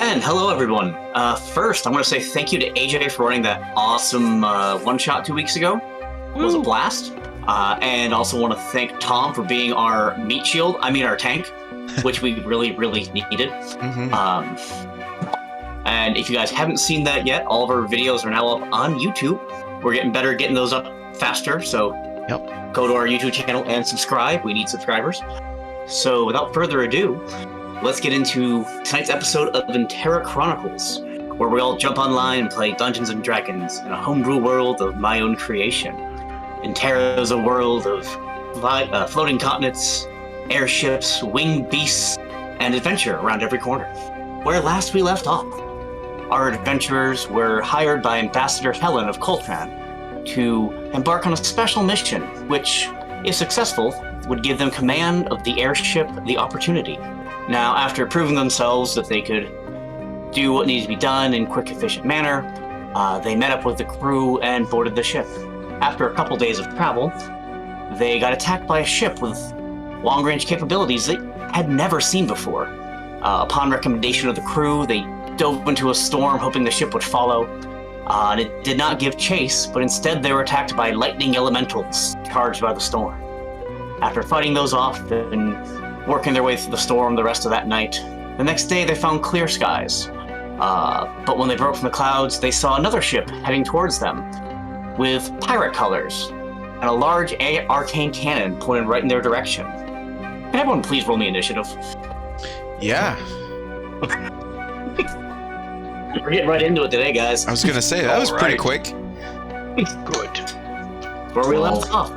And hello, everyone. First, I want to say thank you to AJ for running that awesome one-shot 2 weeks ago. It was a blast. And also want to thank Tom for being our meat shield, our tank, which we really, really needed. And if you guys haven't seen that yet, all of our videos are now up on YouTube. We're getting better at getting those up faster, so go to our YouTube channel and subscribe. We need subscribers. So without further ado, let's get into tonight's episode of Enterra Chronicles, where we all jump online and play Dungeons & Dragons in a homebrew world of my own creation. Enterra is a world of floating continents, airships, winged beasts, and adventure around every corner. Where last we left off, our adventurers were hired by Ambassador Helen of Coltran to embark on a special mission, which, if successful, would give them command of the airship The Opportunity. Now, after proving themselves that they could do what needed to be done in a quick, efficient manner, they met up with the crew and boarded the ship. After a couple days of travel, they got attacked by a ship with long-range capabilities they had never seen before. Upon recommendation of the crew, they dove into a storm hoping the ship would follow, and it did not give chase, but instead they were attacked by lightning elementals charged by the storm. After fighting those off and working their way through the storm the rest of that night, the next day they found clear skies. But when they broke from the clouds, they saw another ship heading towards them with pirate colors and a large arcane cannon pointed right in their direction. Can everyone please roll me initiative? Yeah. We're getting right into it today, guys. I was going to say, that was pretty quick. Good. Where we left off.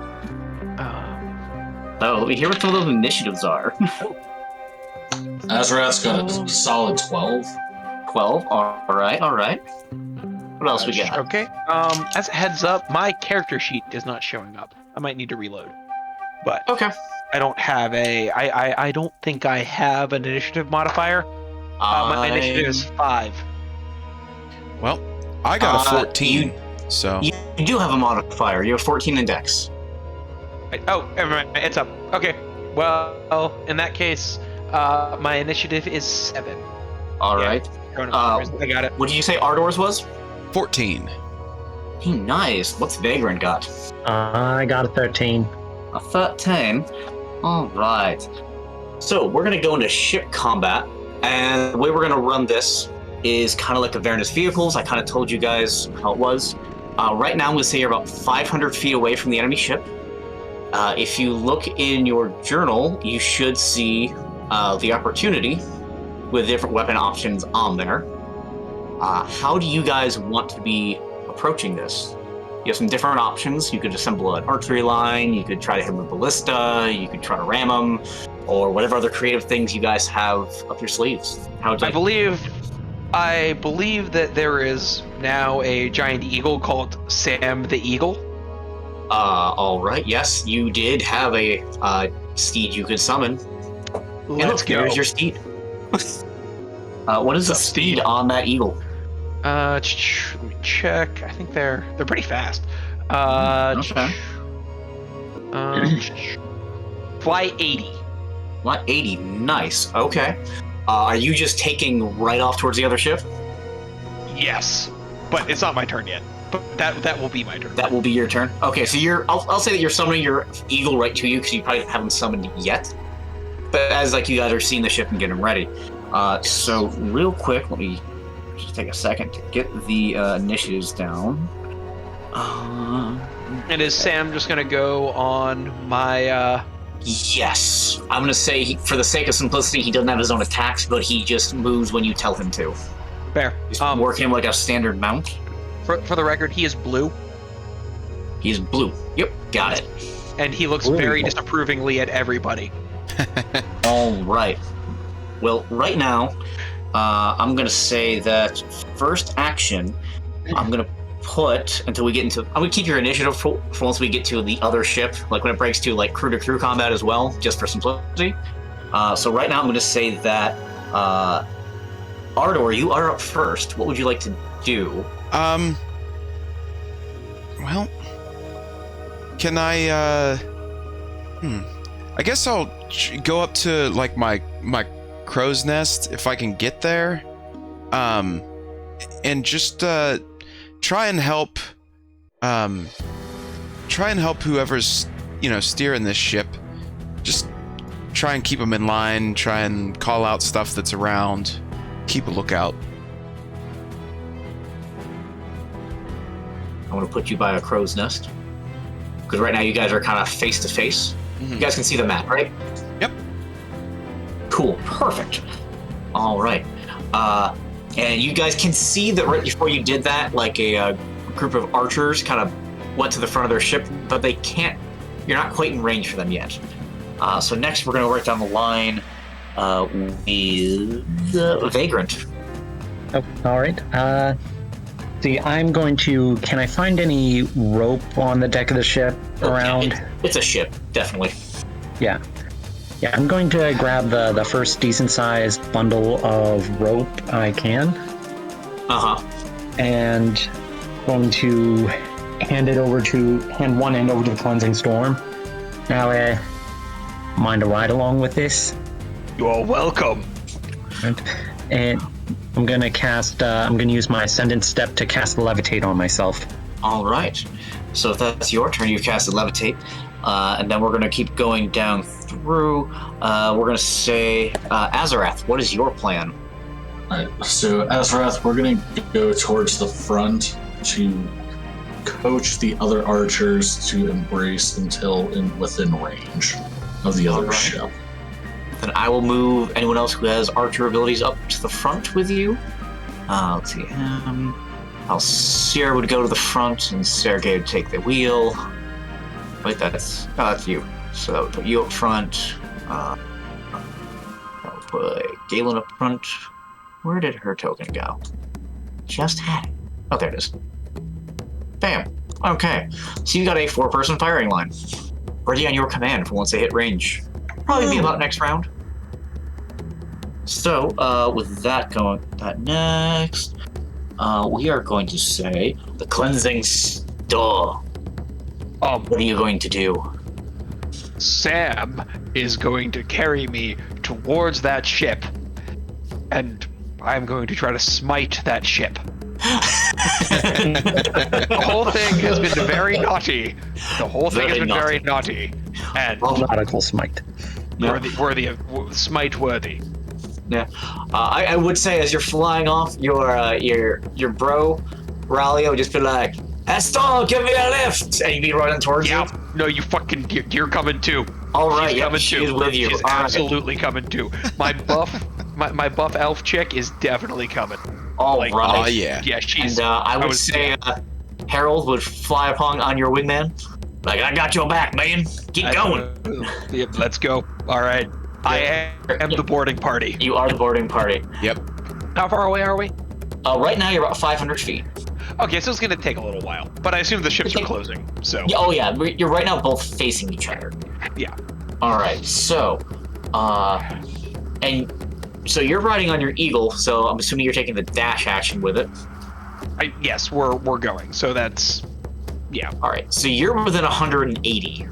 So, let me hear what some of those initiatives are. Azorath's got a solid 12. 12? Alright. What else we got? Okay. As a heads up, my character sheet is not showing up. I might need to reload. But Okay. I don't have I don't think I have an initiative modifier. My initiative is 5. Well, I got a 14, so... You do have a modifier. You have 14 in Dex. Oh, it's up. Okay. Well, in that case, my initiative is 7. Alright. I got it. What did you say Ardor's was? 14. Hey, nice. What's Vagrant got? I got a 13. A 13? Alright. So, we're going to go into ship combat, and the way we're going to run this is kind of like Avernus vehicles. I kind of told you guys how it was. Right now, I'm going to say you're about 500 feet away from the enemy ship. If you look in your journal, you should see the opportunity with different weapon options on there. How do you guys want to be approaching this? You have some different options. You could assemble an archery line, you could try to hit them with ballista, you could try to ram them, or whatever other creative things you guys have up your sleeves. I believe that there is now a giant eagle called Sam the Eagle. Alright, yes, you did have a steed you could summon. Let's go. Here's your steed. What is the speed on that eagle? Let me check. I think they're pretty fast. Okay. Fly 80. Fly 80, nice. Okay. Are you just taking right off towards the other ship? Yes, but it's not my turn yet. But that will be my turn. That will be your turn. Okay, so I'll say that you're summoning your eagle right to you because you probably haven't summoned yet. But as you guys are seeing the ship and getting ready. So real quick, let me just take a second to get the initiatives down. And is Sam just gonna go on my? Yes, I'm gonna say for the sake of simplicity, he doesn't have his own attacks, but he just moves when you tell him to. Fair. Just work him like a standard mount. For the record, he is blue. He is blue. Yep, got it. And he looks very disapprovingly at everybody. All right. Well, right now, I'm going to say that first action, I'm going to put, until we get into, I'm going to keep your initiative for once we get to the other ship, when it breaks to crew-to-crew combat as well, just for simplicity. So right now I'm going to say that, Ardor, you are up first. What would you like to do? Well, can I guess I'll go up to my crow's nest if I can get there. and just try and help whoever's steering this ship. Just try and keep them in line. Try and call out stuff that's around. Keep a lookout. I'm going to put you by a crow's nest. Because right now you guys are kind of face to face. You guys can see the map, right? Yep. Cool. Perfect. All right. And you guys can see that right before you did that, like a group of archers kind of went to the front of their ship, but they can't. You're not quite in range for them yet. So next we're going to work down the line with Vagrant. Oh, all right. See, I'm going to. Can I find any rope on the deck of the ship around? It's a ship, definitely. Yeah. Yeah, I'm going to grab the first decent-sized bundle of rope I can. And going to hand one end over to the Cleansing Storm. Now, mind to ride along with this? You are welcome. And I'm going to cast, I'm going to use my Ascendant Step to cast Levitate on myself. All right. So if that's your turn, you've casted Levitate. And then we're going to keep going down through. We're going to say, Azorath, what is your plan? All right, so Azorath, we're going to go towards the front to coach the other archers to embrace until within range of the other ship. Then I will move anyone else who has archer abilities up to the front with you. Let's see. Sierra would go to the front, and Sergei would take the wheel. Wait, that's you. So that would put you up front. That would put Galen up front. Where did her token go? Just had it. Oh, there it is. Bam. Okay. So you got a 4-person firing line. Ready on your command for once they hit range. Probably be about next round. So, with that next, we are going to say the Cleansing Storm. What are you going to do? Sam is going to carry me towards that ship, and I'm going to try to smite that ship. The whole thing has been very naughty. Very naughty. And nautical smite. Worthy of smite worthy. Yeah. I would say as you're flying off, your bro, Ralio, would just be like, Aston, give me a lift! And you'd be running towards you. No, you're coming too. All right, She's with you. She's absolutely coming too. My buff elf chick is definitely coming. All right. Oh, yeah. Yeah, she's... And I would say Harold would fly on your wingman. Like, I got your back, man. Keep going. Yep, let's go. All right. I am the boarding party. You are the boarding party. Yep. How far away are we? Right now, you're about 500 feet. Okay, so it's going to take a little while. But I assume the ships are closing, so... Oh, yeah. You're right now both facing each other. Yeah. All right, so... And so you're riding on your eagle, so I'm assuming you're taking the dash action with it. Yes, we're going, so that's... Yeah. All right, so you're within 180.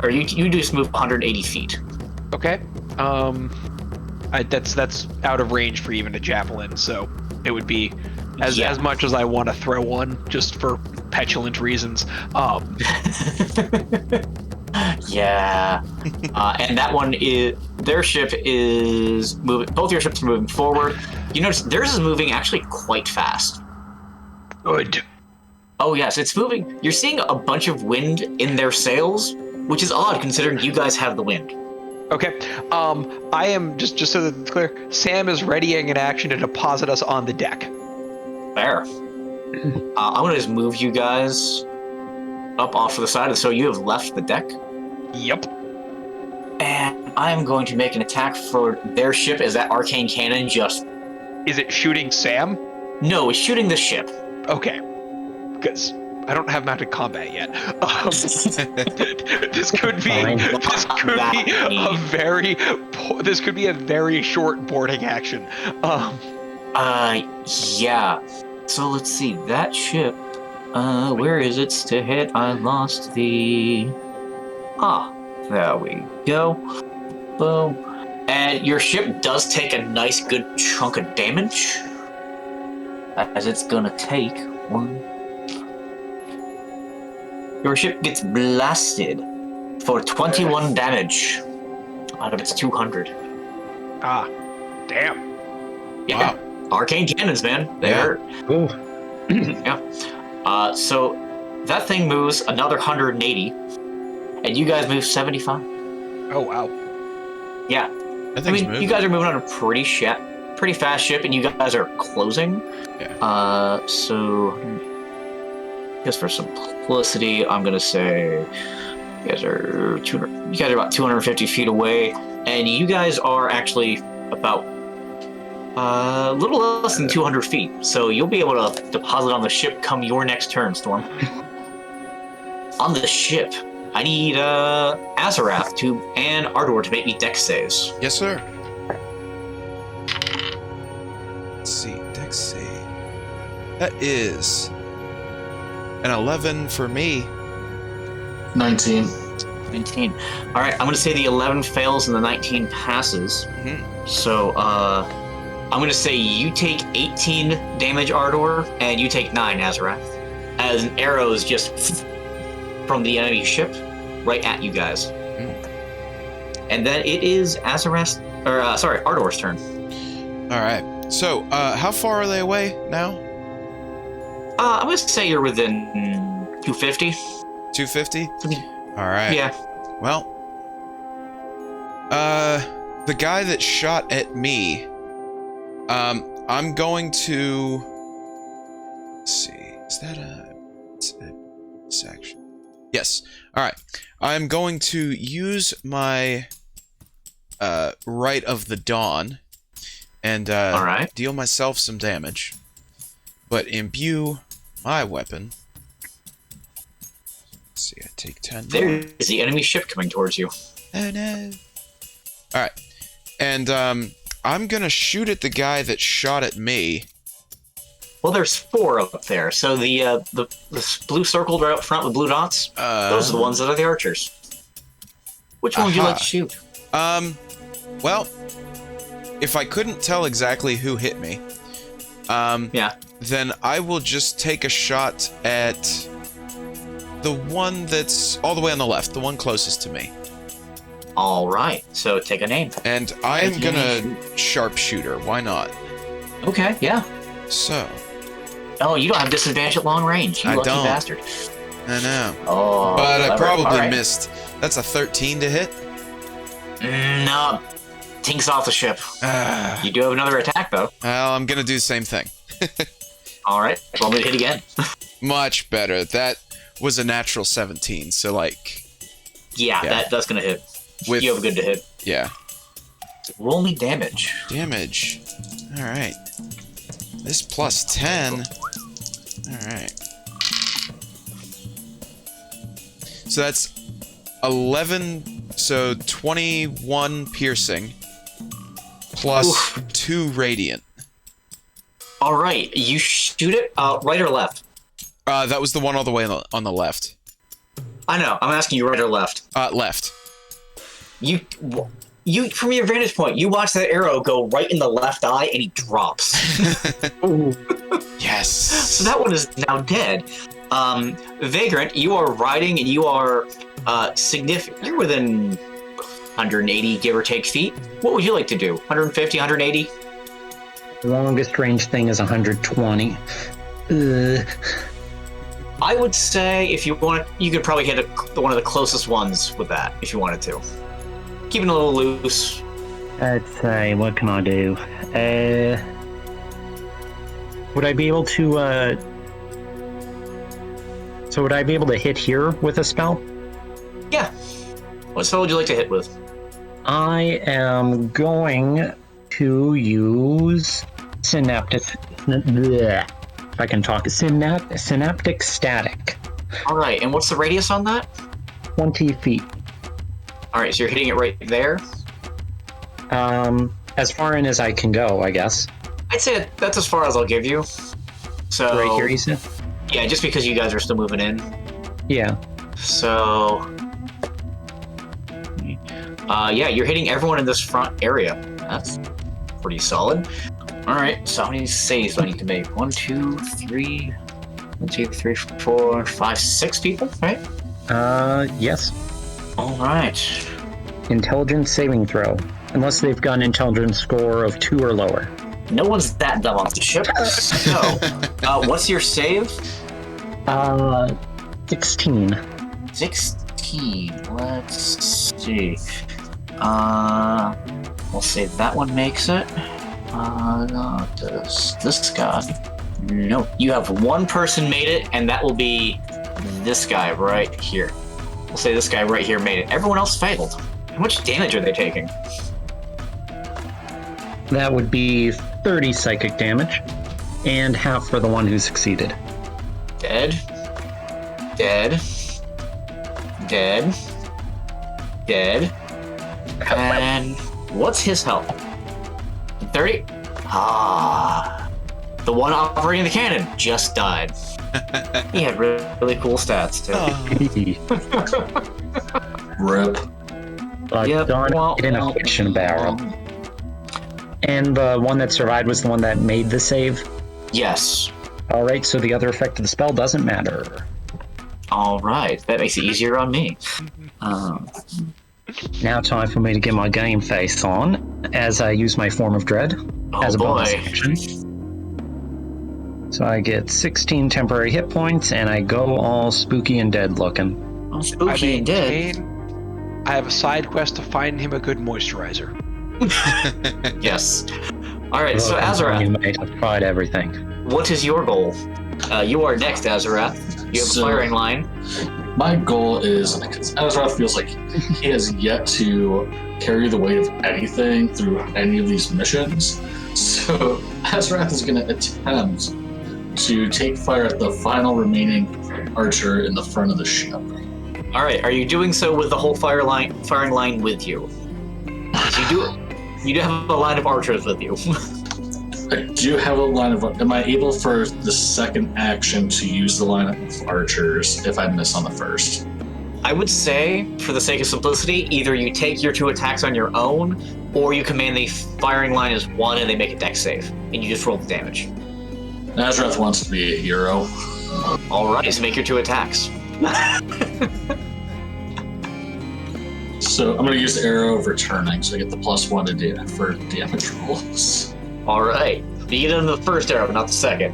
Or you just move 180 feet. Okay. That's out of range for even a javelin, so it would be as much as I want to throw one, just for petulant reasons. Yeah. And that one is their ship is moving. Both your ships are moving forward. You notice theirs is moving actually quite fast. Good. Oh yes, it's moving. You're seeing a bunch of wind in their sails, which is odd considering you guys have the wind. Okay. I am just so that it's clear. Sam is readying an action to deposit us on the deck. Fair. I'm gonna just move you guys up off to the side, so you have left the deck. Yep. And I'm going to make an attack for their ship as that arcane cannon just... Is it shooting Sam? No, it's shooting the ship. Okay. Because I don't have mounted combat yet. This could be a very short boarding action. Yeah. So let's see, that ship, where is it to hit? I lost the... there we go. Boom. And your ship does take a nice good chunk of damage. as it's gonna take one. Your ship gets blasted for 21 damage out of its 200. Ah, damn. Yeah, arcane cannons, man. They hurt. Ooh. Yeah. So that thing moves another 180, and you guys move 75. Oh, wow. Yeah. That I thing's mean, moving. you guys are moving on a pretty fast ship, and you guys are closing. Yeah. So just for simplicity, I'm gonna say you guys are about 250 feet away, and you guys are actually about a little less than 200 feet. So you'll be able to deposit on the ship come your next turn, Storm. On the ship, I need Azorath and Ardor to make me dex saves. Yes, sir. Let's see, dex save. That is an 11 for me. 19. 19. All right, I'm going to say the 11 fails and the 19 passes. Mm-hmm. So I'm going to say you take 18 damage, Ardor, and you take 9, Azorath, as an arrow is just from the enemy ship right at you guys. And then it is Ardor's turn. All right. So, how far are they away now? I'm going to say you're within 250. 250? All right. Yeah. Well, the guy that shot at me, I'm going to... Let's see. Is that a section? Yes. All right. I'm going to use my Rite of the Dawn and deal myself some damage, but imbue my weapon. Let's see. I take 10. There's the enemy ship coming towards you. Oh no. All right. And I'm going to shoot at the guy that shot at me. Well, there's 4 up there. So the blue circle right up front with blue dots, those are the ones that are the archers. Which one would you like to shoot? Well, if I couldn't tell exactly who hit me, then I will just take a shot at the one that's all the way on the left, the one closest to me. All right. So take a name. And I am gonna sharpshooter. Why not? Okay. Yeah. So. Oh, you don't have disadvantage at long range. You lucky bastard. I know. Oh. But I probably right. missed. That's a 13 to hit. No. Tinks off the ship. You do have another attack, though. Well, I'm gonna do the same thing. All right. Roll me to hit again. Much better. That was a natural 17. So like. Yeah. That's gonna hit. You have a good to hit. Yeah. Roll me damage. Damage. All right. This plus 10. All right. So that's 11. So 21 piercing plus 2 radiant. All right. You shoot it right or left? That was the one all the way on the left. I know. I'm asking you right or left. Left. You from your vantage point, you watch that arrow go right in the left eye, and he drops. Yes. So that one is now dead. Vagrant, you are riding, and you are significant. You're within 180, give or take, feet. What would you like to do? 150, 180? The longest range thing is 120. I would say if you want, you could probably hit one of the closest ones with that if you wanted to. Keeping it a little loose. Let's say, what can I do? Would I be able to, So would I be able to hit here with a spell? Yeah. What spell would you like to hit with? I am going to use Synaptic... If I can talk. Synaptic Static. All right, and what's the radius on that? 20 feet. All right, so you're hitting it right there? As far in as I can go, I guess. I'd say that's as far as I'll give you. So Right here, you said? Yeah, just because you guys are still moving in. Yeah. So... yeah, you're hitting everyone in this front area. That's pretty solid. Alright, so how many saves do I need to make? 1, 2, 3, 1, 2, 3, 4, 5, 6 people, right? Yes. Alright. Intelligence saving throw. Unless they've got an intelligence score of 2 or lower. No one's that dumb on the ship. So, what's your save? 16. 16. Let's see. We'll say that one makes it. Does this guy? No. You have one person made it, and that will be this guy right here. We'll say this guy right here made it. Everyone else failed. How much damage are they taking? That would be 30 psychic damage, and half for the one who succeeded. Dead. Dead. Dead. Dead. And what's his health? 30? Ah. The one operating the cannon just died. He had really cool stats, too. Rip. Yep. Darn it in a fiction barrel. And the one that survived was the one that made the save? Yes. Alright, so the other effect of the spell doesn't matter. Alright, that makes it easier on me. Now time for me to get my game face on, as I use my Form of Dread as a bonus action. So I get 16 temporary hit points, and I go all spooky and dead looking. Oh, spooky and dead. I have a side quest to find him a good moisturizer. Yes. Alright, so Azorath. I've tried everything. What is your goal? You are next, Azorath. You have a firing line. My goal is, because Azorath feels like he has yet to carry the weight of anything through any of these missions. So Azorath is going to attempt to take fire at the final remaining archer in the front of the ship. Alright, are you doing so with the whole firing line with you? You do have a line of archers with you. I do have a line of... Am I able for the second action to use the line of archers if I miss on the first? I would say, for the sake of simplicity, either you take your 2 attacks on your own, or you command the firing line as 1 and they make a dex save, and you just roll the damage. Azorath wants to be a hero. Alright, so make your 2 attacks. So I'm going to use the arrow of returning, so I get the +1 to for damage rolls. Alright. You get on the first arrow, not the second.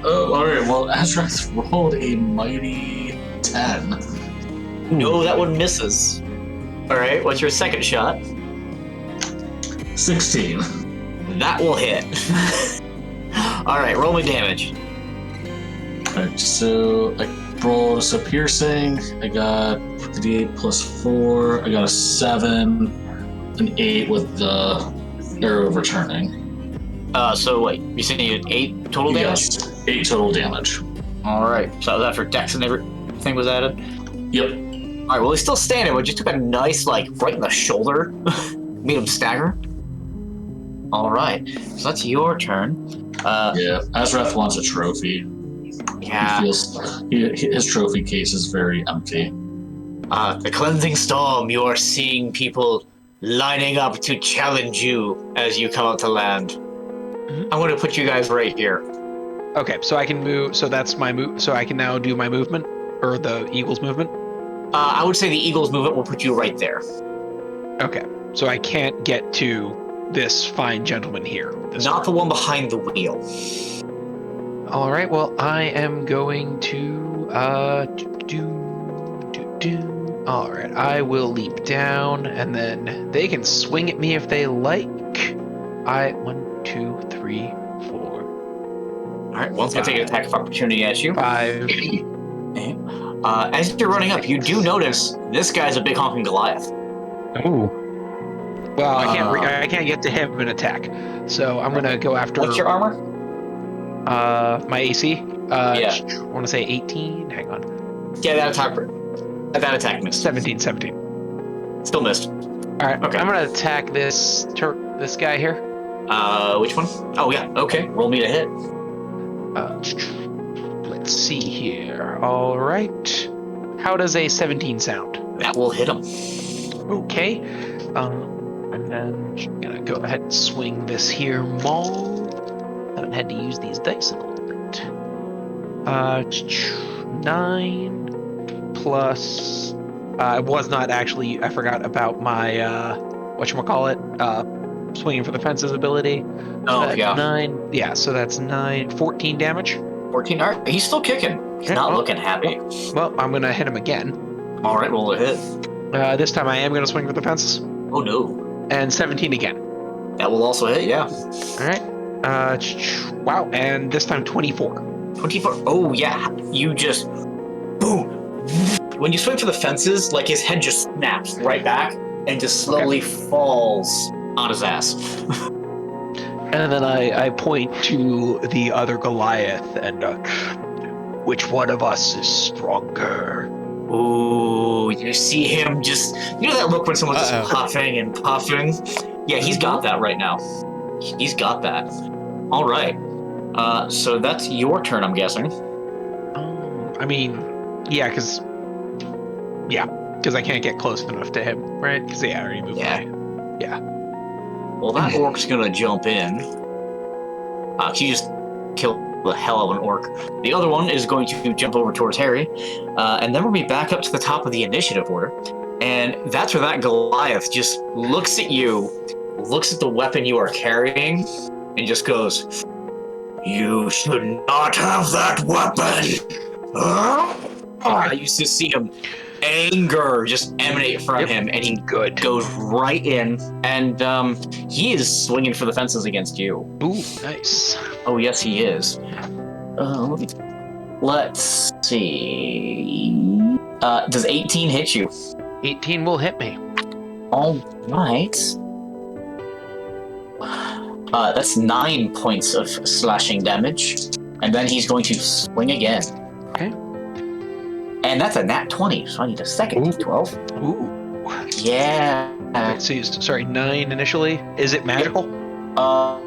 Oh, alright, well, Azorath rolled a mighty 10. No, that one misses. Alright, what's your second shot? 16. That will hit. Alright, roll me damage. Alright, so I rolled, so piercing, I got the D8 +4, I got a 7, an 8 with the arrow of returning. So wait, you said you had 8 total damage? Yes, 8 total damage. Alright, so that for dex and everything was added? Yep. Alright, well he's still standing, but just took a nice, right in the shoulder. Made him stagger. Alright, so that's your turn. Yeah, Azorath wants a trophy. Yeah. He feels his trophy case is very empty. The Cleansing Storm, you are seeing people lining up to challenge you as you come out to land. Mm-hmm. I'm going to put you guys right here. Okay, so I can move, so that's my move, so I can now do my movement, or the eagle's movement? I would say the eagle's movement will put you right there. Okay, so I can't get to this fine gentleman here. Not the one behind the wheel. All right, well, I am going to, All right, I will leap down, and then they can swing at me if they like. 1, 2, 3, 4. All right, one's gonna take an attack of opportunity at you. 5. As you're running up, you do notice this guy's a big honking Goliath. Ooh. Well, I can't get to him and attack, so I'm gonna go after. What's your armor? My AC. Yeah. I want to say 18. Hang on. Yeah, that attack missed. 17. Still missed. All right. Okay. I'm gonna attack this guy here. Which one? Oh yeah. Okay. Roll me to hit. Let's see here. All right. How does a 17 sound? That will hit him. Okay. And I'm gonna go ahead and swing this here maul. Haven't had to use these dice in a little bit. 9 plus. I was not actually. I forgot about my whatchamacallit, swinging for the fences ability. Oh, That's yeah. 9. Yeah, so that's 14 damage. 14. All right, he's still kicking. He's not looking happy. Well, I'm gonna hit him again. All right, roll a hit. This time I am gonna swing for the fences. Oh, no. And 17 again. That will also hit, yeah. All right. Wow, and this time 24. 24. Oh, yeah. You just... Boom. When you swing for the fences, like, his head just snaps right back and just slowly falls on his ass. And then I point to the other Goliath and, which one of us is stronger? Ooh, you see him just... You know that look when someone's just puffing and puffing? Yeah, he's got that right now. He's got that. All right. So that's your turn, I'm guessing. I mean, yeah, because I can't get close enough to him, right? Because I already moved away. Yeah. Well, that orc's gonna jump in. He just killed the hell out of an orc. The other one is going to jump over towards Harry, and then we'll be back up to the top of the initiative order. And that's where that Goliath just looks at you, looks at the weapon you are carrying, and just goes, "You should not have that weapon!" I used to see him anger just emanate from him, and he goes right in, and he is swinging for the fences against you. Ooh, nice. Oh, yes, he is. Let's see. Does 18 hit you? 18 will hit me. All right. That's 9 points of slashing damage, and then he's going to swing again. Okay. And that's a nat 20, so I need a second d12. Ooh. Yeah. Right, so sorry, 9 initially. Is it magical? No.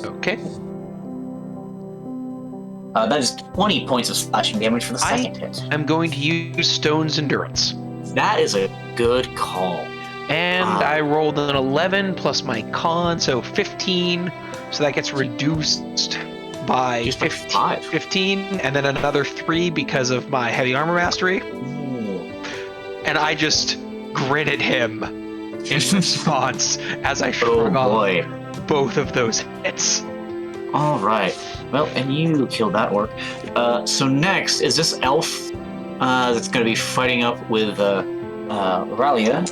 Okay. That is 20 points of slashing damage for the second hit. I'm going to use Stone's Endurance. That is a good call. And I rolled an 11 plus my con, so 15. So that gets reduced by 15, and then another 3 because of my heavy armor mastery. Ooh. And I just grin at him in response as I shrug off both of those hits. All right. Well, and you killed that orc. So next is this elf that's going to be fighting up with Ralia.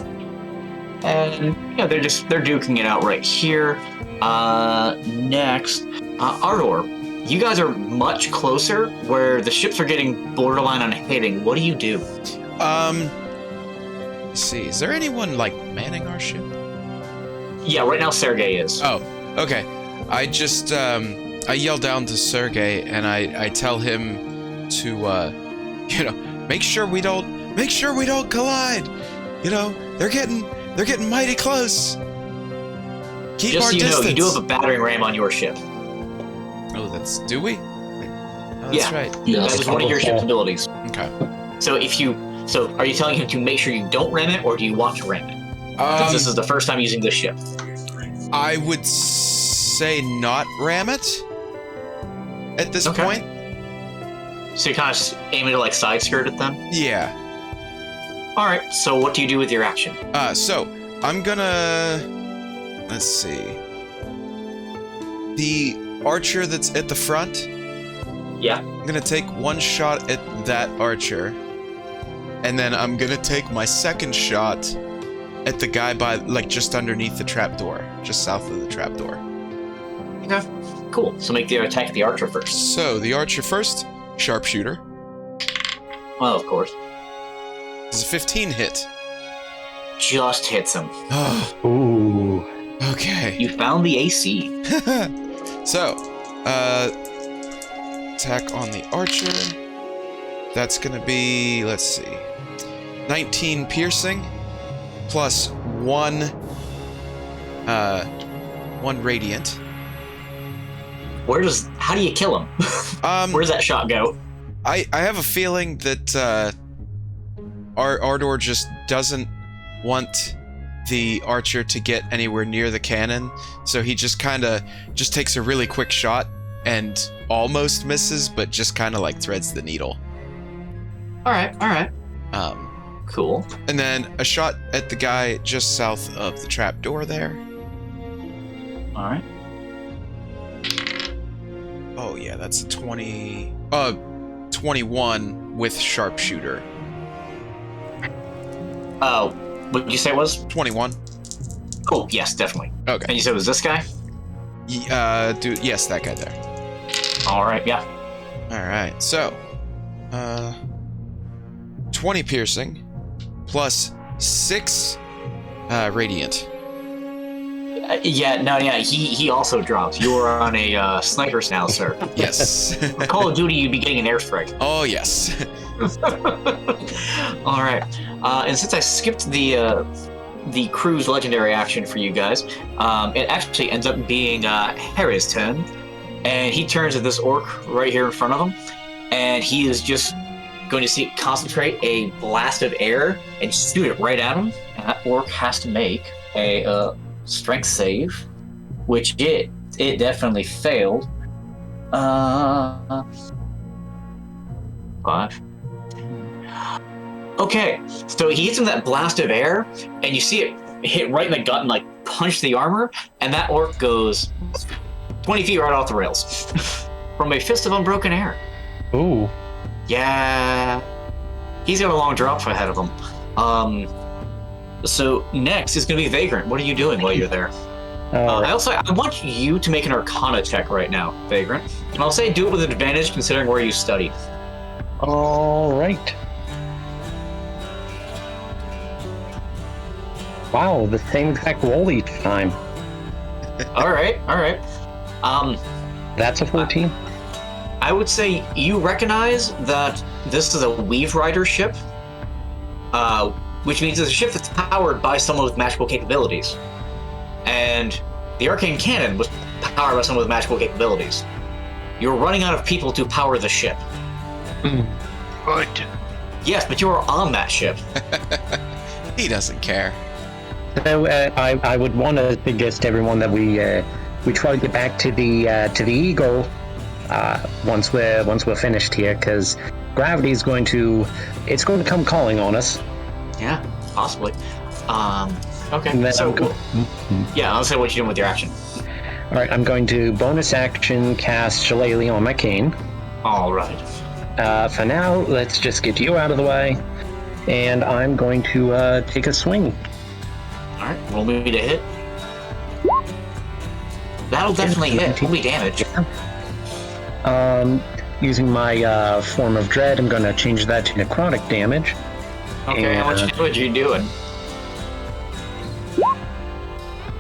And yeah, they're duking it out right here. Next, Ardor. You guys are much closer, where the ships are getting borderline on hitting. What do you do? Let's see. Is there anyone like manning our ship? Yeah, right now Sergei is. Oh, okay. I just I yell down to Sergei and I tell him to make sure we don't collide. You know, they're getting mighty close. Keep just our so you distance. know, you do have a battering ram on your ship. Oh, do we? Oh, that's right. Yeah, that was one of your ship's abilities. Okay. So are you telling him to make sure you don't ram it, or do you want to ram it? Because this is the first time using this ship. I would say not ram it at this point. So you're kind of aiming to like side skirt it then? Yeah. All right. So what do you do with your action? So I'm gonna let's see. The archer that's at the front. Yeah. I'm gonna take one shot at that archer, and then I'm gonna take my second shot at the guy by just underneath the trapdoor, just south of the trapdoor. Okay. Cool. So make the attack the archer first. So the archer first, sharpshooter. Well, of course. This is a 15 hit. Just hits him. Ooh. Okay. You found the AC. So, attack on the archer. That's gonna be, let's see, 19 piercing plus 1 radiant. How do you kill him? Where does that shot go? I have a feeling that Ardor just doesn't want the archer to get anywhere near the cannon, so he just takes a really quick shot and almost misses, but just kind of like threads the needle. All right. Cool. And then a shot at the guy just south of the trap door there. All right. Oh yeah, that's a 21 with sharpshooter. Oh, what did you say it was? 21. Oh, yes, definitely. Okay. And you said it was this guy? Dude, yes, that guy there. All right, yeah. All right, so, 20 piercing plus 6 radiant. He also drops. You are on a sniper's now, sir. Yes. For Call of Duty, you'd be getting an airstrike. Oh, yes. All right. And since I skipped the crew's legendary action for you guys, it actually ends up being Harry's turn. And he turns to this orc right here in front of him, and he is just going to concentrate a blast of air and shoot it right at him. And that orc has to make a strength save, which it definitely failed. 5. Okay, so he hits him that blast of air, and you see it hit right in the gut and like punch the armor, and that orc goes 20 feet right off the rails from a fist of unbroken air. Ooh. Yeah, he's got a long drop ahead of him. So next is going to be Vagrant. What are you doing while you're there? I want you to make an Arcana check right now, Vagrant. And I'll say do it with an advantage considering where you studied. All right. Wow, the same exact roll each time. All right. That's a 14. I would say you recognize that this is a Weave Rider ship, which means it's a ship that's powered by someone with magical capabilities. And the arcane cannon was powered by someone with magical capabilities. You're running out of people to power the ship. Good. Yes, but you are on that ship. He doesn't care. So I would want to suggest everyone that we try to get back to the Eagle once we're finished here, because gravity is going to come calling on us. Yeah, possibly. Okay. Yeah, I'll say what you're doing with your action. All right, I'm going to bonus action cast Shillelagh on my cane. All right. For now, let's just get you out of the way, and I'm going to take a swing. All right, roll me to hit. That'll definitely hit. Holy damage. Using my form of dread, I'm going to change that to necrotic damage. Okay, how much damage are you doing?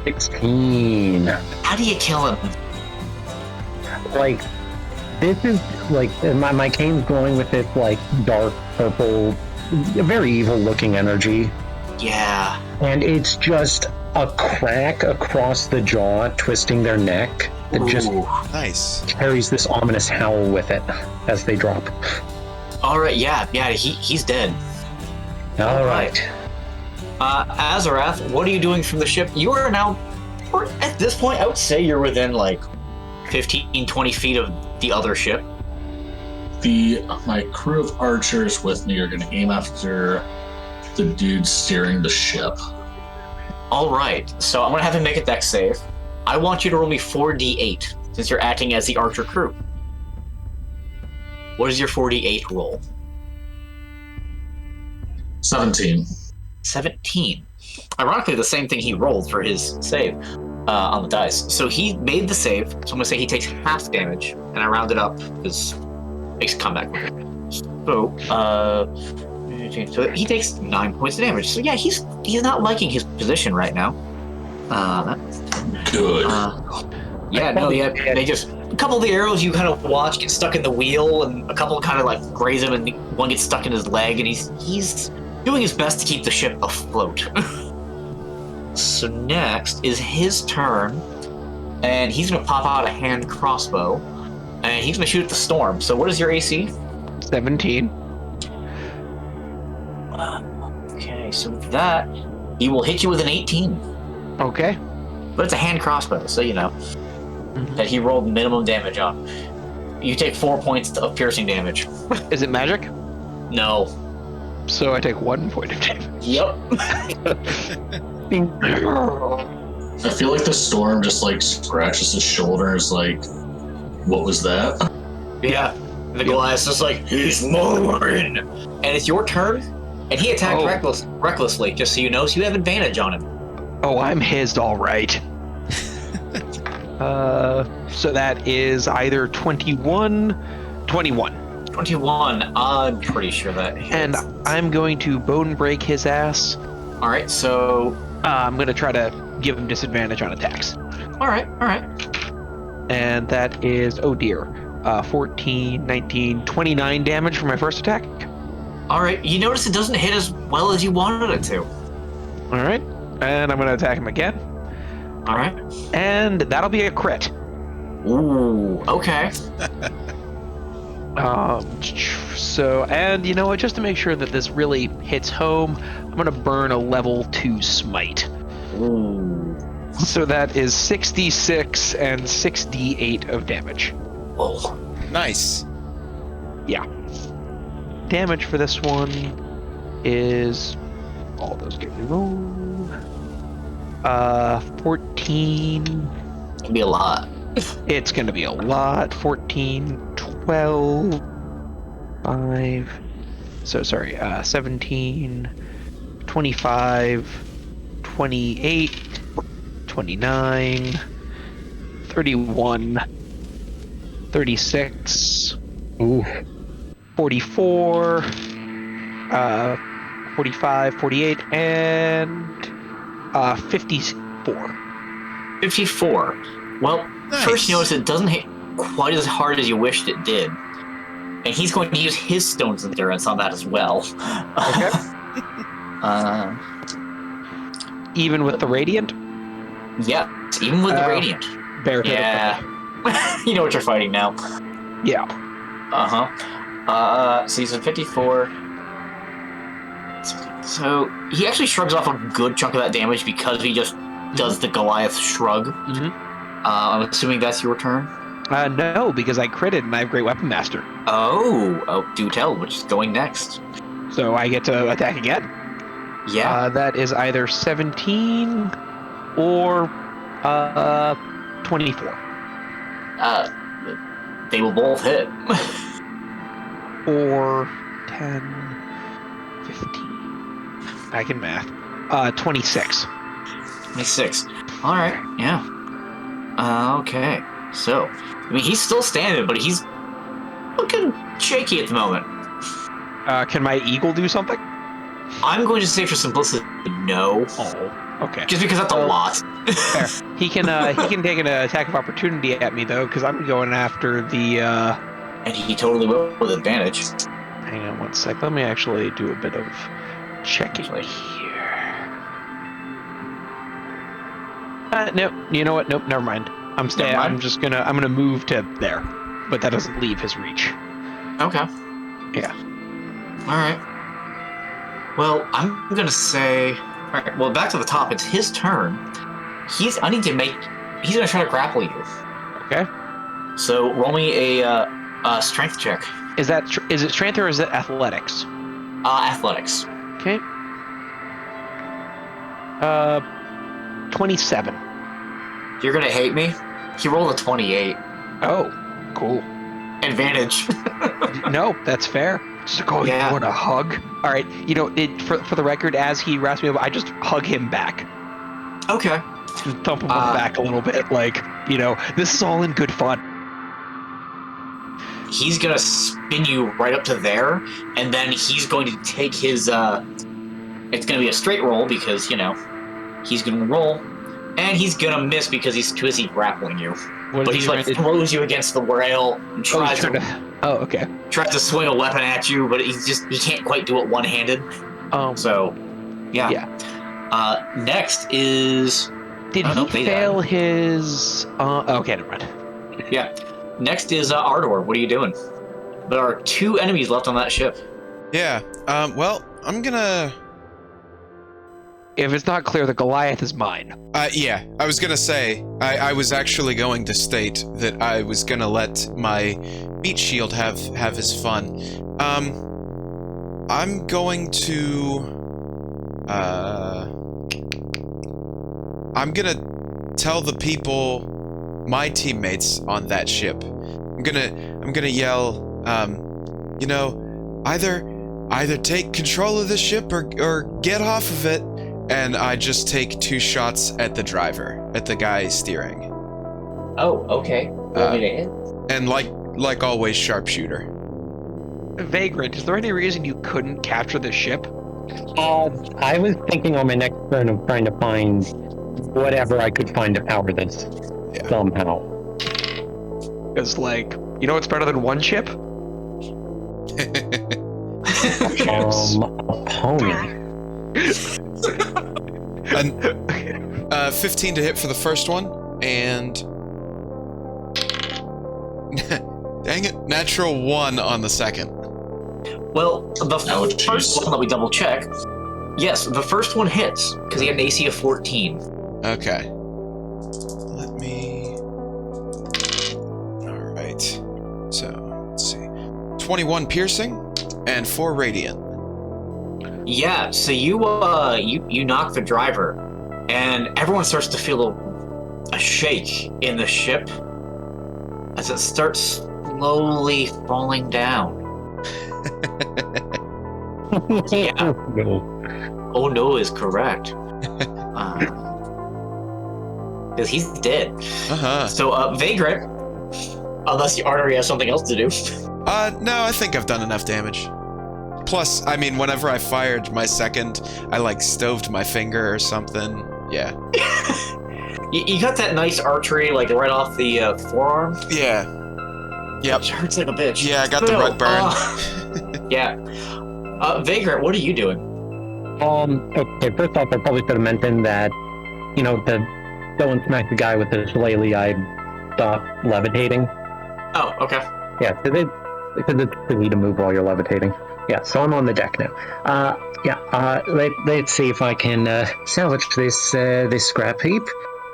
16. How do you kill him? Like, this is like my cane's glowing with this like dark purple, very evil looking energy. Yeah. And it's just a crack across the jaw, twisting their neck that just Nice. carries this ominous howl with it as they drop. All right, yeah, he's dead. All right. Azorath, what are you doing from the ship? You are now, or at this point, I would say you're within like 15, 20 feet of the other ship. My crew of archers with me are going to aim after the dude steering the ship. All right, so I'm going to have him make a dex save. I want you to roll me 4d8, since you're acting as the archer crew. What is your 4d8 roll? 17. 17. Ironically, the same thing he rolled for his save on the dice. So he made the save, so I'm going to say he takes half damage, and I round it up because it makes combat quicker. So he takes 9 points of damage. So yeah, he's not liking his position right now. Good. They just, a couple of the arrows you kind of watch get stuck in the wheel, and a couple kind of like graze him, and one gets stuck in his leg, and he's doing his best to keep the ship afloat. So next is his turn, and he's going to pop out a hand crossbow, and he's going to shoot at the storm. So what is your AC? 17. Okay, so that He will hit you with an 18. Okay. But it's a hand crossbow, so you know that he rolled minimum damage on. You take 4 points of piercing damage. Is it magic? No. So I take 1 point of damage. Yep. I feel like the storm just like scratches his shoulders. Like, what was that? Yeah. The Goliath is like, he's mine. And it's your turn. And he attacked recklessly, just so you know, so you have advantage on him. Oh, I'm his, all right. So that is either 21. 21. I'm pretty sure that hits. And I'm going to bone break his ass. All right, so... I'm going to try to give him disadvantage on attacks. All right. And that is, 14, 19, 29 damage for my first attack. All right, you notice it doesn't hit as well as you wanted it to. All right, and I'm going to attack him again. All right. And that'll be a crit. Ooh, okay. So, and you know what, just to make sure that this really hits home, I'm going to burn a level 2 smite. Ooh. So that is 6d6 and 6d8 of damage. Oh. Nice. Yeah. Damage for this one is... all those get rolled. 14. It'll be a lot. It's going to be a lot. 14, 12, 5. So sorry, 17, 25, 28, 29, 31, 36, Ooh. 44, 45, 48, and 54. 54. Well, Nice. first you notice it doesn't hit quite as hard as you wished it did. And he's going to use his Stone's Endurance on that as well. Okay. Even with the Radiant? Yeah, even with the Radiant. Bear Yeah. You know what you're fighting now. Yeah. So he's at 54. So he actually shrugs off a good chunk of that damage because he just does the Goliath shrug. I'm assuming that's your turn? No, because I critted and I have Great Weapon Master. Oh, do tell, which is going next. So I get to attack again. Yeah. That is either 17 or 24. They will both hit. Or 10, 15. I can math. 26. 26. All right. Yeah. Okay. So, I mean, he's still standing, but he's looking shaky at the moment. Can my eagle do something? I'm going to say, for simplicity, no. Oh, okay. Just because that's a lot. Fair. He can take an attack of opportunity at me though, because I'm going after the. And he totally will with advantage. Hang on 1 sec. Let me actually do a bit of checking here. Nope. You know what? Nope. Never mind. I'm staying. I'm gonna move to there, but that doesn't leave his reach. Okay. Yeah. All right. Well, I'm gonna say. All right. Well, back to the top. It's his turn. He's gonna try to grapple you. Okay. So roll me a strength check. Is it strength or is it athletics? Athletics. Okay. 27. You're gonna hate me. He rolled a 28. Oh, cool. Advantage. No, that's fair. Just like, you want a hug? All right. You know, for the record, as he wraps me up, I just hug him back. Okay. And thump him on the back a little bit, like, this is all in good fun. He's gonna spin you right up to there, and then he's going to take his, it's gonna be a straight roll because, he's gonna roll, and he's gonna miss because he's too busy grappling you. But he's throws you against the rail and tries to swing a weapon at you, but he can't quite do it one-handed. So, yeah. Next is... Did he fail his... okay, never mind. Yeah. Next is Ardor. What are you doing? There are 2 enemies left on that ship. Yeah. Well, I'm gonna if it's not clear, the Goliath is mine. Yeah, I was gonna say, I was actually going to state that I was gonna let my meat shield have his fun. I'm going to, I'm gonna tell the people, my teammates on that ship. I'm gonna yell, you know, either take control of the ship or get off of it. And I just take 2 shots at the driver, at the guy steering. Oh, okay. And like always, sharpshooter. Vagrant, is there any reason you couldn't capture the ship? I was thinking on my next turn of trying to find whatever I could find to power this somehow. Because, like, you know what's better than one ship? A pony. And 15 to hit for the first one, and dang it, natural 1 on the second. Well, the first one, let me double check. Yes, the first one hits, because he had an AC of 14. Okay. Let me... Alright. So, let's see. 21 piercing, and 4 radiant. Yeah, so you knock the driver, and everyone starts to feel a shake in the ship as it starts slowly falling down. Yeah. No. Oh no is correct. Because he's dead. Uh-huh. So, Vagrant, unless Ardor has something else to do. No, I think I've done enough damage. Plus, I mean, whenever I fired my second, I, like, stoved my finger or something. Yeah. You got that nice archery, like, right off the forearm? Yeah. Yep. Which hurts like a bitch. Yeah, I got the red burn. Yeah. Vagrant, what are you doing? Okay, first off, I probably should have mentioned that, you know, to go and smack the guy with the shillelagh, I stopped levitating. Oh, okay. Yeah, because it's silly to move while you're levitating. Yeah, so I'm on the deck now. Let's see if I can salvage this scrap heap.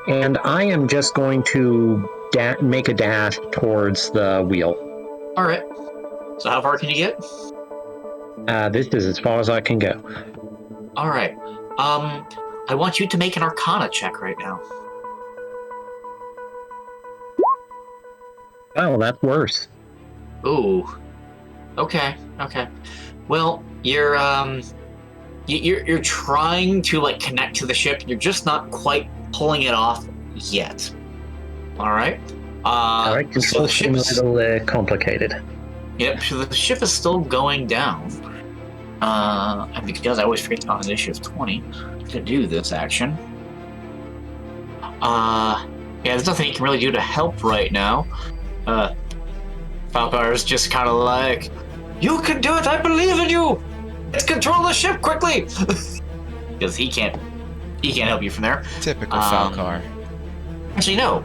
And I am just going to make a dash towards the wheel. All right. So how far can you get? This is as far as I can go. All right. I want you to make an Arcana check right now. Oh, that's worse. Ooh. Okay. Well, you're trying to like connect to the ship. You're just not quite pulling it off yet. All right. All right. So the ship is a little complicated. Yep. So the ship is still going down. And because I always forget on initiative 20 to do this action. Yeah, there's nothing you can really do to help right now. Falcar is just kind of like, you can do it, I believe in you! Let's control the ship quickly! Because he can't help you from there. Typical Falcar. Actually, no.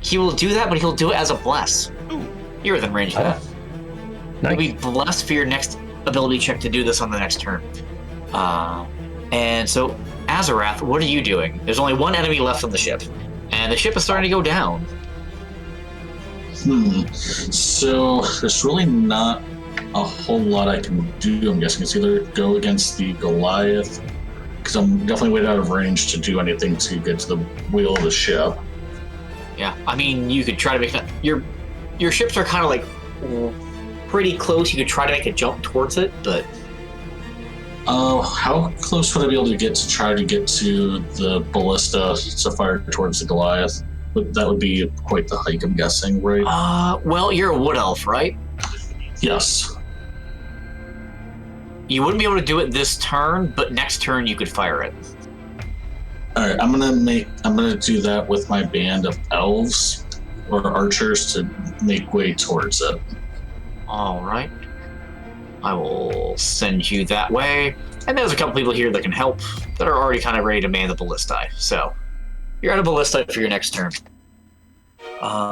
He will do that, but he'll do it as a bless. Ooh. You're within range of that. Nice. You'll be blessed for your next ability check to do this on the next turn. And so, Azorath, what are you doing? There's only one enemy left on the ship, and the ship is starting to go down. So there's really not a whole lot I can do. I'm guessing it's either go against the Goliath, because I'm definitely way out of range to do anything to get to the wheel of the ship. Yeah, I mean, you could try to make your ships are kind of like pretty close. You could try to make a jump towards it, but how close would I be able to get to try to get to the ballista to fire towards the Goliath? That would be quite the hike, I'm guessing, right? Well, you're a wood elf, right? Yes. You wouldn't be able to do it this turn, but next turn you could fire it. All right, I'm gonna do that with my band of elves or archers to make way towards it. All right. I will send you that way. And there's a couple people here that can help that are already kind of ready to man the ballistae. So you're at a ballista for your next turn.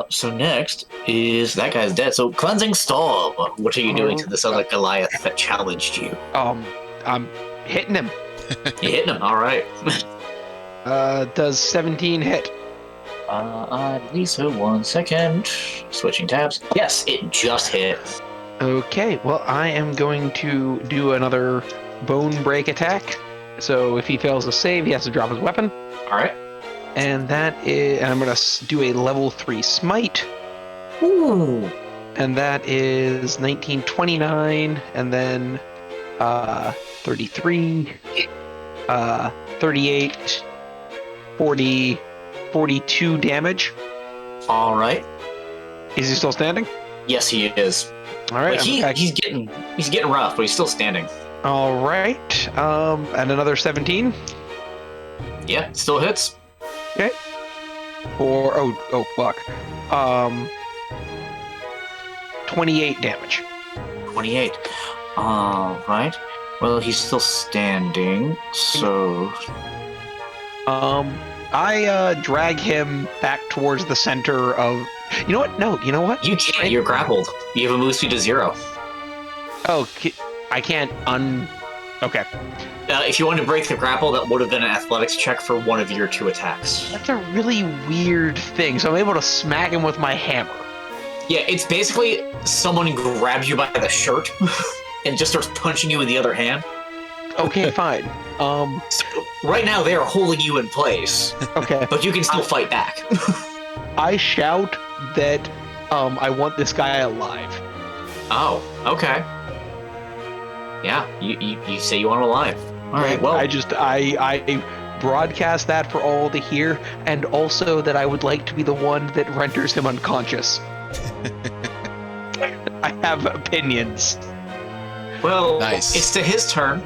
So next is that guy's dead. So Cleansing Storm. What are you doing to this other Goliath that challenged you? I'm hitting him. You hitting him, alright. Does 17 hit? Lisa, 1 second. Switching tabs. Yes, it just hit. Okay, well, I am going to do another bone break attack. So if he fails to save, he has to drop his weapon. Alright. And I'm going to do a level 3 smite. Ooh. And that is 1929, and then 33, 38, 40, 42 damage. Alright. Is he still standing? Yes, he is. All right. Like he's getting rough, but he's still standing. All right. And another 17. Yeah, still hits. Okay. Or oh fuck. 28 damage. 28. Right. Well, he's still standing, so... I drag him back towards the center of... You know what? No, you know what? You can't. You're grappled. You have a move speed of 0. Oh, I can't Okay. If you wanted to break the grapple, that would have been an athletics check for one of your 2 attacks. That's a really weird thing. So I'm able to smack him with my hammer. Yeah, it's basically someone grabs you by the shirt and just starts punching you with the other hand. Okay, fine. So right now they are holding you in place. Okay. But you can still fight back. I shout that I want this guy alive. Oh, okay. Yeah, you say you want him alive. All right, well... I broadcast that for all to hear, and also that I would like to be the one that renders him unconscious. I have opinions. Well, nice. It's to his turn.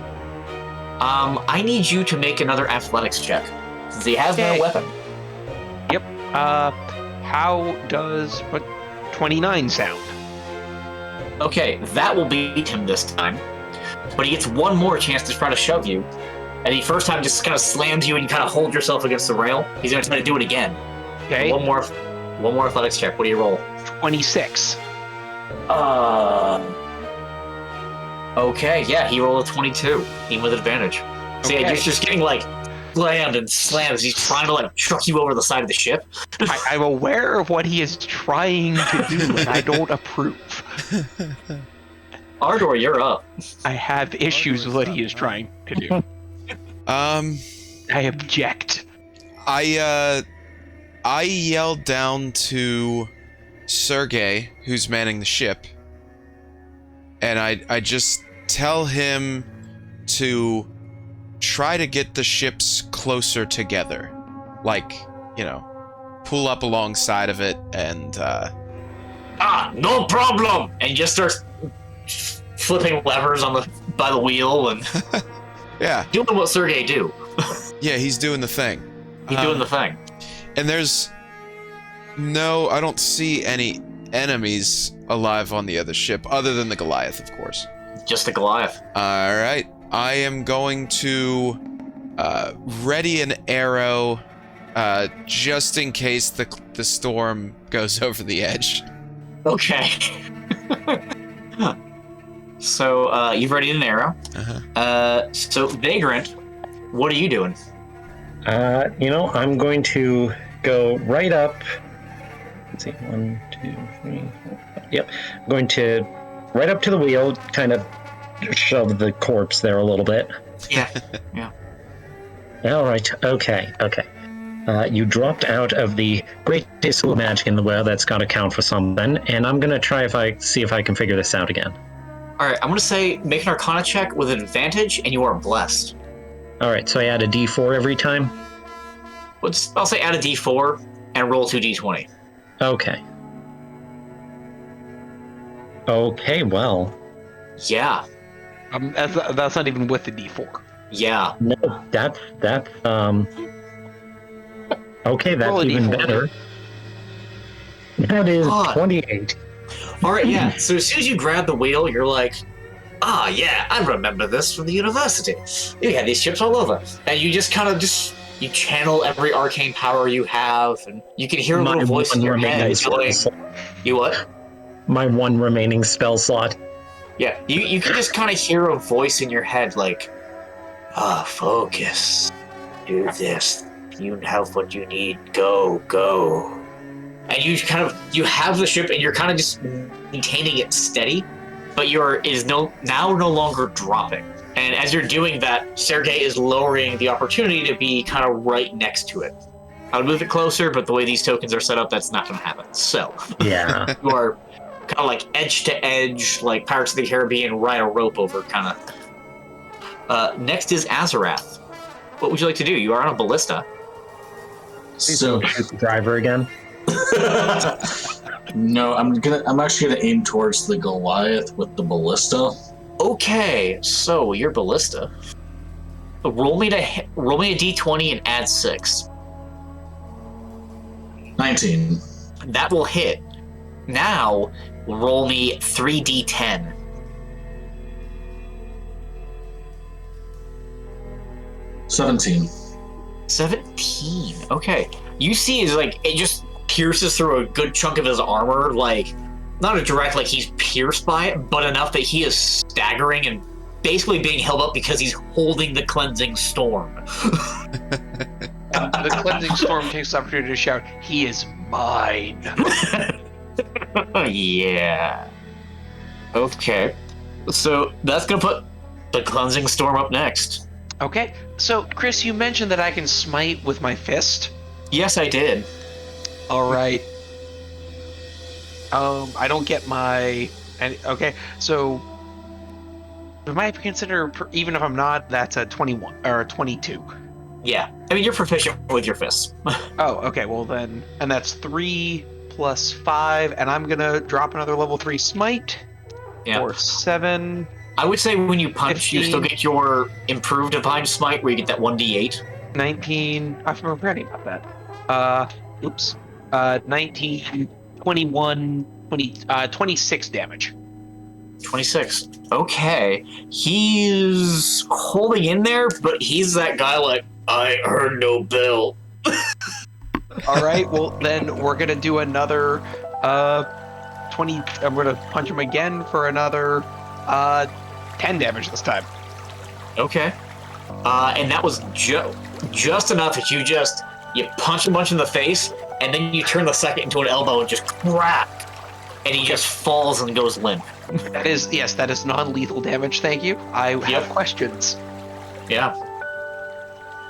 I need you to make another athletics check. Since he has no weapon. Yep. How does 29 sound? Okay, that will beat him this time. But he gets one more chance to try to shove you. And the first time just kind of slams you and you kind of hold yourself against the rail. He's going to try to do it again. Okay. One more athletics check. What do you roll? 26. Okay, yeah, he rolled a 22. Even with advantage. So yeah, you're just getting like slammed and slams. He's trying to like chuck you over the side of the ship. I'm aware of what he is trying to do, and I don't approve. Ardor, you're up. I have issues with what he is trying to do. I object. I yell down to Sergey, who's manning the ship, and I just tell him to try to get the ships closer together. Like, you know, pull up alongside of it and, no problem! And he just starts flipping levers by the wheel and yeah, doing what Sergey do. Yeah, he's doing the thing. He's doing the thing. And I don't see any enemies alive on the other ship, other than the Goliath, of course. Just the Goliath. Alright, I am going to ready an arrow just in case the storm goes over the edge. Okay. So, you've readied an arrow. So, Vagrant, what are you doing? I'm going to go right up. Let's see, 1, 2, 3, 4, 5. Yep. I'm going to right up to the wheel, kind of shove the corpse there a little bit. Yeah. All right. Okay. You dropped out of the greatest school of magic in the world. That's got to count for something. And I'm going to see if I can figure this out again. All right. I'm going to say make an Arcana check with an advantage, and you are blessed. All right. So I add a D4 every time? I'll say add a D4 and roll 2 D20. Okay. Okay, well. Yeah. That's not even with the D4. Yeah. No, that's okay, that's even better. That is 28. All right, yeah. So as soon as you grab the wheel, you're like, yeah, I remember this from the university. You had these ships all over. And you just kind of you channel every arcane power you have, and you can hear a little voice in your head going, you what? My one remaining spell slot. Yeah, you can just kind of hear a voice in your head like, Focus. Do this. You have what you need. Go. And you have the ship, and you're kind of just maintaining it steady, but now no longer dropping. And as you're doing that, Sergei is lowering the opportunity to be kind of right next to it. I would move it closer, but the way these tokens are set up, that's not going to happen. So yeah, you are kind of like edge to edge, like Pirates of the Caribbean, ride a rope over kind of. Next is Azorath. What would you like to do? You are on a ballista. so shoot the driver again. No, I'm actually gonna aim towards the Goliath with the ballista. Okay, so your ballista. Roll me a d20 and add 6. 19. That will hit. Now roll me 3d10. 17. 17. Okay. You see is like it just pierces through a good chunk of his armor, like not a direct like he's pierced by it, but enough that he is staggering and basically being held up because he's holding the cleansing storm. The cleansing storm takes the opportunity to shout, "He is mine." Yeah. Okay. So that's gonna put the cleansing storm up next. Okay, so Chris, you mentioned that I can smite with my fist. Yes, I did. All right. I don't get my. Okay, so am I consider even if I'm not? That's a 21 or a 22. Yeah, I mean you're proficient with your fists. Oh, okay. Well then, and that's 3 plus 5, and I'm gonna drop another level 3 smite. Yeah. Or 7. I would say when you punch, 15. you still get your improved divine smite, where you get that 1d8. 19. I'm forgetting about that. 19, 21, 20, 26 damage. 26. Okay. He's holding in there, but he's that guy like, I heard no bell. All right, well, then we're going to do another 20. I'm going to punch him again for another 10 damage this time. Okay. And that was just enough that you punch him a bunch in the face, and then you turn the second into an elbow and just crack. And he just falls and goes limp. That is non-lethal damage, thank you. I have questions. Yeah.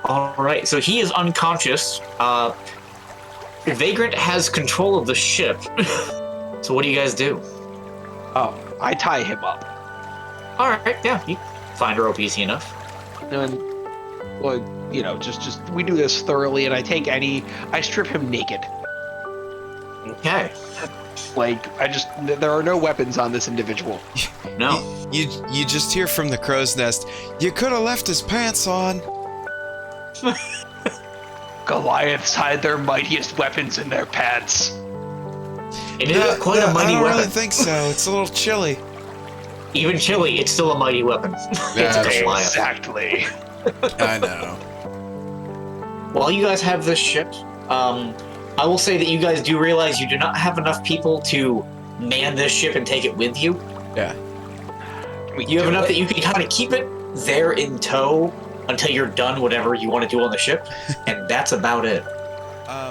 All right, so he is unconscious. Vagrant has control of the ship. So what do you guys do? Oh, I tie him up. All right, yeah, you find a rope easy enough. And, well, just we do this thoroughly, and I strip him naked. Okay. Like, there are no weapons on this individual. No. You just hear from the crow's nest, you could have left his pants on. Goliaths hide their mightiest weapons in their pants. It is quite a mighty I don't weapon. really think so. It's a little chilly. Even chilly, it's still a mighty weapon. It's a Goliath. Exactly. I know. While you guys have this ship, I will say that you guys do realize you do not have enough people to man this ship and take it with you. Yeah. You have enough that you can kind of keep it there in tow until you're done whatever you want to do on the ship, and that's about it.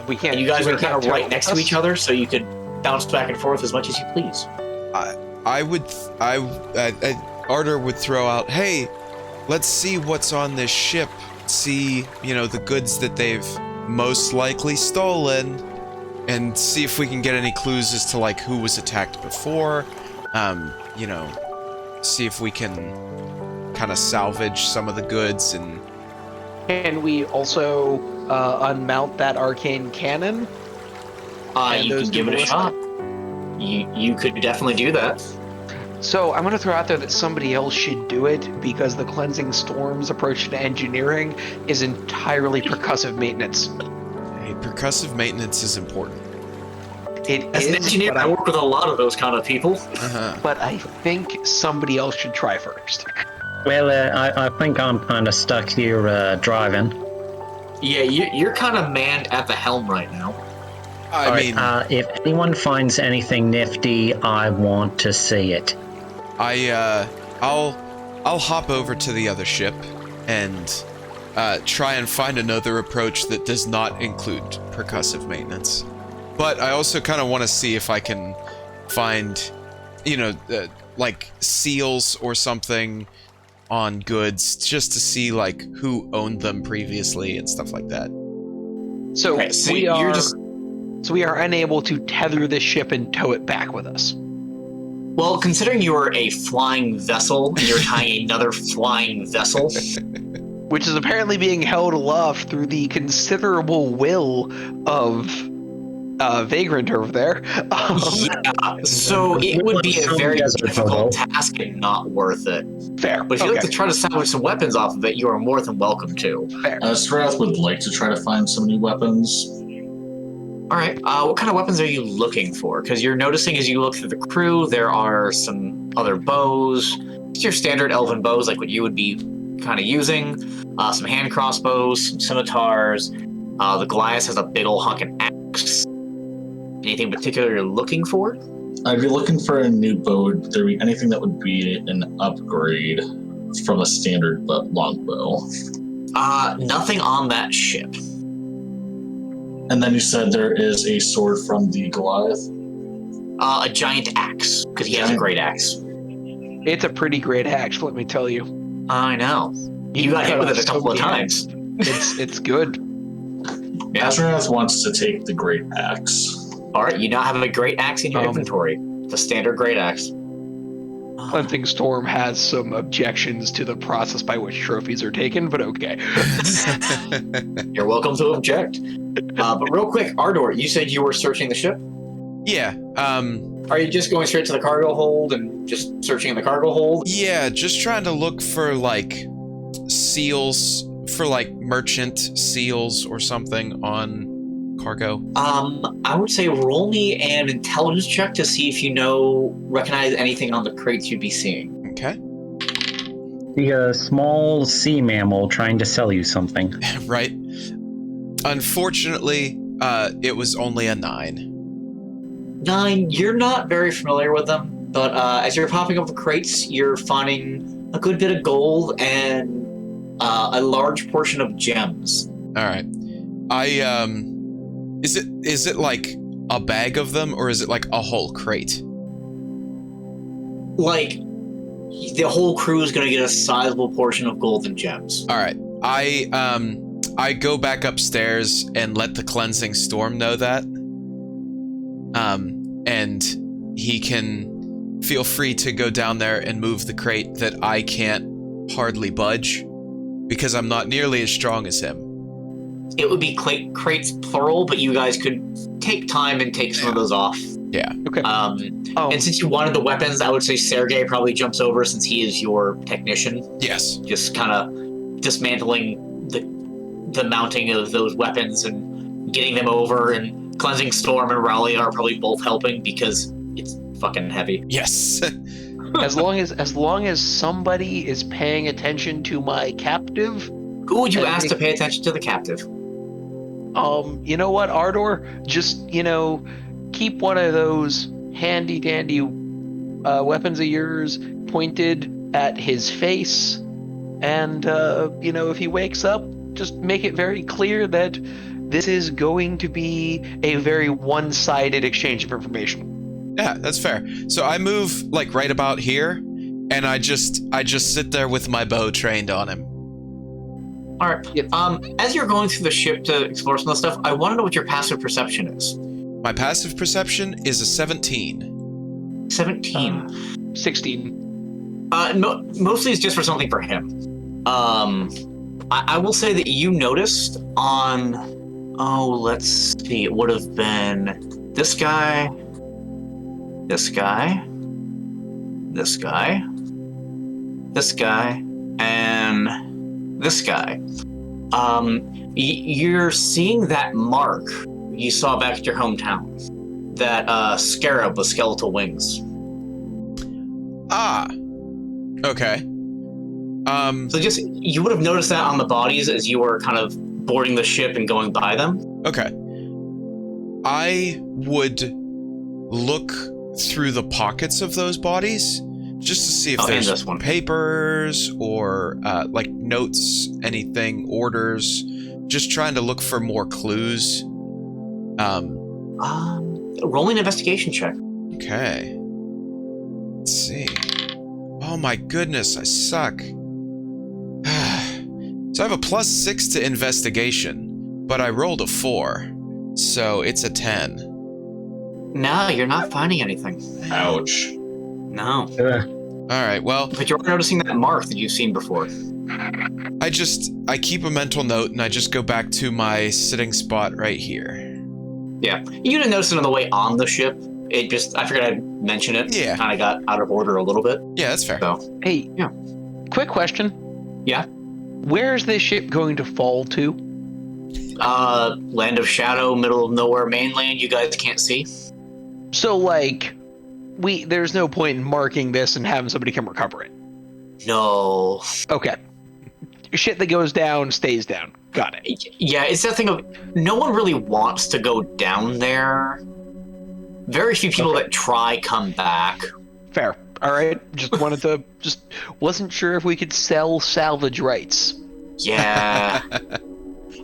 We can't. And you guys we are kind of can't right tow next to us? each other, so you could bounce back and forth as much as you please. Ardor would throw out, hey, let's see what's on this ship. See, the goods that they've most likely stolen, and see if we can get any clues as to like who was attacked before. See if we can kind of salvage some of the goods. And can we also unmount that arcane cannon? You can give it a shot. You could definitely do that. So I'm going to throw out there that somebody else should do it, because the Cleansing Storm's approach to engineering is entirely percussive maintenance. hey, percussive maintenance is important. As an engineer, I work with a lot of those kind of people. But I think somebody else should try first. Well, I think I'm kind of stuck here driving. Yeah, you're kind of manned at the helm right now. I mean, if anyone finds anything nifty, I want to see it. I'll hop over to the other ship and try and find another approach that does not include percussive maintenance. But I also kind of want to see if I can find, like seals or something on goods, just to see like who owned them previously and stuff like that. So, Okay, so we are unable to tether this ship and tow it back with us. Well, considering you are a flying vessel, and you're tying another flying vessel, Which is apparently being held aloft through the considerable will of Vagrant over there. yeah, so it would be a very difficult task and not worth it. Fair. But if you'd like to try to salvage some weapons off of it, you are more than welcome to. Fair. Azorath would like to try to find some new weapons. All right, what kind of weapons are you looking for? Because you're noticing as you look through the crew, there are some other bows. It's your standard elven bows, like what you would be kind of using. Some hand crossbows, some scimitars. The Goliath has a big old honking axe. Anything particular you're looking for? I'd be looking for a new bow. Would there be anything that would be an upgrade from a standard longbow? Nothing on that ship. And then you said there is a sword from the Goliath? A giant axe, because he has a great axe. It's a pretty great axe, let me tell you. I know. You got hit with it a couple of times. It's good. Yeah. Azorath wants to take the great axe. All right, you now have a great axe in your inventory. The standard great axe. Cleansing Storm has some objections to the process by which trophies are taken, but okay. You're welcome to object. But real quick, Ardor, you said you were searching the ship? Yeah. Are you just going straight to the cargo hold and just searching in the cargo hold? Yeah, just trying to look for like seals, for like merchant seals or something on cargo. I would say roll me an intelligence check to see if you recognize anything on the crates you'd be seeing. Okay. The small sea mammal trying to sell you something. Right. Unfortunately, it was only a 9. 9, you're not very familiar with them, but as you're popping up the crates, you're finding a good bit of gold and a large portion of gems. All right. Is it like a bag of them, or is it like a whole crate? Like, the whole crew is going to get a sizable portion of gold and gems. All right. I go back upstairs and let the Cleansing Storm know that. And he can feel free to go down there and move the crate that I can't hardly budge, because I'm not nearly as strong as him. It would be crates plural, but you guys could take time and take some of those off. Yeah. Okay. And since you wanted the weapons, I would say Sergei probably jumps over since he is your technician. Yes. Just kind of dismantling the mounting of those weapons and getting them over, and Cleansing Storm and Raleigh are probably both helping because it's fucking heavy. Yes. As long as somebody is paying attention to my captive. Who would you ask to pay attention to the captive? You know what, Ardor? Just, keep one of those handy dandy weapons of yours pointed at his face, and if he wakes up, just make it very clear that this is going to be a very one-sided exchange of information. Yeah, that's fair. So I move like right about here, and I just sit there with my bow trained on him. All right. Yep. As you're going through the ship to explore some of the stuff, I want to know what your passive perception is. My passive perception is a 17. 17. 16. Mostly it's just for something for him. I will say that you noticed on, let's see, it would have been this guy, this guy, this guy, this guy, and this guy. You're seeing that mark you saw back at your hometown. That scarab with skeletal wings. Ah. Okay. So you would have noticed that on the bodies as you were kind of boarding the ship and going by them. Okay. I would look through the pockets of those bodies Just to see if and there's this one. papers or like notes, anything, orders. Just trying to look for more clues. Roll an investigation check. Okay. Let's see. Oh my goodness, I suck. So I have a +6 to investigation, but I rolled a 4. So it's a 10. No, you're not finding anything. Ouch. No. Alright, well, But you're noticing that mark that you've seen before. I keep a mental note and I just go back to my sitting spot right here. Yeah. You didn't notice it on the way on the ship. I figured I'd mention it. Yeah. Kind of got out of order a little bit. Yeah, that's fair. So, Hey, Yeah. quick question. Yeah. Where's this ship going to fall to? Land of Shadow, middle of nowhere mainland, you guys can't see. So, like, there's no point in marking this and having somebody come recover it. No. Okay. Shit that goes down stays down. Got it. Yeah, it's that thing of no one really wants to go down there. Very few people that try come back. Fair. All right. Just wasn't sure if we could sell salvage rights. Yeah.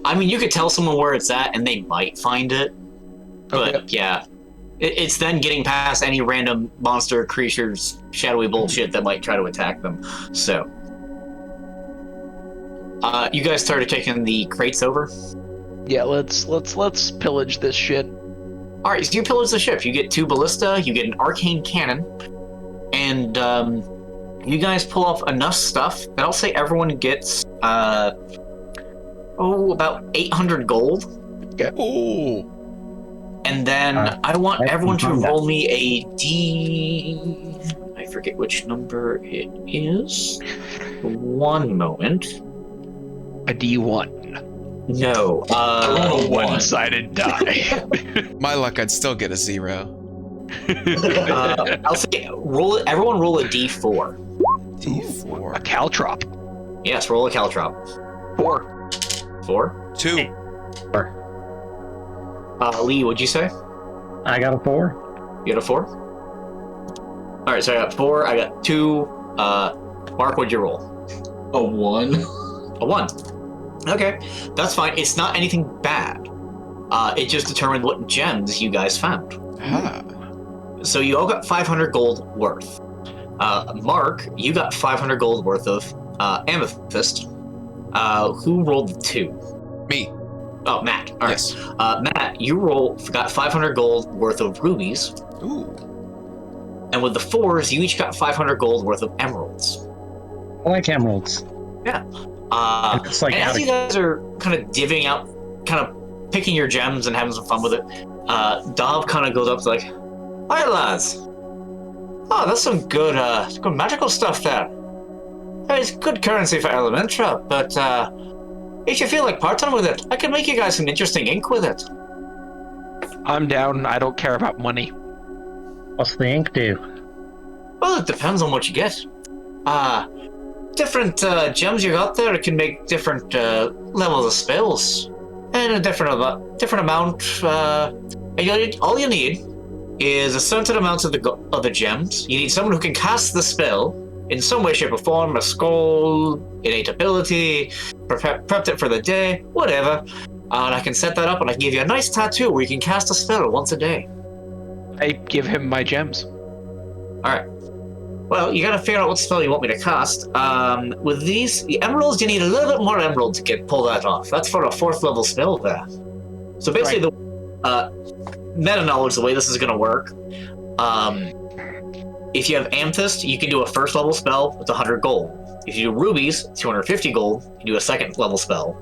I mean, you could tell someone where it's at and they might find it. But Okay. yeah, it's then getting past any random monster, creatures, shadowy bullshit that might try to attack them. So, you guys started taking the crates over? Yeah, let's pillage this shit. All right, so you pillage the ship. You get 2 ballista, you get an arcane cannon, and you guys pull off enough stuff that I'll say everyone gets about 800 gold. Okay. Oh. And then I want everyone to roll me a D. I forget which number it is. One moment. A D1. No. A 1. One-sided die. My luck, I'd still get a 0. I'll say everyone roll a D4. D4. A caltrop. Yes, roll a caltrop. 4. 4. 2. Lee, what'd you say? I got a 4. You got a 4? All right, so I got 4. I got 2. Mark, what'd you roll? A 1. A 1. Okay, that's fine. It's not anything bad. It just determined what gems you guys found. Ah. So you all got 500 gold worth. Mark, you got 500 gold worth of amethyst. Who rolled the 2? Me. Oh, Matt. All right. Yes. Matt, you got 500 gold worth of rubies. Ooh. And with the 4s, you each got 500 gold worth of emeralds. I like emeralds. Yeah. It's like and as you guys are kind of divvying out, kind of picking your gems and having some fun with it, Dov kind of goes up to like, "Hi lads. Oh, that's some good magical stuff there. It's good currency for Elementran, but if you feel like partnering with it, I can make you guys some interesting ink with it." I'm down. I don't care about money. What's the ink do? Well, it depends on what you get. Different gems you got there can make different levels of spells, and a different amount. All you need is a certain amount of the gems. You need someone who can cast the spell in some way, shape, or form. A scroll, innate ability, prepped it for the day, whatever. And I can set that up, and I can give you a nice tattoo where you can cast a spell once a day. I give him my gems. All right. Well, you gotta figure out what spell you want me to cast. With the emeralds, you need a little bit more emerald to pull that off. That's for a 4th level spell there. So basically, the meta knowledge, the way this is gonna work, if you have amethyst, you can do a 1st level spell with 100 gold. If you do rubies, 250 gold, you do a 2nd level spell.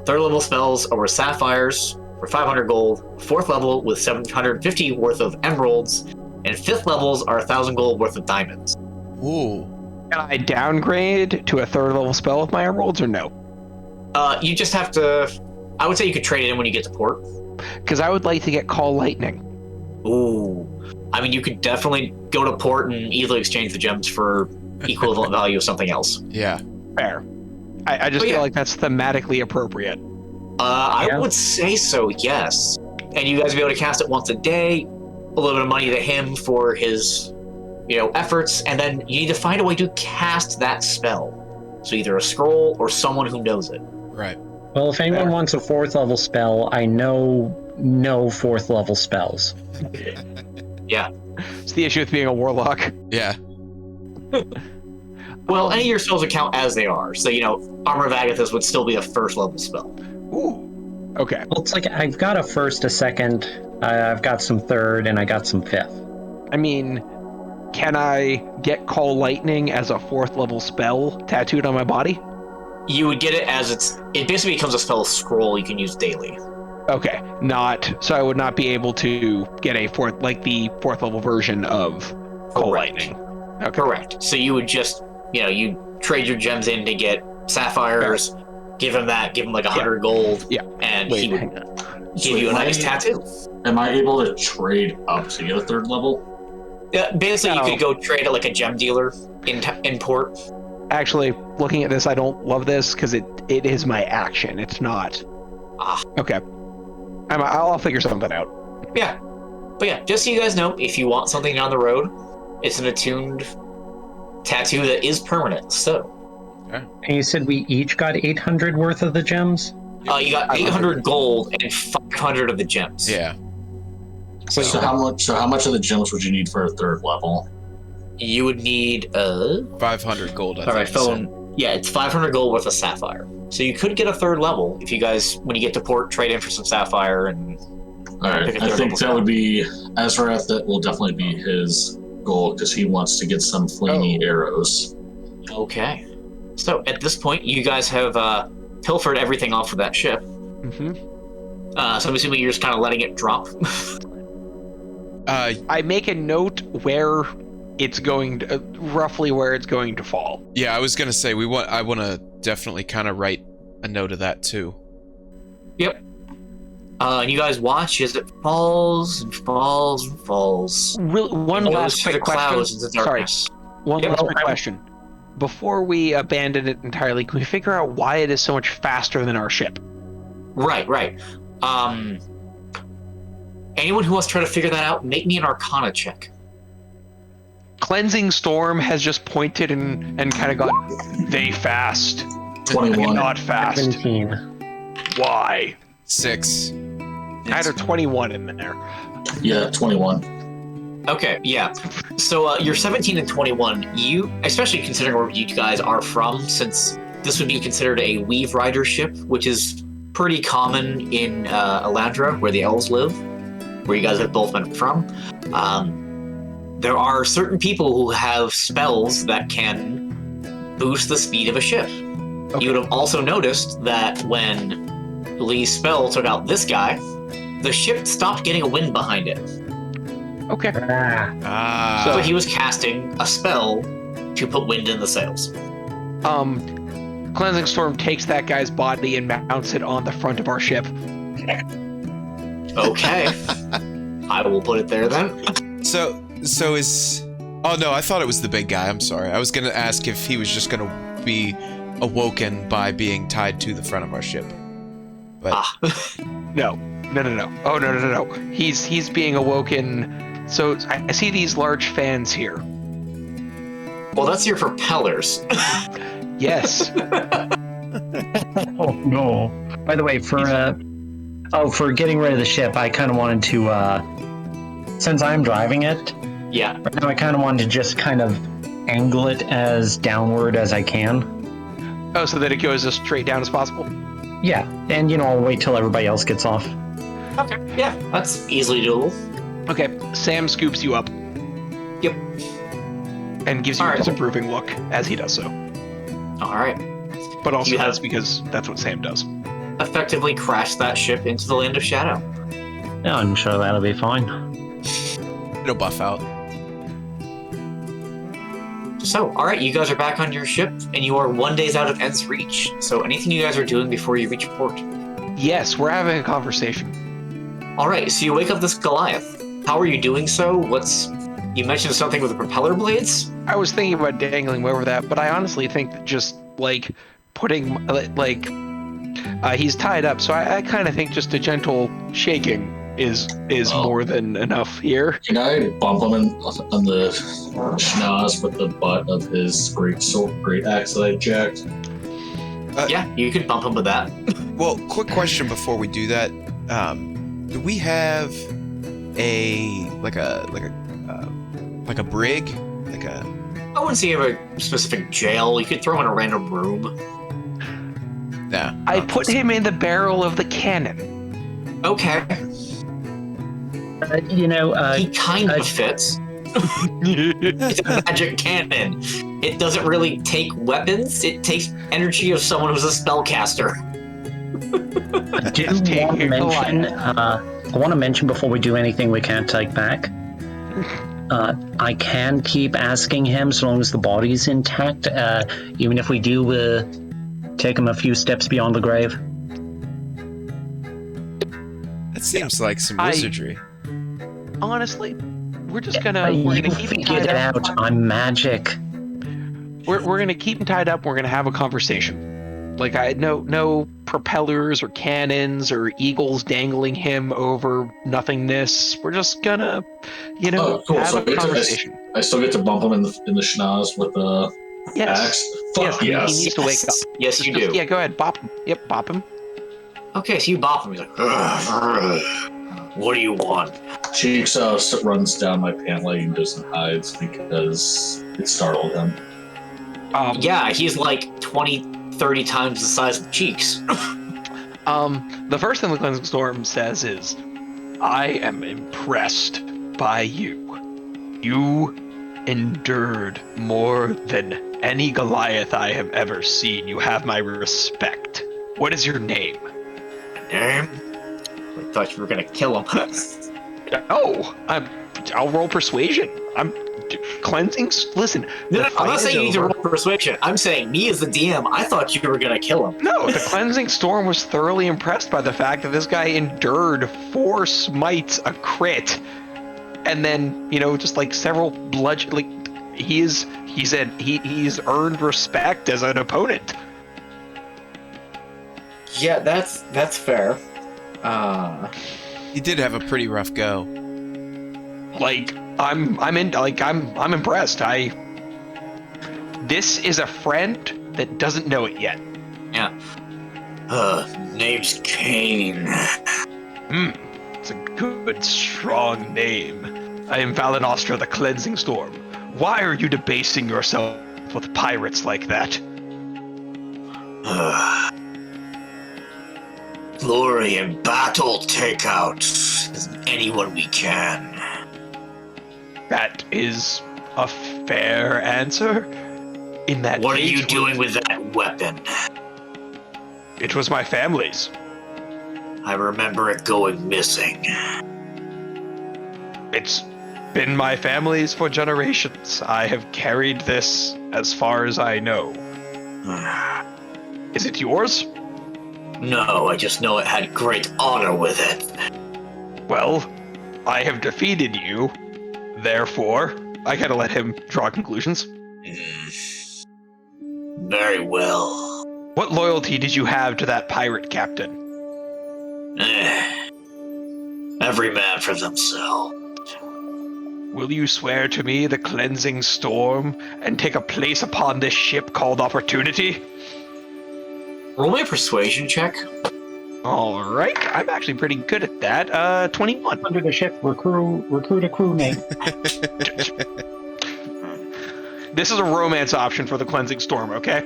3rd level spells are with sapphires for 500 gold, 4th level with 750 worth of emeralds, and 5th levels are 1,000 gold worth of diamonds. Ooh. Can I downgrade to a 3rd level spell with my emeralds or no? You just have to. I would say you could trade it in when you get to port. Because I would like to get Call Lightning. Ooh. I mean, you could definitely go to port and easily exchange the gems for equivalent value of something else. Yeah. Fair. I just feel like that's thematically appropriate. I would say so, yes. And you guys will be able to cast it once a day. A little bit of money to him for his efforts, and then you need to find a way to cast that spell. So either a scroll or someone who knows it. Right. Well, if anyone wants a 4th level spell, I know no 4th level spells. Yeah. It's the issue with being a warlock. Yeah. Well, any of your spells would count as they are. So, Armor of Agathis would still be a 1st level spell. Ooh. Okay. Well, it's like I've got a 1st, a 2nd, I've got some 3rd, and I got some 5th. I mean, can I get Call Lightning as a 4th level spell tattooed on my body? You would get it as it basically becomes a spell scroll you can use daily. Okay, so I would not be able to get the 4th level version of Call Lightning. Okay. Correct. So you would just, you trade your gems in to get sapphires, give him like 100 gold, and he would give you a nice tattoo. Am I able to trade up to get a 3rd level? Yeah, basically you could go trade at like a gem dealer in port. Actually, looking at this, I don't love this because it is my action. It's not. Okay. I'll figure something out. Yeah. But yeah, just so you guys know, if you want something down the road, it's an attuned tattoo that is permanent. So. Okay. And you said we each got 800 worth of the gems? You got 800 gold and 500 of the gems. Yeah. So how much of the gems would you need for a 3rd level? You would need 500 gold. It's 500 gold worth of sapphire. So you could get a 3rd level if you guys, when you get to port, trade in for some sapphire and. All right, I think that would be Azorath. That will definitely be his goal because he wants to get some flamey arrows. Okay. So at this point, you guys have pilfered everything off of that ship. Mm-hmm. So I'm assuming you're just kind of letting it drop. I make a note where it's going to, roughly where it's going to fall. Yeah, I was gonna say I want to definitely kind of write a note of that too. Yep. And you guys watch as it falls and falls and falls. One last quick question. Sorry. One last quick question. Before we abandon it entirely, can we figure out why it is so much faster than our ship? Right. Anyone who wants to try to figure that out, make me an Arcana check. Cleansing Storm has just pointed and kind of gone, they fast. 21. Not fast. 17. Why? 6. I had a 21 in there. Yeah, 21. Okay, yeah. So you're 17 and 21. You, especially considering where you guys are from, since this would be considered a Weave Rider ship, which is pretty common in Elandra, where the elves live, where you guys have both been from. There are certain people who have spells that can boost the speed of a ship. Okay. You would have also noticed that when Lee's spell took out this guy, the ship stopped getting a wind behind it. Okay. So he was casting a spell to put wind in the sails. Cleansing Storm takes that guy's body and mounts it on the front of our ship. Okay. I will put it there then. So is... Oh no, I thought it was the big guy. I'm sorry. I was going to ask if he was just going to be awoken by being tied to the front of our ship. But... No. Oh, no. He's being awoken. So I see these large fans here. Well, that's your propellers. Yes. Oh no. By the way, for getting rid of the ship, I kind of wanted to, since I'm driving it, yeah. Right now I kind of wanted to just kind of angle it as downward as I can. Oh, so that it goes as straight down as possible? Yeah, and I'll wait till everybody else gets off. Okay, yeah, that's easily doable. Okay, Sam scoops you up. Yep. And gives you a disapproving look as he does so. Alright. But also that's because that's what Sam does. Effectively crash that ship into the Land of Shadow. Yeah, I'm sure that'll be fine. It'll buff out. So, alright, you guys are back on your ship, and you are 1 day out of End's reach. So anything you guys are doing before you reach port? Yes, we're having a conversation. Alright, so you wake up this Goliath. How are you doing so? You mentioned something with the propeller blades? I was thinking about dangling over that, but I honestly think that just, putting, he's tied up, so I kind of think just a gentle shaking is more than enough here. Can I bump him on the schnoz with the butt of his great axe that I jacked? Yeah, you could bump him with that. Well, quick question before we do that. Do we have a brig? I wouldn't say you have a specific jail. You could throw him in a random room. No. I put him in the barrel of the cannon. Okay. He kind of fits. It's a magic cannon. It doesn't really take weapons. It takes energy of someone who's a spellcaster. I want to mention before we do anything we can't take back. I can keep asking him so long as the body's intact, even if we do take him a few steps beyond the grave. That seems like some wizardry. Honestly, we're gonna keep him tied up. I'm magic. We're gonna keep him tied up. We're gonna have a conversation. Like no propellers or cannons or eagles dangling him over nothingness. We're just gonna, cool. have So a conversation. I still get to bump him in the schnoz with the axe. Fuck yes. He needs to wake up. Yes, you do. Yeah, go ahead. Bop him. Yep, bop him. Okay, so you bop him. He's like, what do you want? Cheeks runs down my pant leg and just hides because it startled him. Yeah, he's like 20-30 times the size of Cheeks. The first thing the Cleansing Storm says is, I am impressed by you. You endured more than any Goliath I have ever seen. You have my respect. What is your name? Name? I thought you were gonna kill him. Oh, I'll roll persuasion. I'm cleansing. Listen, no, I'm not saying you need to roll persuasion. I'm saying me as the DM. I thought you were gonna kill him. No, the Cleansing Storm was thoroughly impressed by the fact that this guy endured 4 smites, a crit, and then just like several bludgeon. Like he's earned respect as an opponent. Yeah, that's fair. He did have a pretty rough go. Like I'm impressed. This is a friend that doesn't know it yet. Yeah. Name's Kane. It's a good, strong name. I am Valenostra the Cleansing Storm. Why are you debasing yourself with pirates like that? Glory and battle take out anyone we can. That is a fair answer. In that what are you doing with that weapon? It was my family's. I remember it going missing. It's been my family's for generations. I have carried this as far as I know. Is it yours? No, I just know it had great honor with it. Well, I have defeated you. Therefore, I gotta let him draw conclusions. Very well. What loyalty did you have to that pirate captain? Every man for themselves. Will you swear to me the Cleansing Storm and take a place upon this ship called Opportunity? Roll me a persuasion check. All right, I'm actually pretty good at that. 21. Under the ship, recruit a crewmate. This is a romance option for the Cleansing Storm, okay?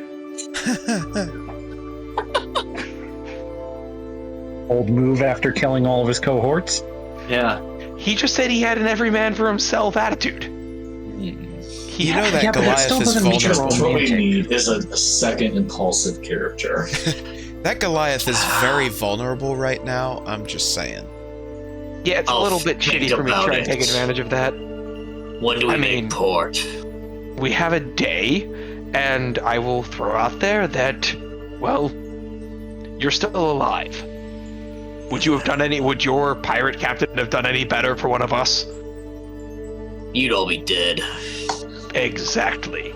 Old move after killing all of his cohorts. Yeah. He just said he had an every man for himself attitude. That Goliath is vulnerable. What we need is a second impulsive character. That Goliath is very vulnerable right now. I'm just saying. Yeah, it's a little bit shitty for me to try and take advantage of that. When do we make port? We have a day, and I will throw out there that, well, you're still alive. Would your pirate captain have done any better for one of us? You'd all be dead. Exactly.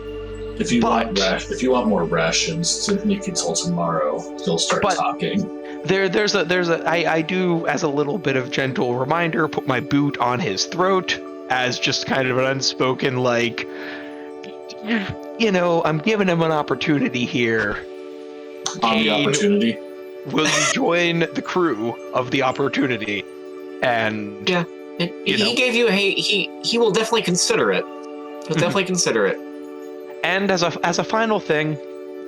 If you want more rations, to make it till tomorrow, you'll start talking. I do, as a little bit of gentle reminder, put my boot on his throat as just kind of an unspoken, like, I'm giving him an opportunity here. On the opportunity. Will you join the crew of the opportunity? And yeah, he gave you he will definitely consider it. He'll definitely consider it. And as a final thing,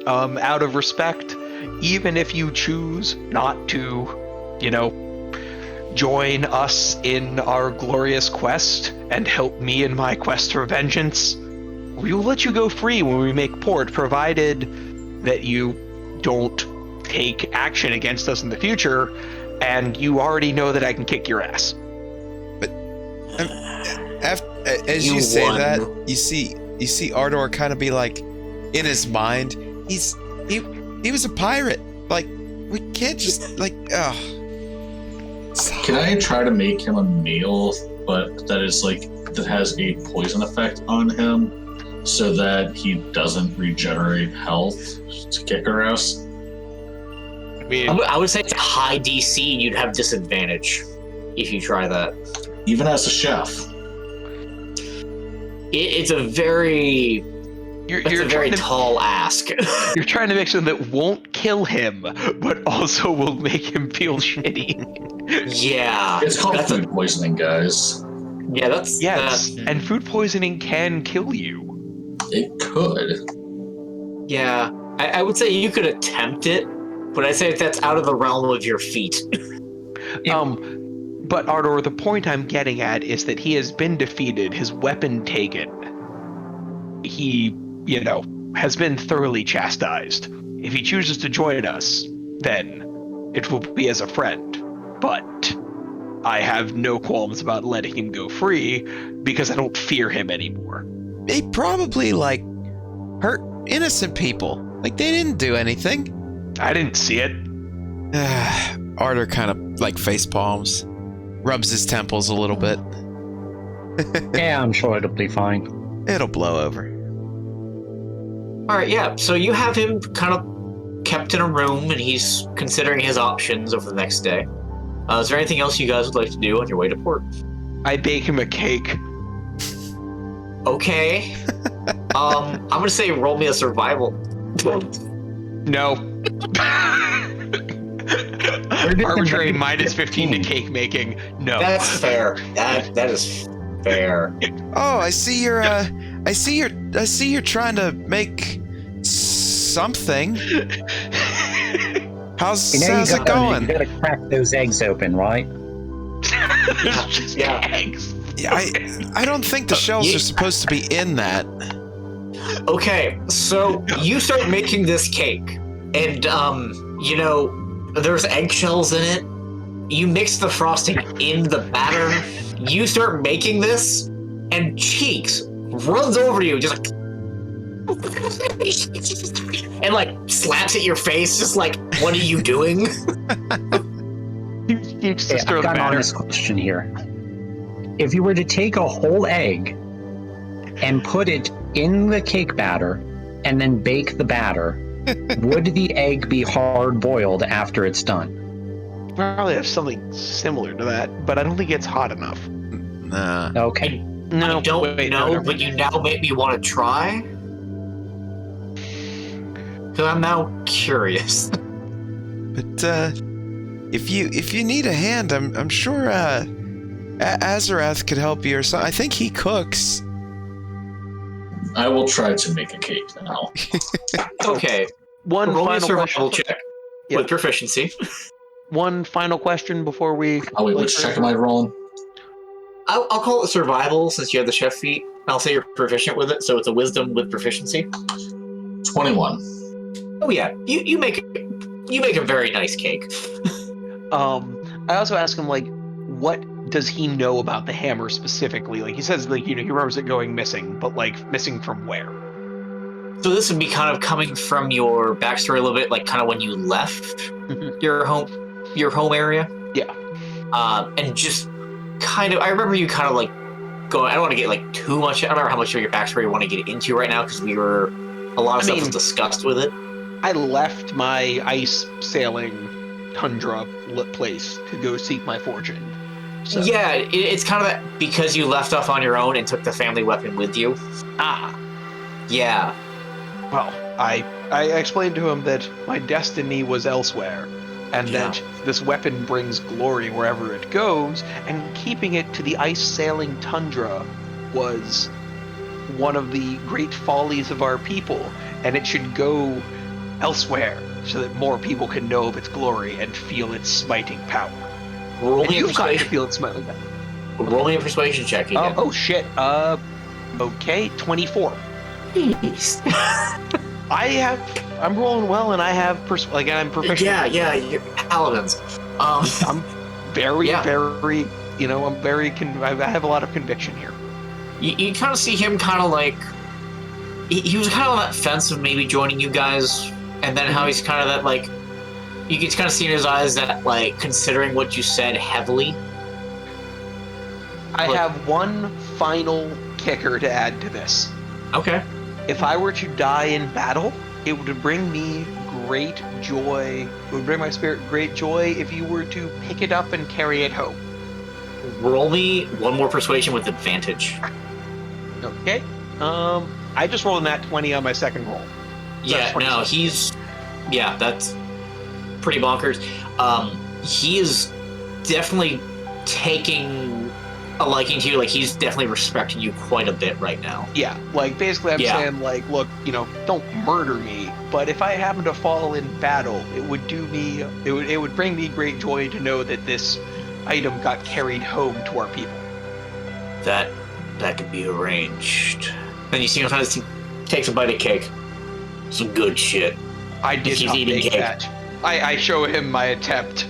out of respect, even if you choose not to, join us in our glorious quest and help me in my quest for vengeance, we will let you go free when we make port, provided that you don't take action against us in the future, and you already know that I can kick your ass. But as you say that, you see Ardor kind of be like, in his mind, he was a pirate. Like, we can't just Can I try to make him a meal, but that has a poison effect on him, so that he doesn't regenerate health to kick our ass? I would say it's a high DC. You'd have disadvantage if you try that. Even as a chef. It's a very... It's a very tall ask. You're trying to make something that won't kill him, but also will make him feel shitty. Yeah. It's called food poisoning, guys. Yeah, that's... Yes, and food poisoning can kill you. It could. Yeah. I would say you could attempt it, but I'd say that's out of the realm of your feat. But Ardor, the point I'm getting at is that he has been defeated, his weapon taken. He, has been thoroughly chastised. If he chooses to join us, then it will be as a friend. But I have no qualms about letting him go free because I don't fear him anymore. They probably, hurt innocent people. Like, they didn't do anything. I didn't see it. Ardor kind of, face palms. Rubs his temples a little bit. Yeah, I'm sure it'll be fine. It'll blow over. Alright, yeah, so you have him kind of kept in a room, and he's considering his options over the next day. Is there anything else you guys would like to do on your way to port? I bake him a cake. Okay. I'm gonna say roll me a survival. No. Arbitrary minus 15 to cake making. No. That's fair. That is fair. Oh, I see you're trying to make something. How's it going? You gotta crack those eggs open, right? Yeah. Eggs. Yeah, I don't think the shells are supposed to be in that. Okay, so you start making this cake, and there's eggshells in it. You mix the frosting in the batter. You start making this, and Cheeks runs over to you, just like, and slaps at your face, just like, what are you doing? I've got an honest question here. If you were to take a whole egg and put it in the cake batter and then bake the batter, would the egg be hard boiled after it's done? Probably have something similar to that, but I don't think it's hot enough. Nah. Okay. No, I don't know, but you now make me want to try. Because I'm now curious. But if you need a hand, I'm sure Azorath could help you or something. I think he cooks. I will try to make a cake now. Okay. One roll me a final survival question. check with proficiency. One final question before we... Oh wait, which check am I rolling? I'll call it survival since you have the chef feat. I'll say you're proficient with it, so it's a wisdom with proficiency. 21. Oh yeah, you make a very nice cake. I also ask him, what does he know about the hammer specifically? He says, he remembers it going missing, but, missing from where? So this would be kind of coming from your backstory a little bit, kind of when you left your home area. Yeah. And just kind of, I remember you kind of going, I don't want to get too much, I don't remember how much of your backstory you want to get into right now, because a lot of stuff was discussed with it. I left my ice sailing tundra place to go seek my fortune. So. Yeah, it's kind of that because you left off on your own and took the family weapon with you. Ah. Yeah. Well, I explained to him that my destiny was elsewhere, and that this weapon brings glory wherever it goes, and keeping it to the ice-sailing tundra was one of the great follies of our people, and it should go elsewhere so that more people can know of its glory and feel its smiting power. Roll me a you've got to feel its smiting power. Roll me a persuasion check again. Oh shit. Okay, 24. Jeez. I'm rolling well, and I have I'm proficient. Yeah, you're paladins. I'm very, very, I have a lot of conviction here. You kind of see him kind of like, he was kind of on that fence of maybe joining you guys, and then how he's kind of that like, you can kind of see in his eyes that like, considering what you said heavily. I have one final kicker to add to this. Okay. If I were to die in battle, it would bring me great joy. It would bring my spirit great joy if you were to pick it up and carry it home. Roll me one more persuasion with advantage. Okay. I just rolled a nat 20 on my second roll. So that's pretty bonkers. He is definitely taking a liking to you. Like, he's definitely respecting you quite a bit right now. Yeah, like, basically I'm saying, like, look, don't murder me, but if I happen to fall in battle, it would bring me great joy to know that this item got carried home to our people. That could be arranged. Then you see him kind of takes a bite of cake. Some good shit. I did not make that. I show him my attempt.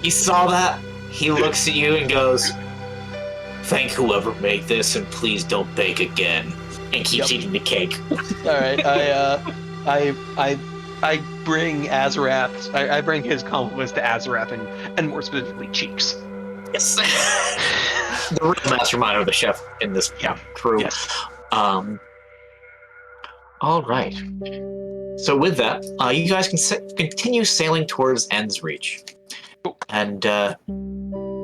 He saw that. He looks at you and goes, "Thank whoever made this, and please don't bake again." And keeps eating the cake. All right, I bring Azorath. I bring his compliments to Azorath, and more specifically, Cheeks. Yes. The real mastermind of the chef in this crew. Yes. All right. So with that, you guys can continue sailing towards End's Reach. Cool. And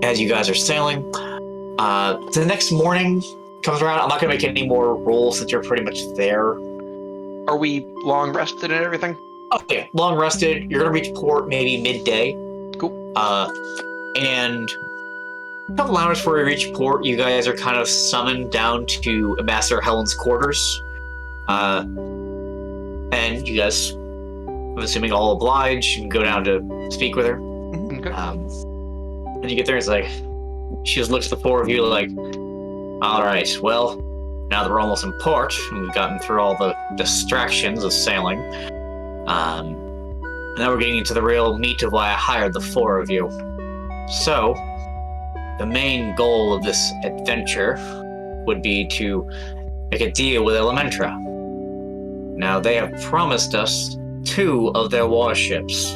as you guys are sailing, the next morning comes around. I'm not going to make any more rolls since you're pretty much there. Are we long rested and everything? Okay, long rested. You're going to reach port maybe midday. Cool. And a couple hours before we reach port, you guys are kind of summoned down to Ambassador Helen's quarters. And you guys, I'm assuming, all oblige and go down to speak with her. Okay. And you get there, it's like, she just looks at the four of you like, all right, well, now that we're almost in port, and we've gotten through all the distractions of sailing, now we're getting into the real meat of why I hired the four of you. So, the main goal of this adventure would be to make a deal with Elementran. Now, they have promised us 2 of their warships,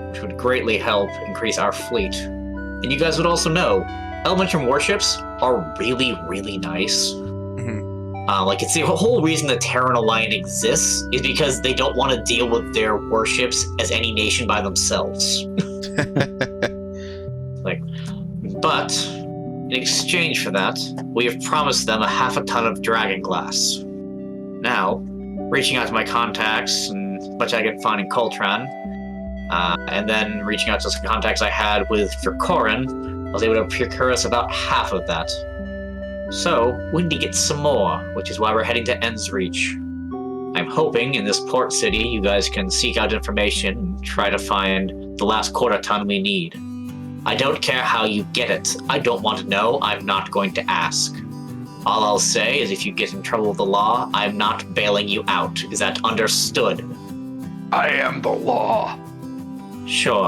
which would greatly help increase our fleet. And you guys would also know, Elementran warships are really, really nice. Mm-hmm. It's the whole reason the Terran Alliance exists is because they don't want to deal with their warships as any nation by themselves. But in exchange for that, we have promised them a half a ton of dragon glass. Now, reaching out to my contacts and much I can find in Coltran, and then reaching out to some contacts I had with Dracoran, I was able to procure us about half of that. So, we need to get some more, which is why we're heading to End's Reach. I'm hoping in this port city you guys can seek out information and try to find the last quarter ton we need. I don't care how you get it. I don't want to know. I'm not going to ask. All I'll say is if you get in trouble with the law, I'm not bailing you out. Is that understood? I am the law. Sure.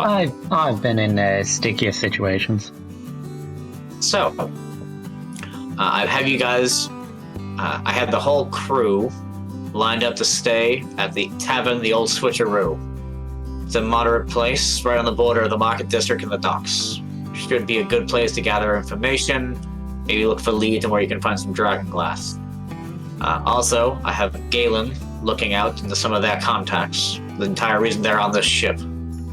I've been in stickier situations. So, I have you guys, I had the whole crew lined up to stay at the tavern, the Old Switcheroo. It's a moderate place right on the border of the Market District and the docks. Should be a good place to gather information, maybe look for leads and where you can find some dragon glass. Also, I have Galen looking out into some of their contacts, the entire reason they're on this ship.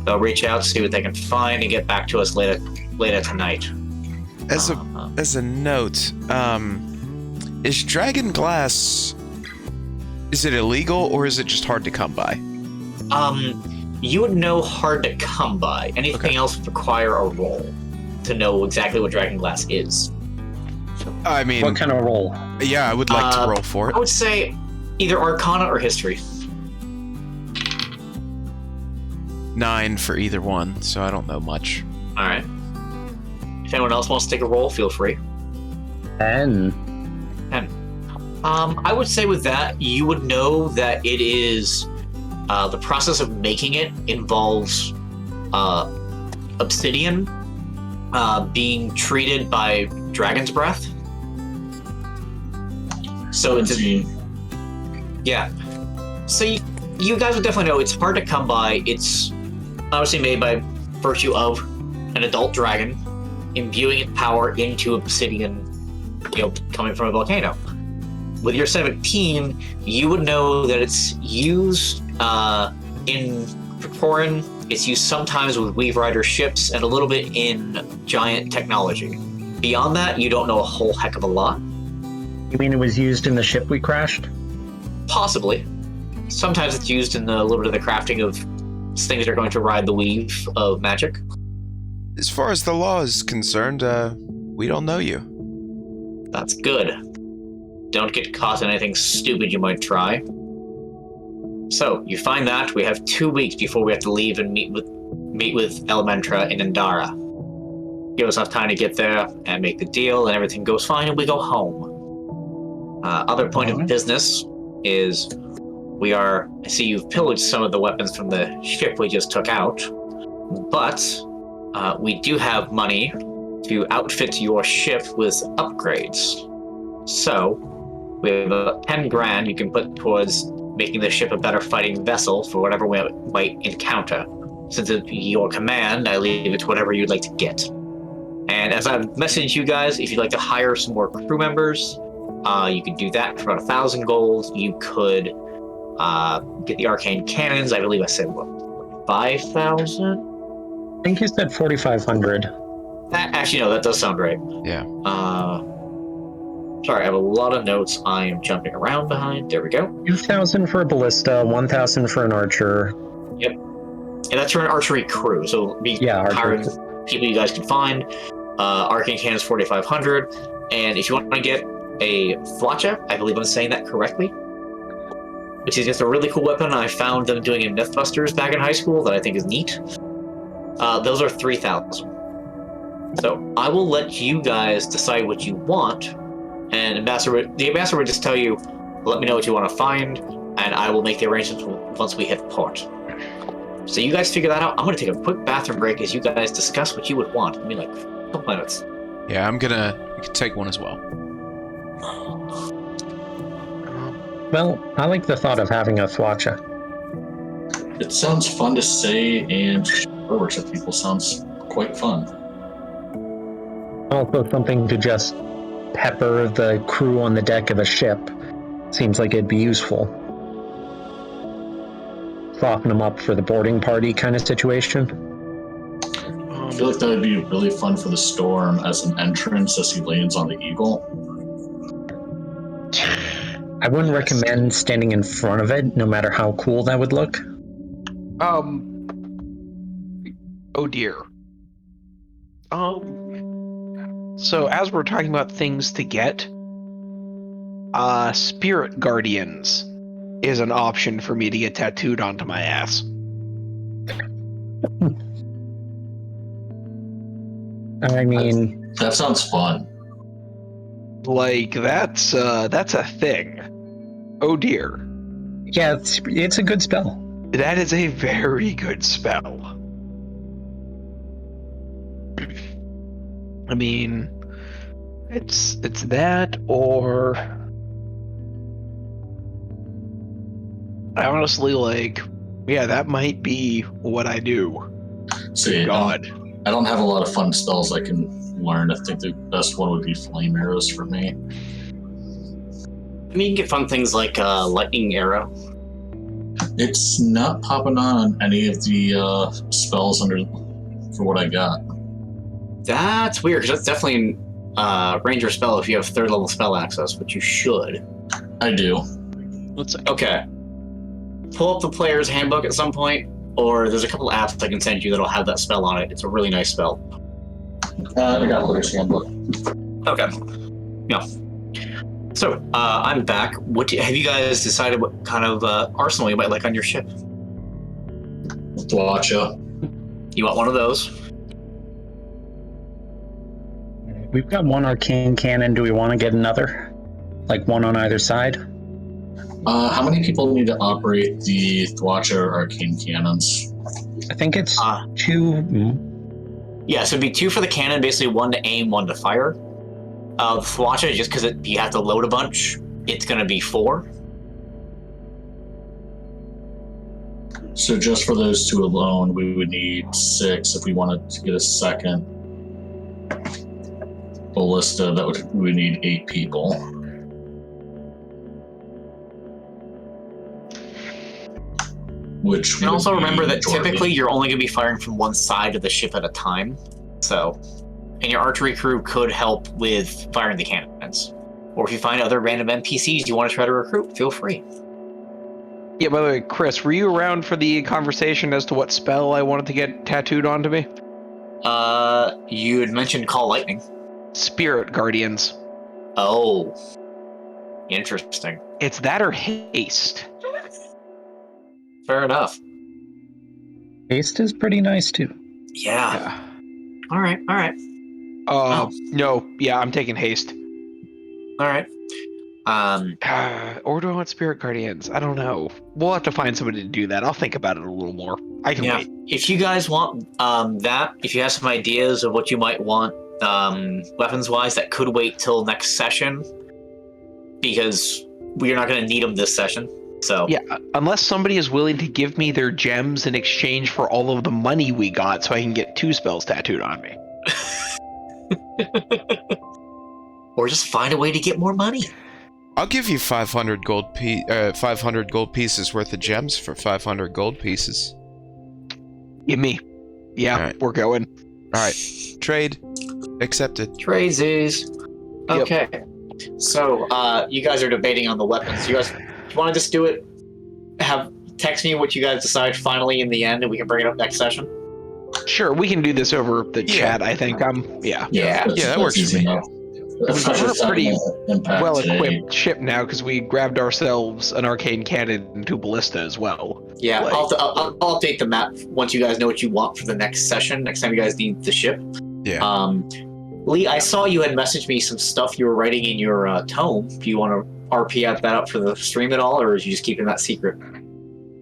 They'll reach out, see what they can find, and get back to us later tonight. As a note, is dragon glass, is it illegal or is it just hard to come by? You would know hard to come by. Anything else would require a roll to know exactly what dragon glass is. I mean, What kind of roll? yeah, I would like to roll for it. I would say either Arcana or History. 9 for either one, so I don't know much. All right. If anyone else wants to take a roll, feel free. 10. I would say with that, you would know that it is the process of making it involves obsidian being treated by dragon's breath. So it's yeah. So you guys would definitely know it's hard to come by. It's obviously made by virtue of an adult dragon imbuing its power into obsidian, coming from a volcano. With your 17, you would know that it's used in Victorian. It's used sometimes with Weave Rider ships and a little bit in giant technology. Beyond that, you don't know a whole heck of a lot. You mean it was used in the ship we crashed? Possibly. Sometimes it's used in a little bit of the crafting of things that are going to ride the weave of magic. As far as the law is concerned, we don't know you. That's good. Don't get caught in anything stupid you might try. So, you find that we have 2 weeks before we have to leave and meet with Elementra in Endara. Give us enough time to get there and make the deal, and everything goes fine, and we go home. Other point of business is I see you've pillaged some of the weapons from the ship we just took out, but we do have money to outfit your ship with upgrades. So, we have about 10 grand you can put towards making the ship a better fighting vessel for whatever we might encounter. Since it's your command, I leave it to whatever you'd like to get. And as I've messaged you guys, if you'd like to hire some more crew members, you could do that for about 1,000 gold. You could get the arcane cannons. I believe I said, 5,000? I think you said 4,500. Actually, no, that does sound right. Yeah. Sorry, I have a lot of notes I am jumping around behind. There we go. 2,000 for a ballista, 1,000 for an archer. Yep. And that's for an archery crew. So hiring people you guys can find. Arcane cannons 4,500. And if you want to get a flacha, I believe I'm saying that correctly, which is just a really cool weapon I found them doing in Mythbusters back in high school that I think is neat. Those are 3,000. So I will let you guys decide what you want, and the ambassador would just tell you, let me know what you want to find, and I will make the arrangements once we hit port. So you guys figure that out. I'm going to take a quick bathroom break as you guys discuss what you would want. Give me like a couple minutes. Yeah, you can take one as well. Well, I like the thought of having a flacha. It sounds fun to say, and fireworks at people sounds quite fun. Also something to just pepper the crew on the deck of a ship. Seems like it'd be useful. Soften them up for the boarding party kind of situation. I feel like that would be really fun for the Storm as an entrance as he lands on the Eagle. I wouldn't recommend standing in front of it, no matter how cool that would look. Oh dear. So as we're talking about things to get, Spirit Guardians is an option for me to get tattooed onto my ass. I mean, that sounds fun. Like that's a thing. Oh dear. Yeah, it's a good spell. That is a very good spell. I mean, it's that, or I honestly that might be what I do. See, God. I don't have a lot of fun spells I can learn. I think the best one would be flame arrows for me. I mean, you can get fun things like lightning arrow. It's not popping on any of the spells for what I got. That's weird, because that's definitely a ranger spell if you have 3rd level spell access, which you should. I do. Let's see. Okay. Pull up the player's handbook at some point, or there's a couple of apps I can send you that'll have that spell on it. It's a really nice spell. I got player's handbook. Okay. Yeah. So, I'm back. Have you guys decided what kind of arsenal you might like on your ship? Gotcha. You want one of those? We've got one arcane cannon. Do we want to get another? Like one on either side? How many people need to operate the Thwacha arcane cannons? I think it's 2. Yeah, so it'd be 2 for the cannon, basically 1 to aim, 1 to fire. The Thwacha, just because you have to load a bunch, it's going to be 4. So just for those 2 alone, we would need 6 if we wanted to get a second ballista. We would need 8 people. Which and also remember that typically you're only going to be firing from one side of the ship at a time. So, and your archery crew could help with firing the cannons. Or if you find other random NPCs you want to try to recruit, feel free. Yeah, by the way, Chris, were you around for the conversation as to what spell I wanted to get tattooed onto me? You had mentioned Call Lightning. Spirit Guardians. Oh. Interesting. It's that or Haste. Fair enough. Haste is pretty nice too. Yeah. All right. No, yeah, I'm taking Haste. All right. Or do I want Spirit Guardians? I don't know. We'll have to find somebody to do that. I'll think about it a little more. I can wait. If you guys want that, if you have some ideas of what you might want weapons-wise, that could wait till next session, because we're not going to need them this session. So yeah, unless somebody is willing to give me their gems in exchange for all of the money we got, so I can get 2 spells tattooed on me. Or just find a way to get more money. I'll give you 500 gold pieces worth of gems for 500 gold pieces. Give me. Yeah, right. We're going. All right, trade accepted. Tradesies. Okay. Yep. So you guys are debating on the weapons. You want to just do it? Text me what you guys decide finally in the end, and we can bring it up next session. Sure, we can do this over the chat. I think. Yeah, that works for me. We're a pretty well-equipped ship now because we grabbed ourselves an arcane cannon and 2 ballista as well. Yeah, I'll update the map once you guys know what you want for the next session. Next time you guys need the ship. Yeah. Lee, I saw you had messaged me some stuff you were writing in your tome. Do you want to RP that up for the stream at all, or are you just keeping that secret?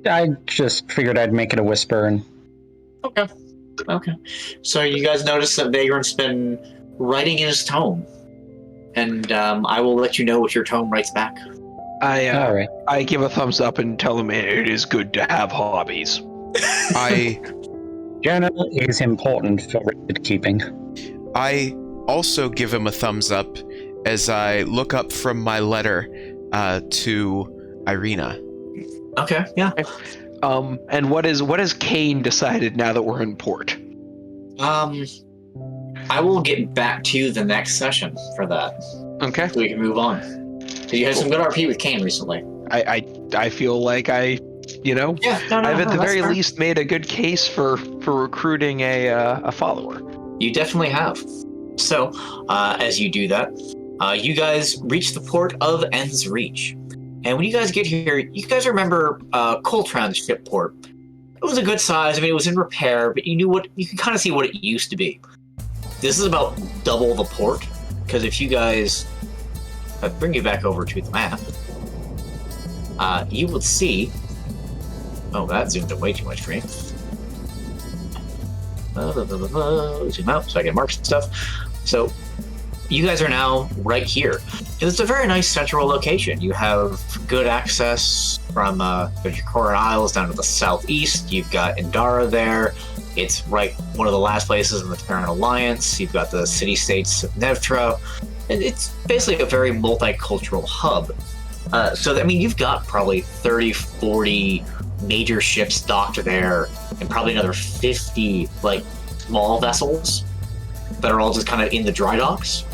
I just figured I'd make it a whisper. And Okay. So you guys notice that Vagrant's been writing in his tome, and I will let you know what your tome writes back. All right. I give a thumbs up and tell him it is good to have hobbies. Journal is important for record keeping. I also give him a thumbs up as I look up from my letter to Irina. Okay, yeah. And what has Kane decided now that we're in port? I will get back to you the next session for that. Okay. So we can move on. So you had some good RP with Kane recently. I feel like I've at the very least made a good case for recruiting a follower. You definitely have. So, as you do that, you guys reach the port of Ends Reach. And when you guys get here, you guys remember Coltran's ship port. It was a good size. I mean, it was in repair, but you could kind of see what it used to be. This is about double the port, because if you guys bring you back over to the map, you would see. Oh, that zoomed in way too much for me. Zoom out so I can mark stuff. So you guys are now right here. It's a very nice central location. You have good access from the Jacoran Isles down to the southeast. You've got Endara there. It's right one of the last places in the Terran Alliance. You've got the city-states of Nevtra. And it's basically a very multicultural hub. So, I mean, you've got probably 30, 40 major ships docked there, and probably another 50 like small vessels that are all just kind of in the dry docks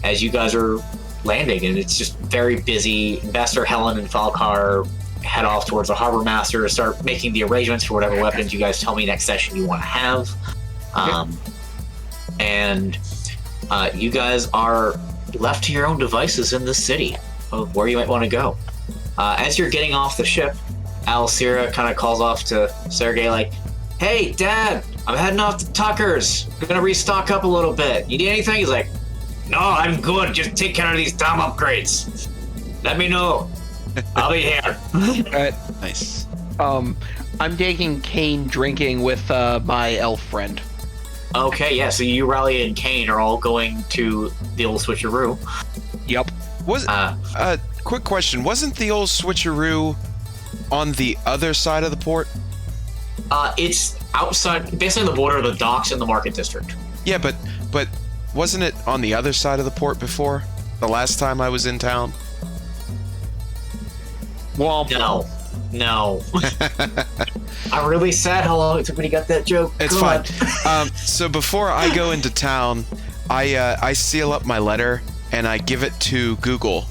as you guys are landing, and it's just very busy. Ambassador Helen and Falcar head off towards the harbor master to start making the arrangements for whatever weapons you guys tell me next session you want to have. And you guys are left to your own devices in the city of where you might want to go. As you're getting off the ship, Alcira kind of calls off to Sergei like, "Hey, Dad, I'm heading off to Tucker's. I'm gonna restock up a little bit. You need anything?" He's like, "No, I'm good. Just take care of these damn upgrades. Let me know. I'll be here." Nice. I'm taking Kane drinking with my elf friend. Okay, yeah, so you, Rally, and Kane are all going to the old switcheroo. Yep. Quick question. Wasn't the old switcheroo on the other side of the port? It's outside, basically on the border of the docks and the market district. Yeah, but wasn't it on the other side of the port before? The last time I was in town? No. I'm really sad how long it took me to get that joke. It's fine. So before I go into town, I seal up my letter and I give it to Google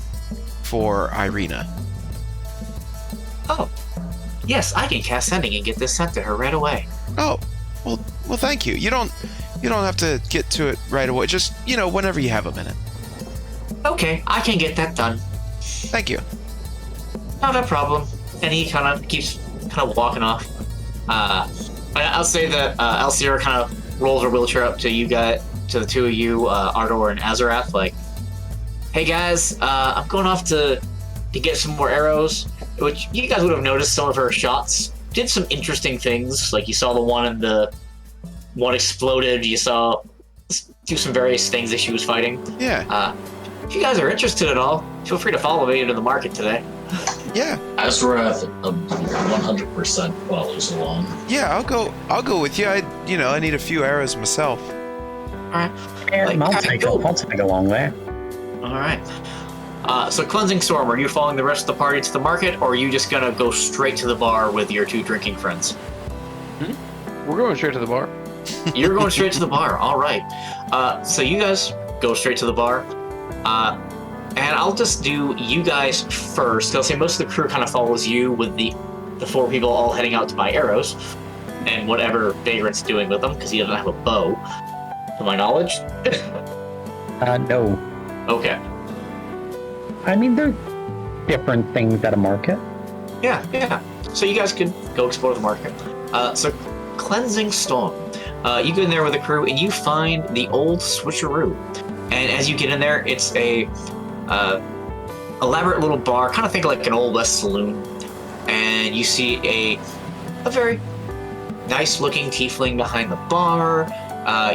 for Irina. Oh, yes, I can cast sending and get this sent to her right away. Oh, well, thank you. You don't have to get to it right away. Just, whenever you have a minute. Okay, I can get that done. Thank you. Not a problem. And he kind of keeps walking off. I'll say that Alcira kind of rolls her wheelchair up to you guys, to the two of you, Ardor and Azorath, like, "Hey guys, I'm going off to get some more arrows," which you guys would have noticed some of her shots did some interesting things. Like you saw the one exploded, you saw do some various things that she was fighting. Yeah. If you guys are interested at all, feel free to follow me into the market today. Yeah. Azorath 100% follows along. Yeah, I'll go with you. I need a few arrows myself. All right. I'll take along there. All right. So Cleansing Storm, are you following the rest of the party to the market, or are you just gonna go straight to the bar with your two drinking friends? We're going straight to the bar. You're going straight to the bar. All right. So you guys go straight to the bar. And I'll just do you guys first. I'll say most of the crew kind of follows you with the four people all heading out to buy arrows and whatever Vagrant's doing with them, because he doesn't have a bow, to my knowledge. No. Okay. I mean, there's different things at a market. Yeah. So you guys can go explore the market. So Cleansing Storm. You go in there with the crew and you find the old switcheroo. And as you get in there, it's a elaborate little bar, kind of think like an old West saloon. And you see a very nice looking tiefling behind the bar.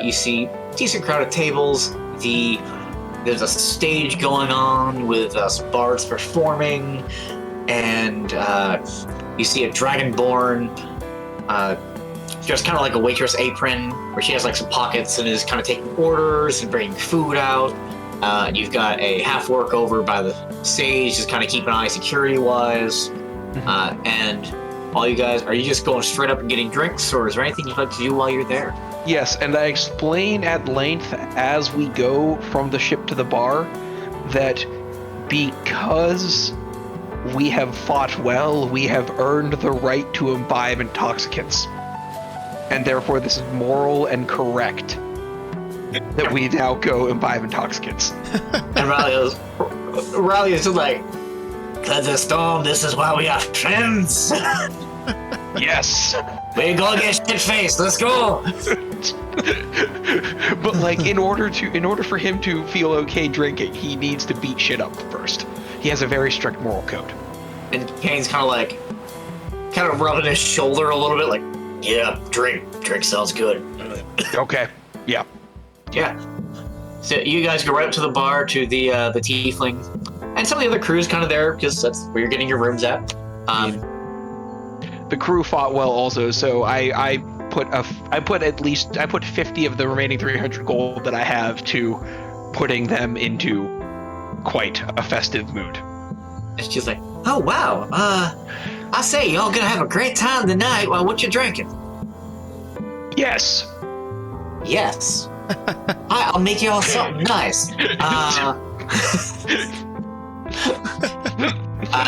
You see decent crowd of tables. There's a stage going on with some bards performing, and you see a dragonborn just kind of like a waitress apron where she has like some pockets and is kind of taking orders and bringing food out. You've got a half orc over by the stage, just kind of keeping an eye security-wise. And all you guys, are you just going straight up and getting drinks, or is there anything you'd like to do while you're there? Yes, and I explain at length as we go from the ship to the bar that because we have fought well, we have earned the right to imbibe intoxicants. And therefore this is moral and correct that we now go imbibe intoxicants. And Riley is just like, "Cleansing Storm, this is why we are friends." Yes. We go get shit-faced, let's go. But like, in order for him to feel okay drinking, he needs to beat shit up first. He has a very strict moral code. And Kane's kind of rubbing his shoulder a little bit, like, "Yeah, drink sounds good." Okay. Yeah. So you guys go right up to the bar to the tiefling, and some of the other crew's kind of there because that's where you're getting your rooms at. The crew fought well also, so I put 50 of the remaining 300 gold that I have to putting them into quite a festive mood. And she's like, "Oh wow, I say, y'all gonna have a great time tonight. Well, what you drinking? Yes. Yes. I'll make y'all something nice.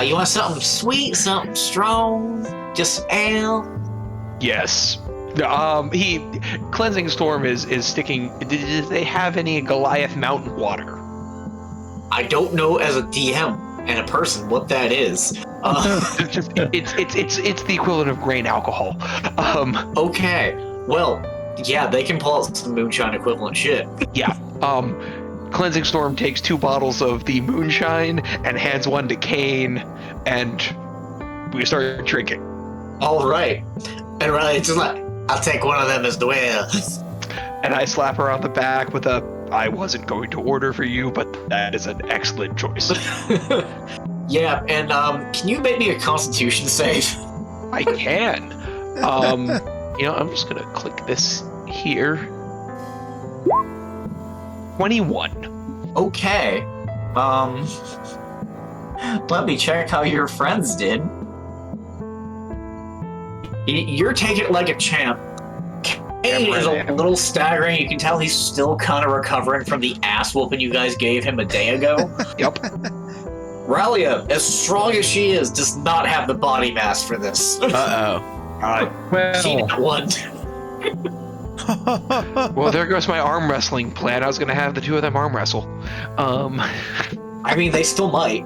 You want something sweet, something strong, just ale? Yes. Cleansing Storm is sticking. Did they have any Goliath mountain water? I don't know as a DM and a person what that is. It's the equivalent of grain alcohol. Okay. Well, yeah, they can pull out some moonshine equivalent shit. Yeah. Cleansing Storm takes 2 bottles of the moonshine and hands one to Kane, and we start drinking. All right. And Riley's just like, I'll take one of them as well. And I slap her on the back with I wasn't going to order for you, but that is an excellent choice. Yeah, and can you make me a Constitution save? I can. I'm just gonna click this here. 21. Okay. Let me check how your friends did. You're taking it like a champ. Kane is a little staggering. You can tell he's still kind of recovering from the ass whooping you guys gave him a day ago. Yep. Ralia, as strong as she is, does not have the body mass for this. She got one. Well, there goes my arm wrestling plan. I was going to have the 2 of them arm wrestle. I mean, they still might.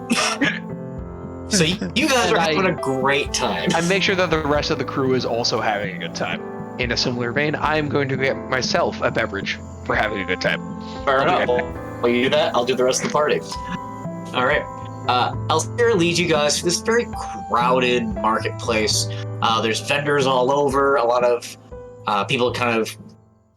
So you guys are having a great time. I make sure that the rest of the crew is also having a good time. In a similar vein, I'm going to get myself a beverage for having a good time. Fair enough. While you do that, I'll do the rest of the party. All right. Elspira leads you guys to this very crowded marketplace. There's vendors all over. A lot of people kind of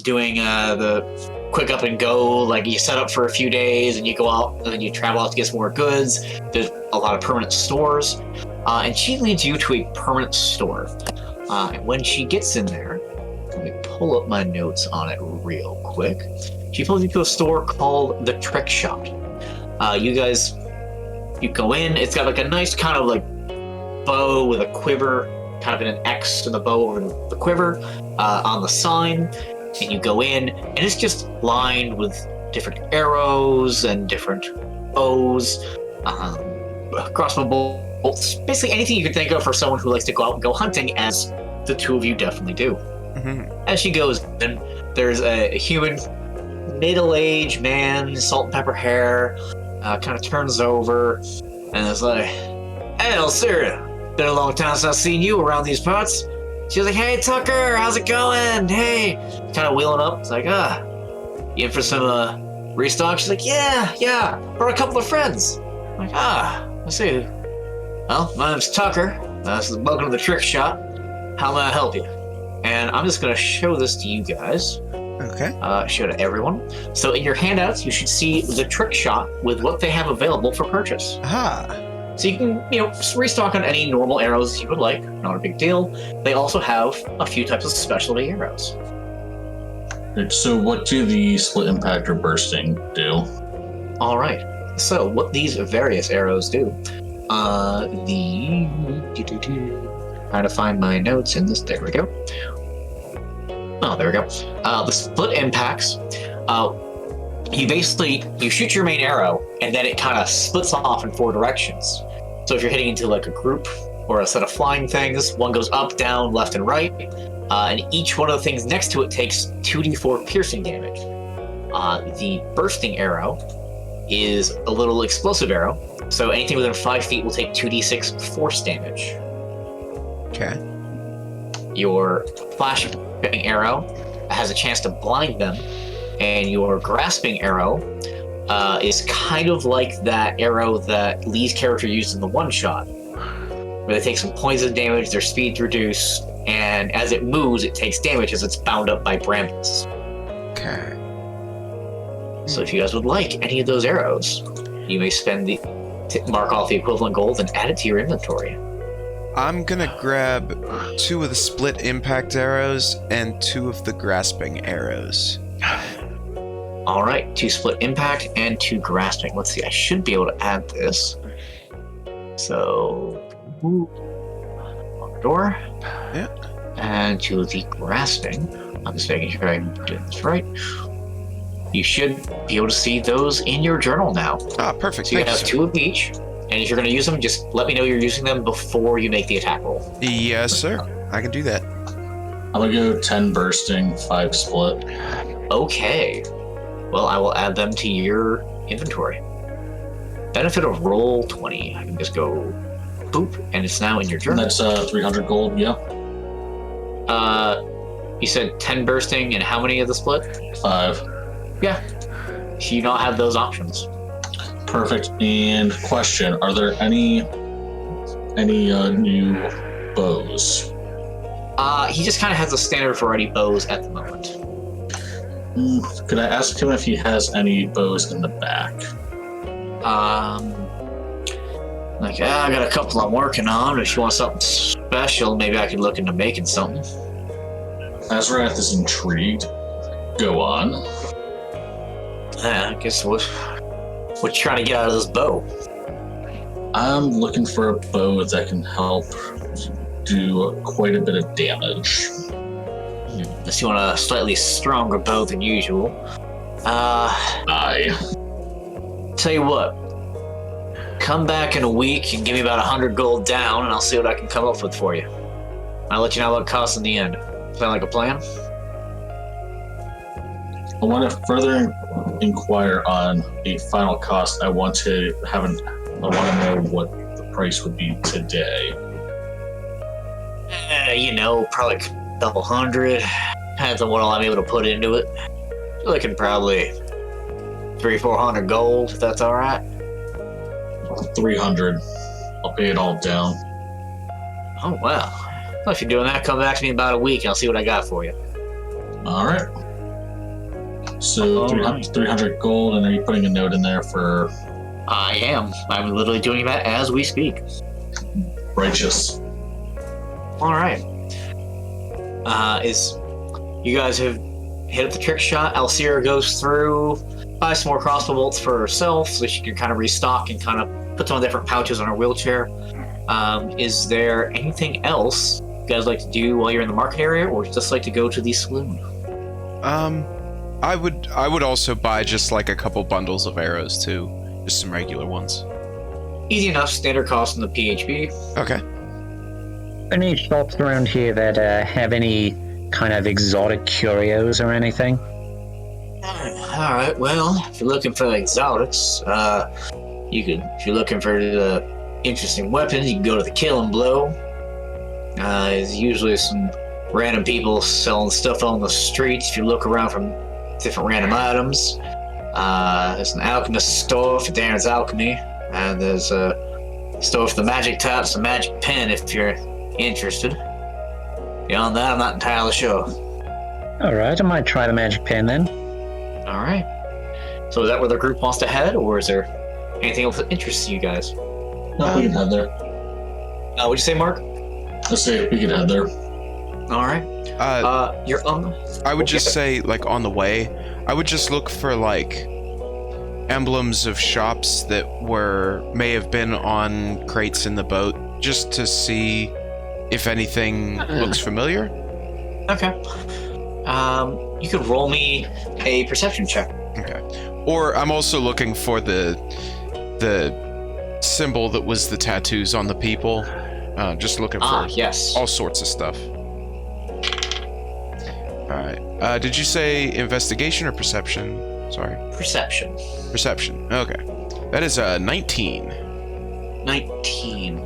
doing the quick up and go. Like you set up for a few days and you go out and then you travel out to get some more goods. There's a lot of permanent stores. And she leads you to a permanent store. And when she gets in there, let me pull up my notes on it real quick. She pulls you to a store called the Trick Shot. You go in, it's got like a nice kind of like bow with a quiver, kind of in an X in the bow over the quiver on the sign. And you go in, and it's just lined with different arrows and different bows, crossbow bolts, basically anything you could think of for someone who likes to go out and go hunting, as the 2 of you definitely do. Mm-hmm. As she goes in, there's a human, middle-aged man, salt and pepper hair, kind of turns over, and is like, "Hey, Elspira, been a long time since I've seen you around these parts." She's like, "Hey, Tucker, how's it going? Hey." Kind of wheeling up. It's like, you in for some restock? She's like, yeah, for a couple of friends. I'm like, let's see. Well, my name's Tucker. Welcome to the Trick Shot. How may I help you? And I'm just going to show this to you guys. Okay. Show to everyone. So in your handouts, you should see the Trick Shot with what they have available for purchase. Aha. So you can, restock on any normal arrows you would like. Not a big deal. They also have a few types of specialty arrows. So what do the split impact or bursting do? All right. So what these various arrows do, trying to find my notes in this. There we go. Oh, there we go. The split impacts. You shoot your main arrow, and then it kind of splits off in 4 directions. So if you're hitting into like a group or a set of flying things, one goes up, down, left, and right. And each one of the things next to it takes 2d4 piercing damage. The bursting arrow is a little explosive arrow, so anything within 5 feet will take 2d6 force damage. Okay. Your flashbang arrow has a chance to blind them, and your grasping arrow is kind of like that arrow that Lee's character used in the one-shot, where they take some poison damage, their speed's reduced, and as it moves, it takes damage as it's bound up by brambles. Okay. So if you guys would like any of those arrows, you may mark off the equivalent gold and add it to your inventory. I'm gonna grab 2 of the split impact arrows and 2 of the grasping arrows. All right, 2 split impact and 2 grasping. Let's see, I should be able to add this. So, Ardor. Yeah. And to the grasping. I'm just making sure I'm doing this right. You should be able to see those in your journal now. Ah, perfect. So you Thank have you, 2 of each, and if you're going to use them, just let me know you're using them before you make the attack roll. Yes, sir. I can do that. I'm gonna go 10 bursting, 5 split. Okay. Well, I will add them to your inventory. Benefit of roll 20. I can just go boop, and it's now in your And journal. that's 300 gold, yeah. You said 10 bursting, and how many of the split? 5. Yeah. So you don't have those options. Perfect. And question, are there any new bows? He just kind of has a standard variety bows at the moment. Could I ask him if he has any bows in the back? I got a couple I'm working on. If you want something special, maybe I could look into making something. Azorath is intrigued. Go on. I guess what you trying to get out of this bow? I'm looking for a bow that can help do quite a bit of damage. Unless you want a slightly stronger bow than usual. Tell you what. Come back in a week and give me about 100 gold down, and I'll see what I can come up with for you. I'll let you know what it costs in the end. Sound like a plan? I want to further inquire on the final cost. I want to know what the price would be today. Probably a couple hundred. Depends on what all I'm able to put into it. Looking probably 300-400 gold, if that's all right. 300. I'll pay it all down. Oh, well. Well, if you're doing that, come back to me in about a week and I'll see what I got for you. All right. So 300 gold, and are you putting a note in there for... I am. I'm literally doing that as we speak. Righteous. All right. You guys have hit up the trick shot. Alcira goes through, buys some more crossbow bolts for herself so she can kind of restock and kind of put some different pouches on her wheelchair. Is there anything else you guys like to do while you're in the market area, or just like to go to the saloon? I would also buy just like a couple bundles of arrows too, just some regular ones. Easy enough, standard cost in the PHB. Okay. Any shops around here that have any kind of exotic curios or anything? All right. Well, if you're looking for exotics, if you're looking for the interesting weapons, you can go to the Kill and Blow. There's usually some random people selling stuff on the streets. If you look around from different random items, there's an alchemist store for Darren's Alchemy, and there's a store for the magic taps and magic pen if you're interested. Beyond that, I'm not entirely sure. All right, I might try the magic pen then. All right. So is that where the group wants to head, or is there anything else that interests you guys? No, we can head there. What'd you say, Mark? Let's say we can head there. All right. You're on. I would just say, like, on the way, I would just look for, like, emblems of shops that may have been on crates in the boat, just to see if anything looks familiar. Okay. You could roll me a perception check. Okay. Or I'm also looking for the symbol that was the tattoos on the people. Just looking for yes. all sorts of stuff. Alright. Did you say investigation or perception? Sorry. Perception. Perception. Okay. That is 19. 19.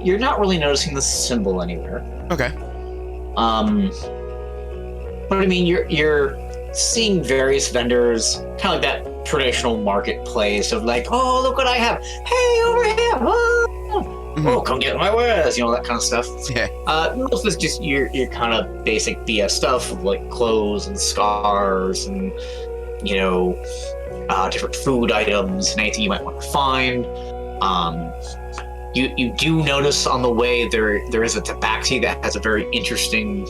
You're not really noticing the symbol anywhere. Okay. But I mean, you're seeing various vendors, kind of like that traditional marketplace of like, oh, look what I have. Hey, over here. Oh, come get my wares. That kind of stuff. Yeah. Most of it's just your kind of basic BS stuff of like clothes and scarves and, different food items and anything you might want to find. You do notice on the way there is a tabaxi that has a very interesting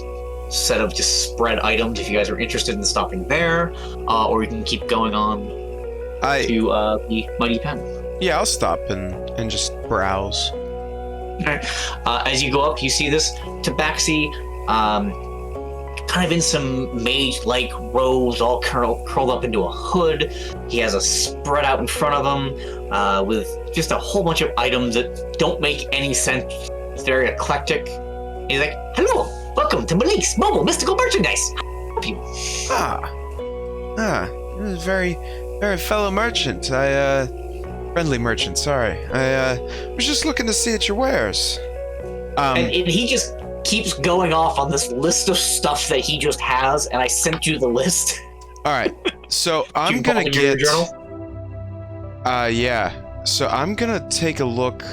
set of just spread items if you guys are interested in stopping there, or you can keep going on to the Mighty Pen. Yeah, I'll stop and just browse. As you go up, you see this tabaxi, kind of in some mage-like robes, all curled up into a hood. He has a spread out in front of him with just a whole bunch of items that don't make any sense. It's very eclectic. He's like, "Hello, welcome to Malik's Mobile Mystical Merchandise. Very, very fellow merchant. Friendly merchant. Sorry, I was just looking to see at your wares." And he just keeps going off on this list of stuff that he just has, and I sent you the list. All right, so I'm gonna get. Your journal? Yeah. So I'm gonna take a look.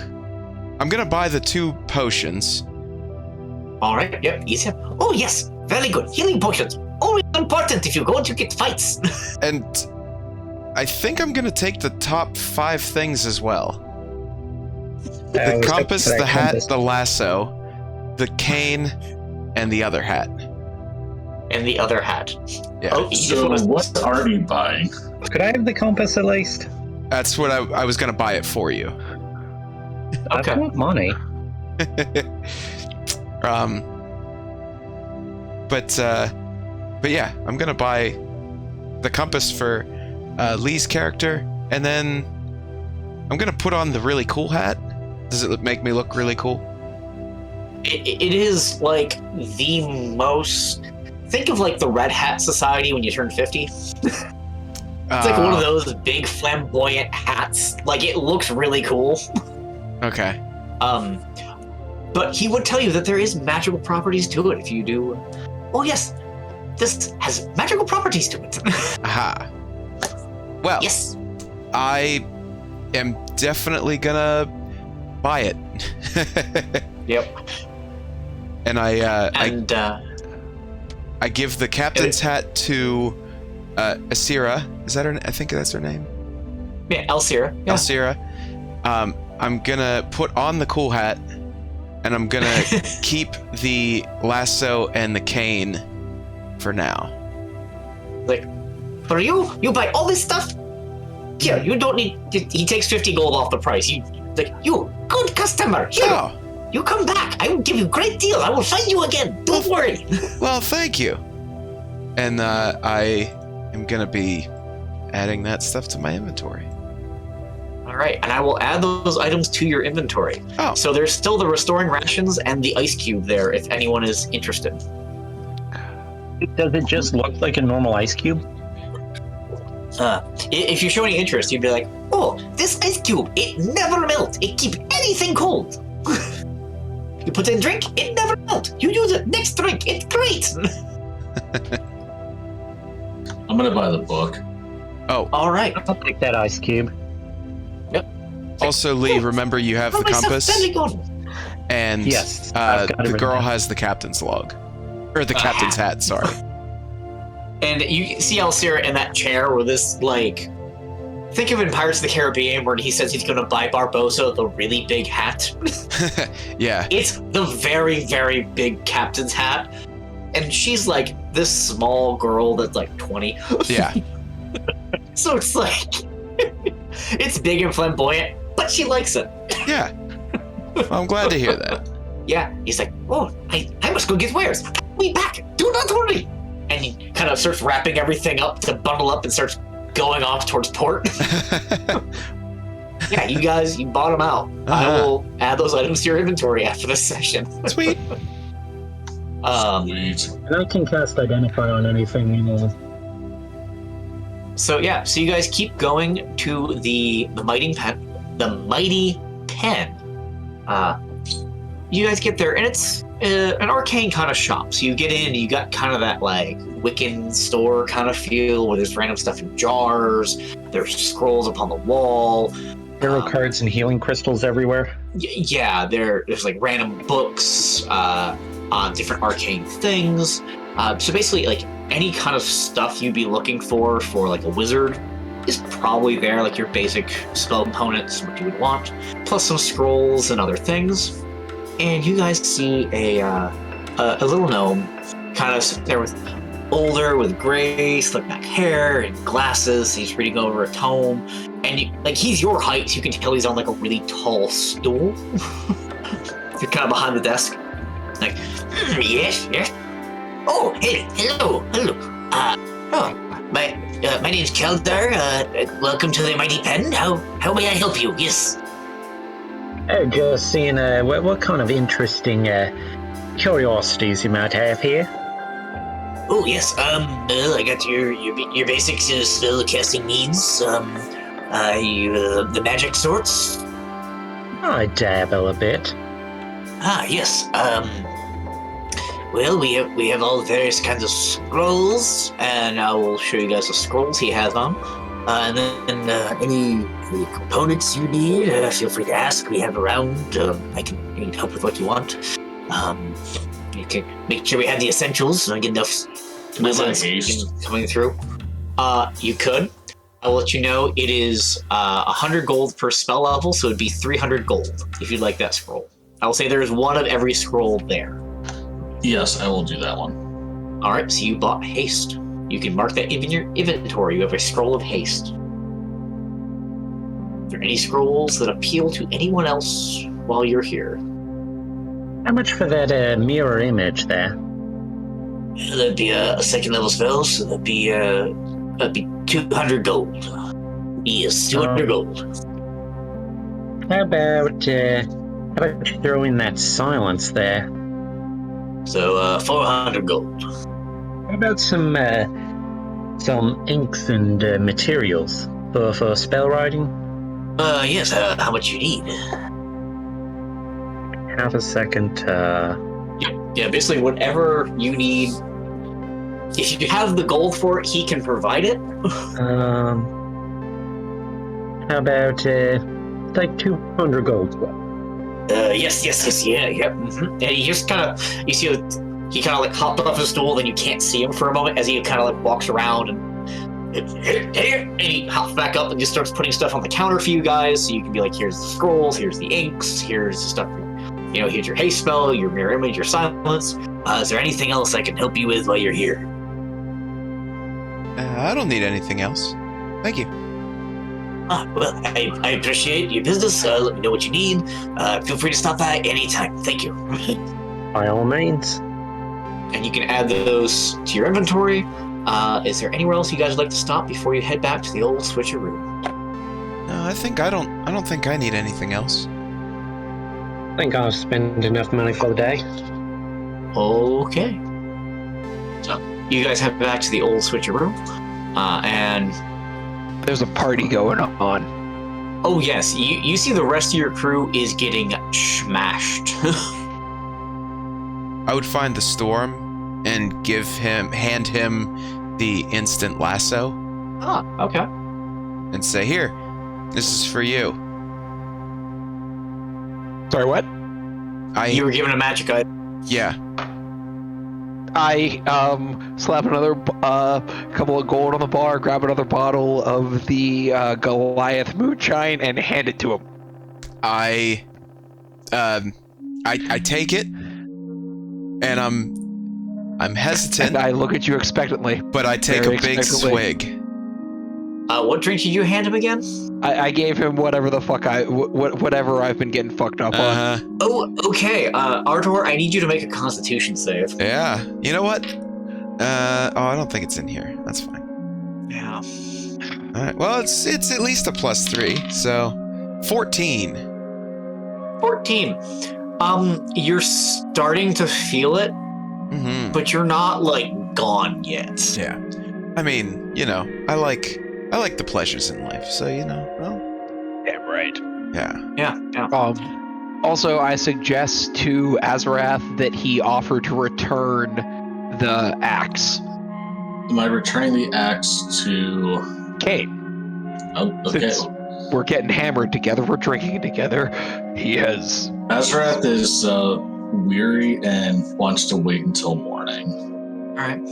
I'm gonna buy the 2 potions. All right. Yep. Easy. Oh yes, very good. Healing potions. Always important if you're going to get fights. And I think I'm gonna take the top 5 things as well. The compass, the hat, the lasso, the cane, and the other hat. And the other hat. Yeah. Oh, so what are you buying? Could I have the compass at least? That's what I was gonna buy it for you. Okay. I want money. But yeah, I'm gonna buy the compass for Lee's character, and then I'm gonna put on the really cool hat. Does it make me look really cool? It is like the most. Think of like the Red Hat Society when you turn 50. It's like one of those big flamboyant hats. Like it looks really cool. Okay. But he would tell you that there is magical properties to it if you do. Oh yes, this has magical properties to it. Aha. Well. Yes. I am definitely gonna buy it. Yep. And I give the captain's hat to Asira. Is that her? I think that's her name. Yeah, Elsira. Yeah. Elsira. I'm gonna put on the cool hat, and I'm gonna keep the lasso and the cane for now. Like, for you buy all this stuff? Here, you don't need. He takes 50 gold off the price. You good customer. Here, you come back. I will give you a great deal. I will find you again. Don't worry. Well, thank you. And I am gonna be adding that stuff to my inventory. All right, and I will add those items to your inventory. Oh. So there's still the restoring rations and the ice cube there if anyone is interested. Does it just look like a normal ice cube? If you're showing interest, you'd be like, "Oh, this ice cube, it never melts. It keeps anything cold. You put in drink, it never melts. You use it next drink, it's great." I'm gonna buy the book. Oh. All right. I'll take that ice cube. Also, Lee, remember you have the compass, and yes, the girl has the captain's log, or the captain's hat. Sorry. And you see Elsira in that chair with this, like, think of in Pirates of the Caribbean where he says he's going to buy Barbossa the really big hat. Yeah. It's the very, very big captain's hat. And she's like this small girl that's like 20. Yeah. So it's like, it's big and flamboyant, but she likes it. Yeah. Well, I'm glad to hear that. Yeah. He's like, "Oh, I must go get wares. I'll be back. Do not worry." And he kind of starts wrapping everything up to bundle up and starts going off towards port. Yeah, you guys, you bought them out. I will add those items to your inventory after this session. Sweet. Sweet. And I can cast Identify on anything, you know. So yeah, so you guys keep going to the mighty pen. You guys get there, and it's an arcane kind of shop. So you get in, and you got kind of that like Wiccan store kind of feel, where there's random stuff in jars. There's scrolls upon the wall. Tarot cards and healing crystals everywhere. Yeah, there's like random books on different arcane things. So basically, like any kind of stuff you'd be looking for like a wizard is probably there, like your basic spell components, what you would want, plus some scrolls and other things. And you guys see a little gnome kind of sitting there with gray, slick back hair and glasses. He's reading over a tome, and he's your height, so you can tell he's on like a really tall stool. You're kind of behind the desk. Like, yes. Oh, hello. My name's Keldar. Welcome to the Mighty Pen. How may I help you? Yes. Just seeing what kind of interesting curiosities you might have here. Oh yes. I got your basic spell casting needs. The magic sorts. I dabble a bit. Ah, yes. Well, we have all various kinds of scrolls, and I will show you guys the scrolls he has on. And then any components you need, feel free to ask. We have around. I can help with what you want. You can make sure we have the essentials, so I get enough coming through. You could. I'll let you know it is 100 gold per spell level, so it'd be 300 gold if you'd like that scroll. I will say there is one of every scroll there. Yes, I will do that one. All right, so you bought haste. You can mark that in your inventory. You have a scroll of haste. Are there any scrolls that appeal to anyone else while you're here? How much for that mirror image there? That'd be a second level spell, so that'd be 200 gold. Yes, 200 gold. How about throwing that silence there? So 400 gold. How about some inks and materials for spell writing? Yes. How much you need? Half a second. Yeah. Basically, whatever you need. If you have the gold for it, he can provide it. How about like 200 gold? Yes, yeah. Mm-hmm. And he just you see he kind of like hopped off his stool, then you can't see him for a moment as he kind of like walks around and he hops back up and just starts putting stuff on the counter for you guys. So you can be like, here's the scrolls, here's the inks, here's the stuff. Here's your haste spell, your mirror image, your silence. Is there anything else I can help you with while you're here? I don't need anything else. Thank you. Well, I appreciate your business. Let me know what you need. Feel free to stop by anytime. Thank you. By all means. And you can add those to your inventory. Is there anywhere else you guys would like to stop before you head back to the old switcheroo? No, I don't think I need anything else. I think I've spent enough money for the day. Okay. So you guys head back to the old switcheroo, and there's a party going on. Oh yes, you see the rest of your crew is getting smashed. I would find the Storm and hand him the instant lasso. Ah, okay. And say, here, this is for you. Sorry, what? You were given a magic item. Yeah. I slap another couple of gold on the bar, grab another bottle of the Goliath moonshine, and hand it to him. I take it, and I'm hesitant. And I look at you expectantly. But I take a big swig. What drink did you hand him again? I gave him whatever the fuck whatever I've been getting fucked up on. Oh, okay. Ardor, I need you to make a Constitution save. Yeah. You know what? I don't think it's in here. That's fine. Yeah. All right. Well, it's at least a +3, so 14. 14. You're starting to feel it, but you're not like gone yet. Yeah. I mean, I like the pleasures in life, so well. Damn right. Yeah. Also, I suggest to Azorath that he offer to return the axe. Am I returning the axe to Kate? Oh, okay. Since we're getting hammered together, we're drinking together. He has. Azorath is weary and wants to wait until morning. All right.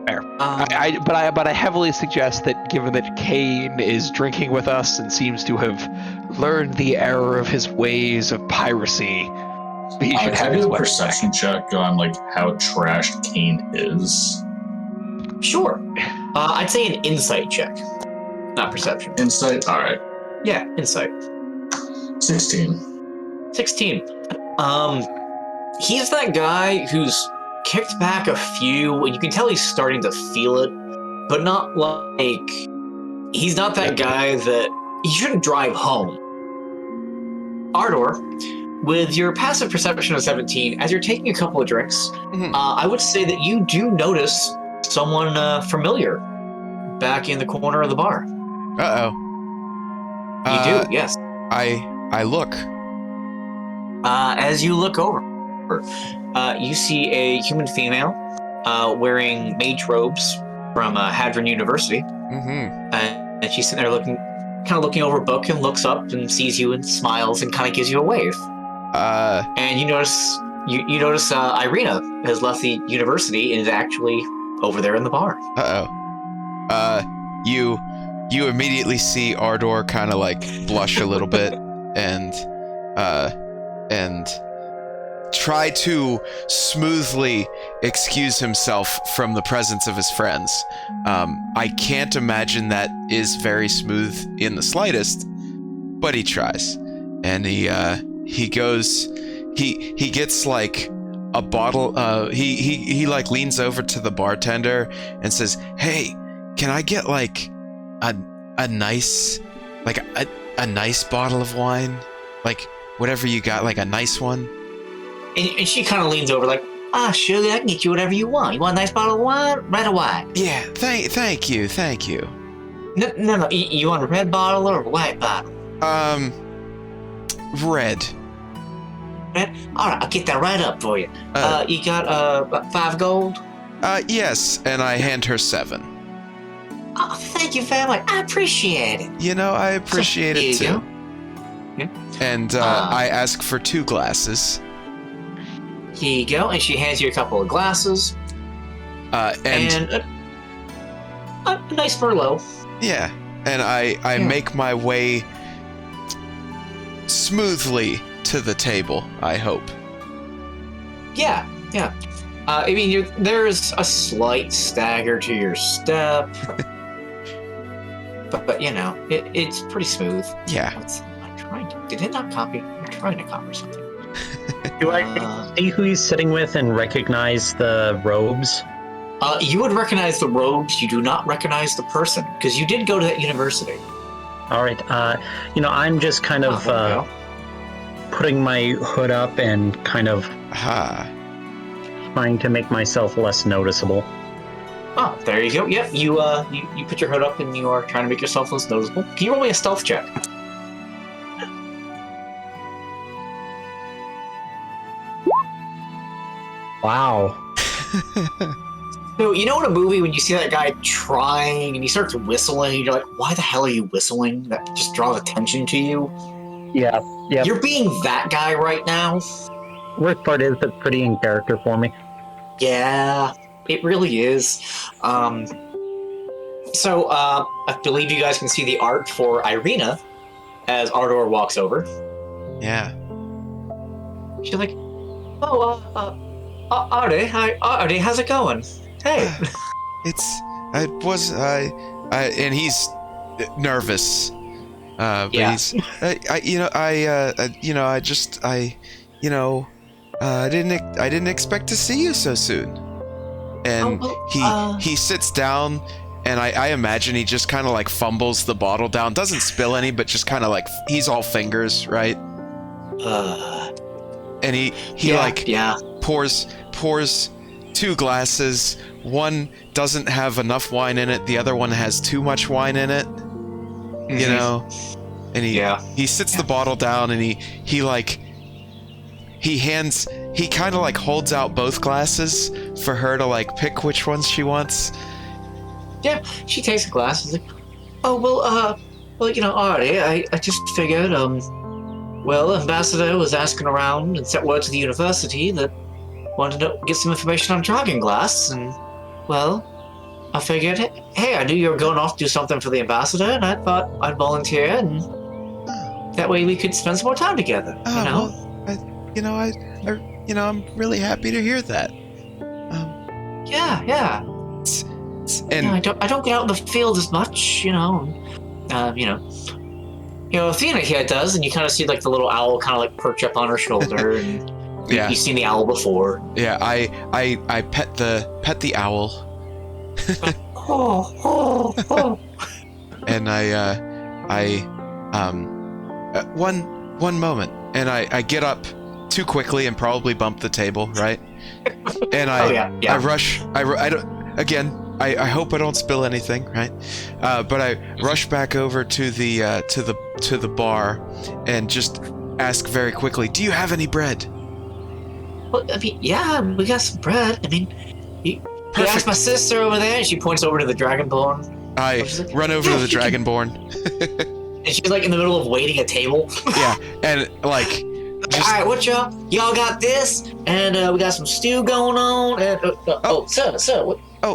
Fair. But I heavily suggest that, given that Kane is drinking with us and seems to have learned the error of his ways of piracy, he should have his a weapon perception check on how trashed Kane is. Sure. I'd say an insight check, not perception. Insight. All right. Yeah, insight. 16. 16. He's that guy who's kicked back a few, and you can tell he's starting to feel it, but not like... He's not that guy that... You shouldn't drive home. Ardor, with your passive perception of 17, as you're taking a couple of drinks, I would say that you do notice someone familiar back in the corner of the bar. Uh-oh. You do, yes. I look. As you look over, you see a human female wearing mage robes from Hadron University. And she's sitting there kind of looking over a book, and looks up and sees you and smiles and kind of gives you a wave. And you notice Irina has left the university and is actually over there in the bar. You immediately see Ardor kind of like blush a little bit and try to smoothly excuse himself from the presence of his friends. I can't imagine that is very smooth in the slightest, but he tries. And he gets like a bottle, he like leans over to the bartender and says, "Hey, can I get like a nice bottle of wine? Like whatever you got, like a nice one." And she kind of leans over like, sugar, I can get you whatever you want. You want a nice bottle of wine? Red or white? Yeah, thank you. No. You want a red bottle or a white bottle? Red. Red? All right, I'll get that right up for you. You got 5 gold? Yes, and I hand her 7. Oh, thank you very much. I appreciate it. You know, I appreciate it too. Yeah. And I ask for 2 glasses. Here you go, and she hands you a couple of glasses. And a nice Merlot. Yeah, and I make my way smoothly to the table, I hope. Yeah. I mean, there's a slight stagger to your step. but you know, it's pretty smooth. Yeah. Did it not copy? I'm trying to copy something. Do I see who he's sitting with and recognize the robes? You would recognize the robes. You do not recognize the person, because you did go to that university. All right. I'm just kind of putting my hood up and kind of trying to make myself less noticeable. Oh, there you go. Yep, you put your hood up and you are trying to make yourself less noticeable. Can you roll me a stealth check? Wow. So, you know in a movie when you see that guy trying and he starts whistling, you're like, why the hell are you whistling? That just draws attention to you. Yeah. You're being that guy right now. Worst part is it's pretty in character for me. Yeah, it really is. So, I believe you guys can see the art for Irina as Ardor walks over. Yeah. She's like, Artie, how's it going? Hey. And he's nervous. But yeah. I didn't expect to see you so soon. And he sits down, and I imagine he just kind of like fumbles the bottle down, doesn't spill any, but just kind of like he's all fingers, right? And he pours 2 glasses. One doesn't have enough wine in it. The other one has too much wine in it. Mm-hmm. You know, and he sits the bottle down, and he kind of like holds out both glasses for her to like pick which ones she wants. Yeah, she takes a glass and is like, Artie, I just figured, Ambassador was asking around and sent word to the university that wanted to get some information on Dragon Glass, and, I figured, hey, I knew you were going off to do something for the Ambassador, and I thought I'd volunteer, and that way we could spend some more time together, you know? I'm really happy to hear that. Yeah. And I don't get out in the field as much, Athena here does, and you kind of see like the little owl kind of like perch up on her shoulder, and you've seen the owl before. Yeah, I pet the owl. And one moment, and I get up too quickly and probably bump the table, right? And I rush. I hope I don't spill anything, right? But I rush back over to the bar and just ask very quickly, "Do you have any bread?" Well, I mean, yeah, we got some bread. I mean, you ask my sister over there, and she points over to the Dragonborn. I run over to the Dragonborn. And she's like in the middle of waiting a table. Yeah, and like. All right, what y'all got this, and we got some stew going on. And sir, what? I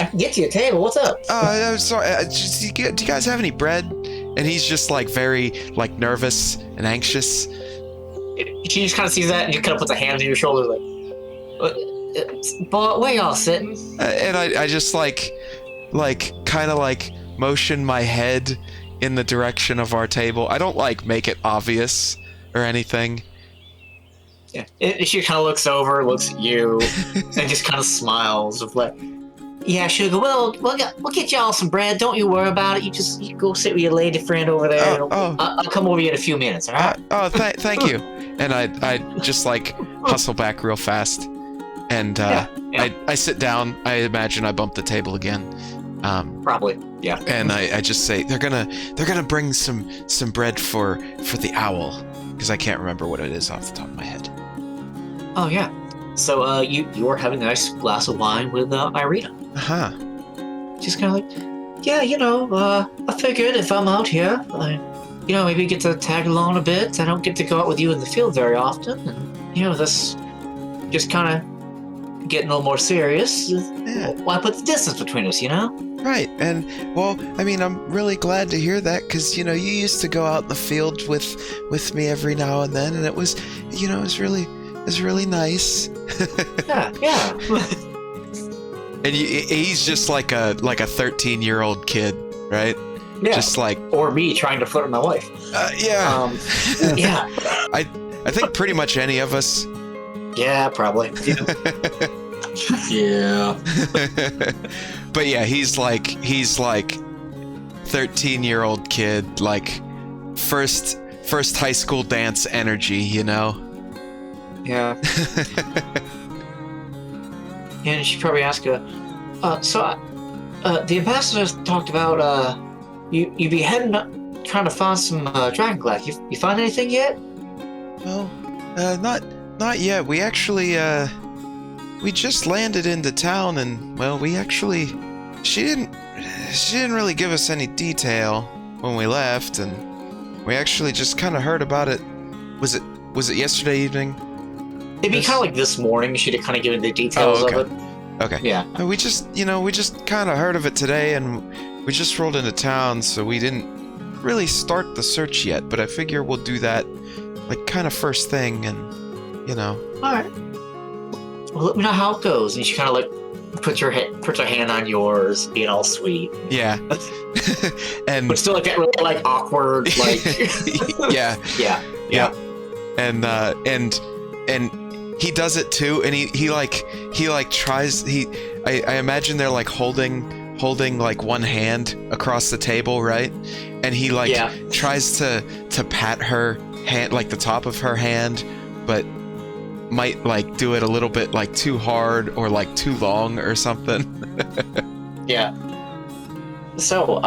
can get to your table. What's up? I'm sorry. Do you guys have any bread? And he's just like very like nervous and anxious. She just kind of sees that and just kind of puts a hand on your shoulder, like, "But where y'all sitting?" And I just like kind of like motion my head in the direction of our table. I don't like make it obvious or anything. Yeah. She kind of looks over, looks at you, and just kind of smiles of like, "Yeah, sugar. We'll get y'all some bread. Don't you worry about it. You go sit with your lady friend over there. I'll come over you in a few minutes. All right?" Thank you. And I just like hustle back real fast, and I sit down. I imagine I bump the table again. Probably, yeah. And I just say they're gonna bring some bread for the owl, because I can't remember what it is off the top of my head. Oh yeah. So you are having a nice glass of wine with Irina. Just kind of like, yeah, I figured if I'm out here, maybe get to tag along a bit. I don't get to go out with you in the field very often, and this just kind of getting a little more serious. Yeah. Why put the distance between us, Right, and well, I mean, I'm really glad to hear that, because you used to go out in the field with me every now and then, and it was, it was really nice. Yeah. And he's just like a 13-year-old kid, right? Yeah. Just like, or me trying to flirt with my wife. Yeah. Yeah. I think pretty much any of us. Yeah, probably. Yeah. But yeah, he's like 13-year-old kid, like first high school dance energy, Yeah. And she probably asked her, the ambassadors talked about you be heading up trying to find some dragon glass. You find anything yet? Well, not yet. We actually we just landed into town, and well, she didn't really give us any detail when we left, and we actually just kind of heard about it. Was it yesterday evening? It'd be kind of like this morning. She'd kind of given the details of it. Okay. Yeah. We just kind of heard of it today, and we just rolled into town, so we didn't really start the search yet. But I figure we'll do that, like, kind of first thing, and All right. Well, let me know how it goes. And she kind of like puts her hand on yours, being all sweet. Yeah. And but still like that really like awkward like. Yeah. Yeah. And he does it too, and he tries. I imagine they're like holding like one hand across the table, right? And he tries to pat her hand, like the top of her hand, but might like do it a little bit like too hard or like too long or something. Yeah. So,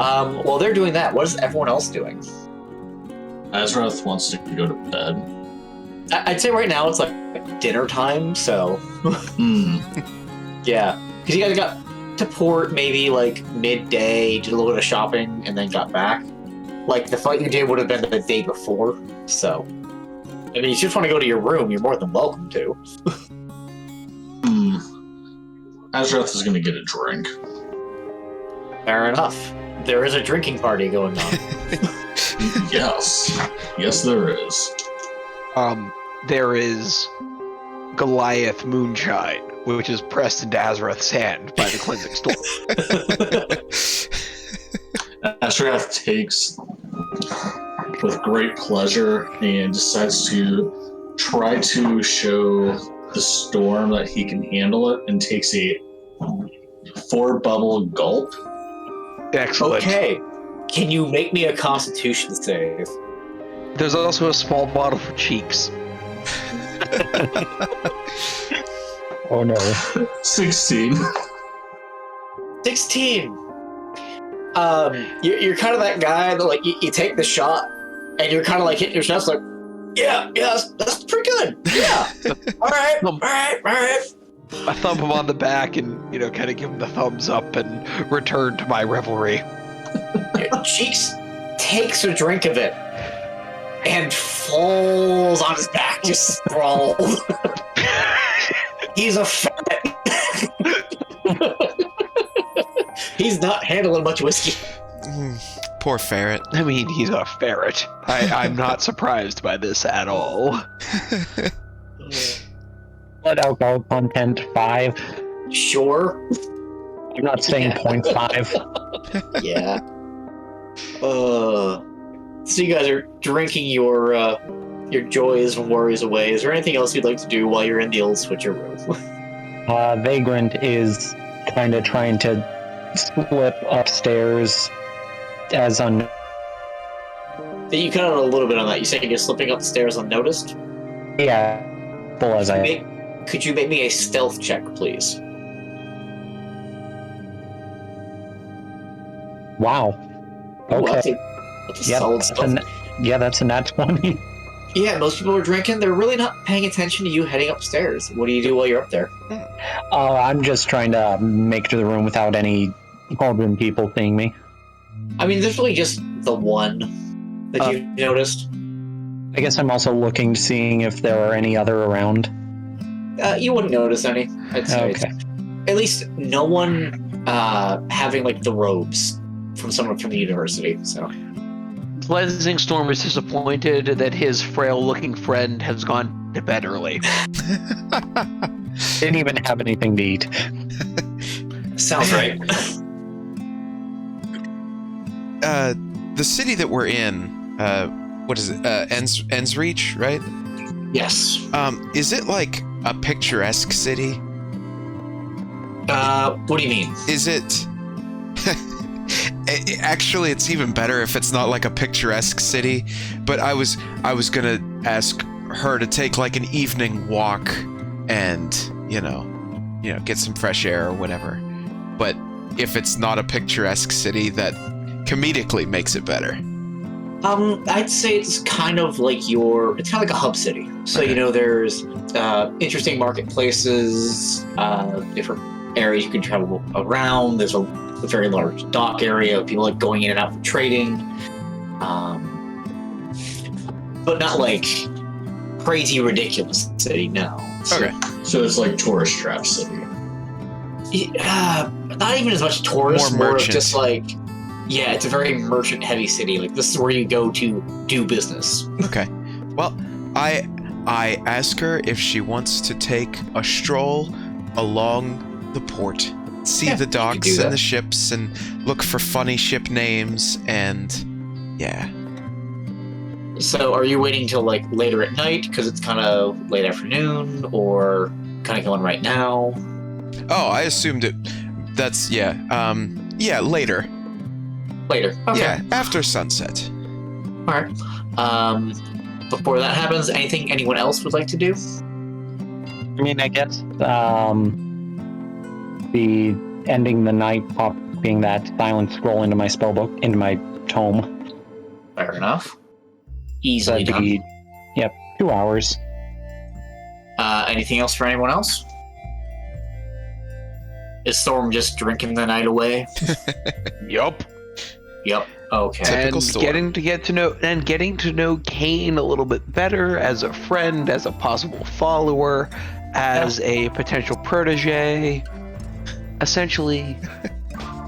while they're doing that, what is everyone else doing? Azorath wants to go to bed. I'd say right now it's like dinner time, so yeah, because you guys got to port maybe like midday, did a little bit of shopping, and then got back. Like the fight you did would have been the day before, so I mean, if you just want to go to your room, you're more than welcome to. Azorath is going to get a drink. Fair enough. There is a drinking party going on. Yes, there is. There is Goliath moonshine, which is pressed into Azorath's hand by the Clensing storm. with great pleasure and decides to try to show the storm that he can handle it and takes a 4-bubble gulp. Excellent. Okay. Can you make me a Constitution save? There's also a small bottle for cheeks. Oh no. 16. 16. You're kind of that guy that like you take the shot and you're kind of like hitting your chest like, yeah, that's pretty good. Yeah. all right. I thump him on the back and, kind of give him the thumbs up and return to my revelry. Cheeks takes a drink of it and falls on his back, just sprawled. He's a ferret. He's not handling much whiskey. Poor ferret. I mean, he's a ferret. I'm not surprised by this at all. Blood alcohol content 5. Sure. I'm not saying 0.5. Yeah. So you guys are drinking your joys and worries away. Is there anything else you'd like to do while you're in the old switcheroo? Vagrant is kind of trying to slip upstairs as You cut out a little bit on that. You said you're slipping up the stairs unnoticed? Yeah. Full as Could you make me a stealth check, please? Wow. Okay. That's a solid stealth. That's a nat 20. Yeah, most people are drinking. They're really not paying attention to you heading upstairs. What do you do while you're up there? I'm just trying to make it to the room without any cauldron people seeing me. I mean, there's really just the one that you've noticed. I guess I'm also looking, seeing if there are any other around. You wouldn't notice any, I'd say. Okay. At least no one having, like, the robes from someone from the university, so... Clensing Storm is disappointed that his frail-looking friend has gone to bed early. Didn't even have anything to eat. Sounds right. The city that we're in, what is it? Ensreach, right? Yes. Is it like a picturesque city? What do you mean? Is it... Actually, it's even better if it's not like a picturesque city, but I was gonna ask her to take like an evening walk and, get some fresh air or whatever. But if it's not a picturesque city, that comedically makes it better. I'd say it's kind of like it's kind of like a hub city. So, Okay. There's interesting marketplaces, different areas you can travel around. There's a very large dock area. People like going in and out for trading. But not like crazy, ridiculous city, no. Okay. So it's like tourist trap city. Not even as much tourists, More more of merchant. just like, yeah, it's a very merchant-heavy city. Like, this is where you go to do business. Okay. Well, I ask her if she wants to take a stroll along the port, see the docks and the ships, and look for funny ship names, and yeah. So, are you waiting till like later at night because it's kind of late afternoon, or kind of going right now? Oh, I assumed it. That's yeah. Later. Later. Okay. Yeah, after sunset. All right. Before that happens, anything anyone else would like to do? I mean, I guess the ending the night popping that silent scroll into my spellbook, into my tome. Fair enough. Easily That'd be, done. 2 hours. Anything else for anyone else? Is Storm just drinking the night away? Yup. Yep. Okay. Typical And Storm. getting to know Kane a little bit better as a friend, as a possible follower, as a potential protege. Essentially,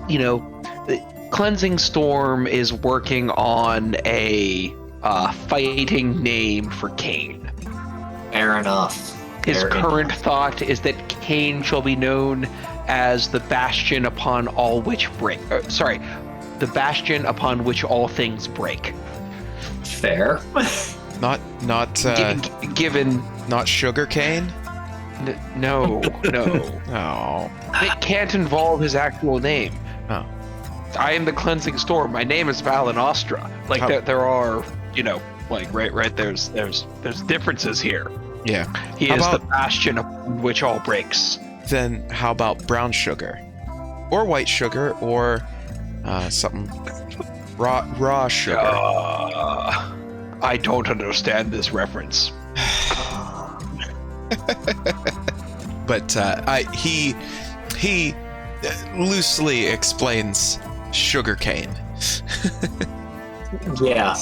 the Cleansing Storm is working on a fighting name for Kane. Fair enough. His Fair current enough. thought is that Kane shall be known as the bastion upon all which break. The bastion upon which all things break. fair. Not Given not sugarcane? no. Oh. It can't involve his actual name. Oh. I am the Cleansing Storm. My name is Valenostra. Like there are, like right there's differences here. Yeah. He is the bastion upon which all breaks. Then how about brown sugar? Or white sugar, or something raw sugar. I don't understand this reference. But he loosely explains sugarcane. Yeah.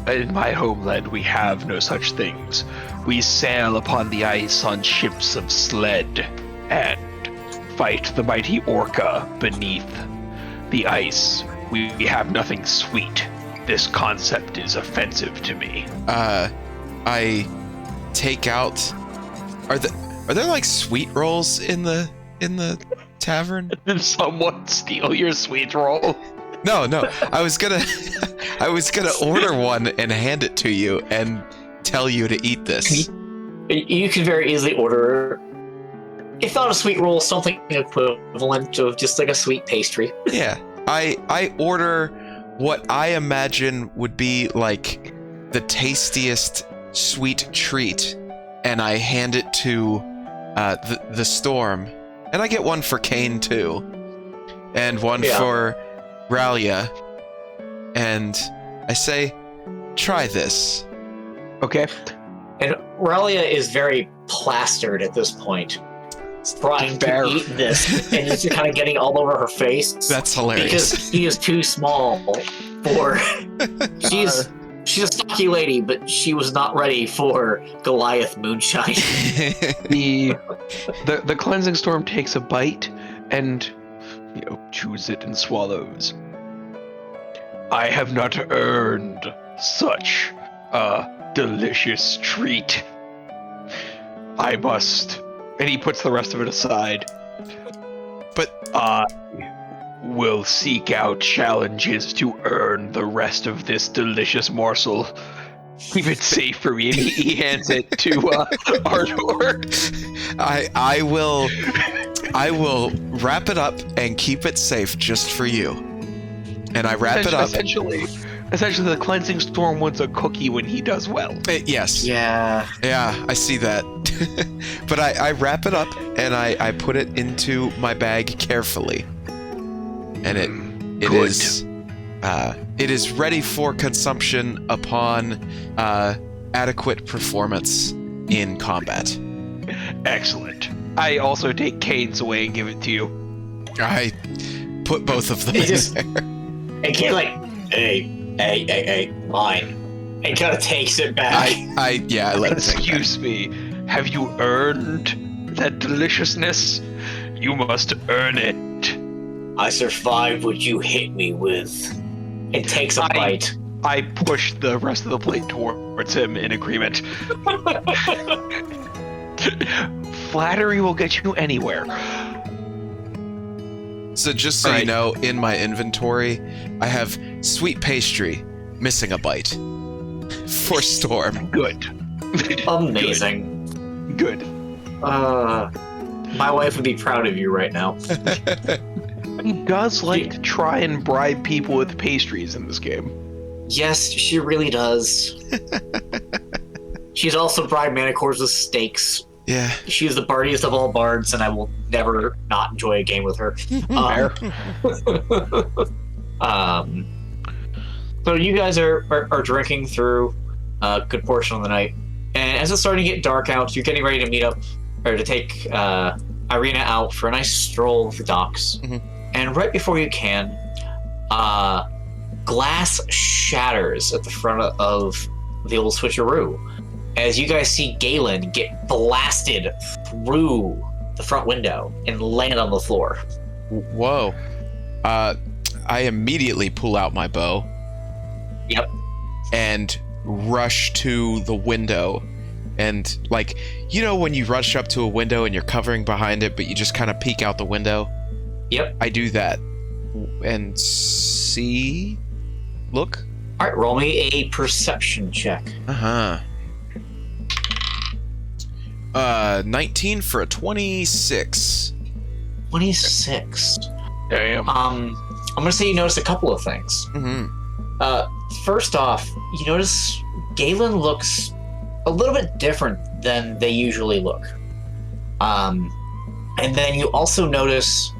In my homeland, we have no such things. We sail upon the ice on ships of sled and fight the mighty orca beneath the ice. We have nothing sweet. This concept is offensive to me. I take out. Are there like sweet rolls in the tavern? Did someone steal your sweet roll? No. I was gonna order one and hand it to you and tell you to eat this. You can very easily order, if not a sweet roll, something equivalent of just like a sweet pastry. Yeah, I order what I imagine would be like the tastiest sweet treat, and I hand it to the Storm, and I get one for Kane too, and one for Ralia, and I say, try this. Okay. And Ralia is very plastered at this point, trying to eat this, and it's kind of getting all over her face. That's hilarious. Because she is too small for... She's a stocky lady, but she was not ready for Goliath moonshine. The Cleansing Storm takes a bite and chews it and swallows. I have not earned such a delicious treat. I must. And he puts the rest of it aside. But I will seek out challenges to earn the rest of this delicious morsel. Keep it safe for me. And he hands it to Ardor. I will wrap it up and keep it safe just for you. And I wrap it up. Essentially, the Cleansing Storm wants a cookie when he does well. Yes. Yeah, I see that. But I wrap it up and I put it into my bag carefully. And it is ready for consumption upon adequate performance in combat. Excellent. I also take Kane's away and give it to you. I put both of them in there. And Kane's like, hey, mine. And kind of takes it back. I let it take Excuse me. Have you earned that deliciousness? You must earn it. I survived what you hit me with. It takes a bite. I push the rest of the plate towards him in agreement. Flattery will get you anywhere. So just so you know, in my inventory, I have sweet pastry, missing a bite. For Storm. Good. Amazing. Good. My wife would be proud of you right now. He does like to try and bribe people with pastries in this game. Yes, she really does. She's also bribed Manicores with steaks. Yeah. She's the bardiest of all bards, and I will never not enjoy a game with her. So you guys are drinking through a good portion of the night, and as it's starting to get dark out, you're getting ready to meet up, or to take Irina out for a nice stroll of the docks. Mm-hmm. And right before you can, glass shatters at the front of the old switcheroo, as you guys see Galen get blasted through the front window and land on the floor. Whoa. I immediately pull out my bow. Yep. And rush to the window. And, like, you know when you rush up to a window and you're covering behind it, but you just kind of peek out the window? Yep. I do that. And see. Look. All right, roll me a perception check. 19 for a 26. 26. Damn. I'm gonna say you notice a couple of things. First off, you notice Galen looks a little bit different than they usually look. And then you also notice,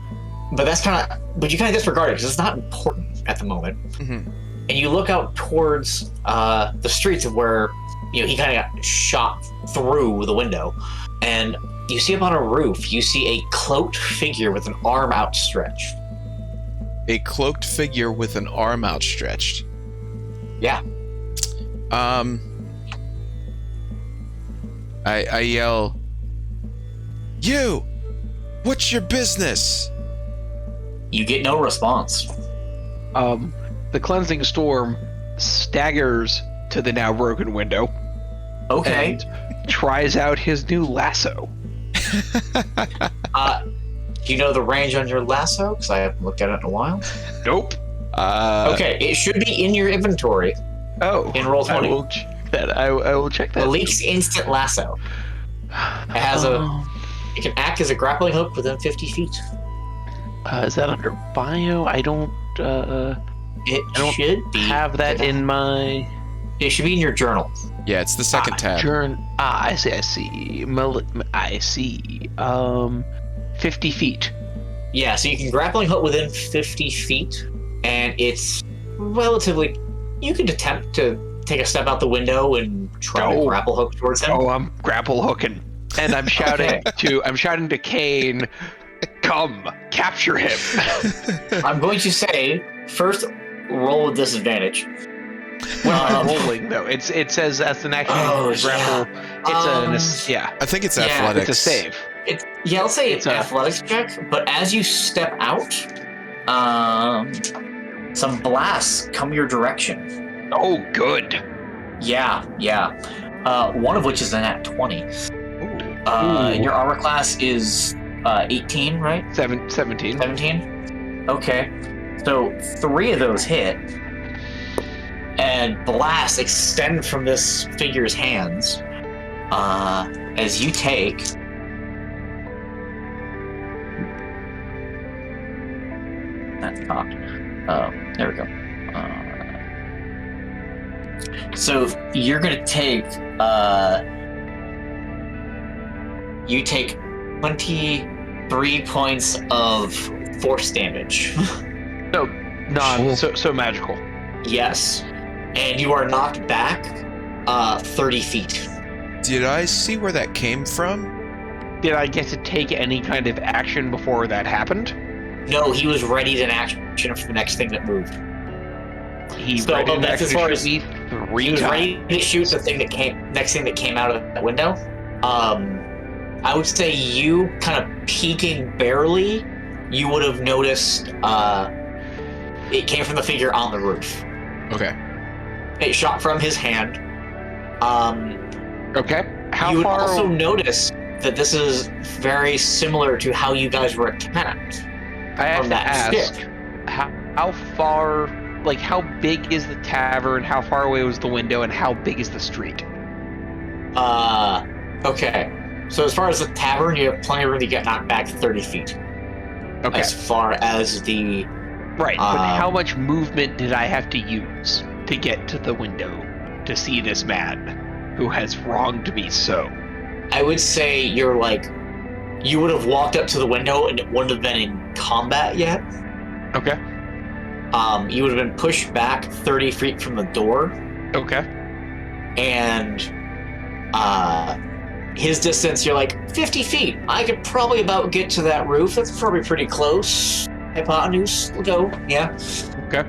but you kind of disregard it because it's not important at the moment. And you look out towards the streets of where he kind of got shot through the window, and you see up on a roof, you see a cloaked figure with an arm outstretched. A cloaked figure with an arm outstretched. Yeah. I yell, "You! What's your business?" You get no response. The Cleansing Storm staggers to the now broken window. Okay. And tries out his new lasso. Do you know the range on your lasso? Because I haven't looked at it in a while. Nope. Okay, it should be in your inventory. Oh. In roll 20. I will check that. I will check that. Elite's instant lasso. It has it can act as a grappling hook within 50 feet. Is that under bio? I don't should be. Have that in my... It should be in your journal. Yeah, it's the second tab. I see. I see. 50 feet. Yeah, so you can grappling hook within 50 feet, and it's relatively... You could attempt to take a step out the window and try to grapple hook towards him. Oh, I'm grapple hooking. And I'm shouting to Kane, come, capture him. I'm going to say, first, roll with disadvantage. Well, I'm rolling though. It says as an action grapple. Yeah. It's I think it's athletics. It's a save. I'll say it's athletics check. But as you step out, some blasts come your direction. Oh, good. Yeah. One of which is a nat 20. And your armor class is 18, right? 17. 17? Okay. So 3 of those hit. And blasts extend from this figure's hands as you take... That's not... Oh, there we go. So you're going to take... you take 23 points of force damage. So magical. Yes. And you are knocked back 30 feet. Did I see where that came from? Did I get to take any kind of action before that happened? No, he was ready to action for the next thing that moved. He was ready to shoot the thing that next thing that came out of that window. I would say you kind of peeking barely, you would have noticed it came from the figure on the roof. Okay. It shot from his hand. Okay. You would also notice that this is very similar to how you guys were attacked. I have to ask, how far, like, how big is the tavern, how far away was the window, and how big is the street? Okay. So as far as the tavern, you have plenty of room to get knocked back 30 feet. Okay. As far as the... Right, but how much movement did I have to use to get to the window to see this man who has wronged me so? I would say you would have walked up to the window and it wouldn't have been in combat yet. Okay. You would have been pushed back 30 feet from the door. Okay. And his distance, you're like 50 feet. I could probably about get to that roof. That's probably pretty close. Hypotenuse, we'll go. Yeah. Okay.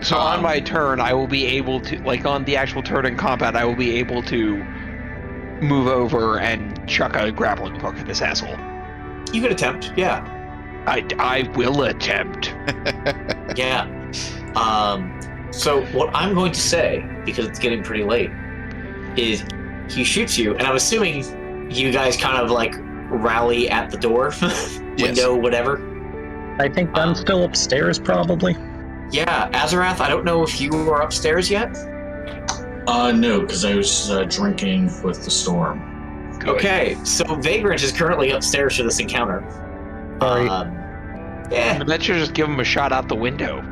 So on my turn, I will be able to, like on the actual turn in combat, I will be able to move over and chuck a grappling hook at this asshole. You could attempt, yeah. I will attempt. Yeah. So what I'm going to say, because it's getting pretty late, is he shoots you, and I'm assuming you guys kind of like rally at the door, window, whatever. I think I'm still upstairs, probably. Yeah, Azorath, I don't know if you are upstairs yet. No, because I was drinking with the storm. Good. Okay, so Vagrant is currently upstairs for this encounter. Sorry. Yeah, I bet you just give him a shot out the window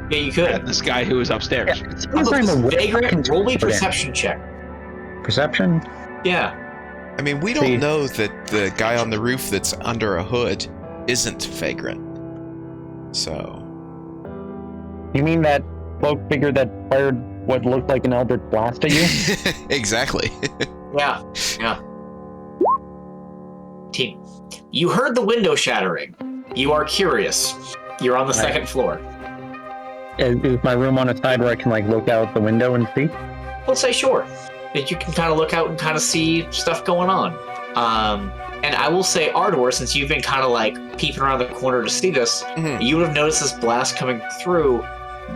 yeah, you could. at this guy who is upstairs. How about this? Vagrant, roll me perception check. Perception? Yeah. I mean, we don't know that the guy on the roof that's under a hood isn't Vagrant. So. You mean that cloak figure that fired what looked like an eldritch blast at you? Exactly. Yeah. Team, you heard the window shattering. You are curious. You're on the second floor. Is my room on a side where I can like look out the window and see? Let's say sure. That you can kind of look out and kind of see stuff going on. And I will say, Ardor, since you've been kind of like peeping around the corner to see this, you would have noticed this blast coming through,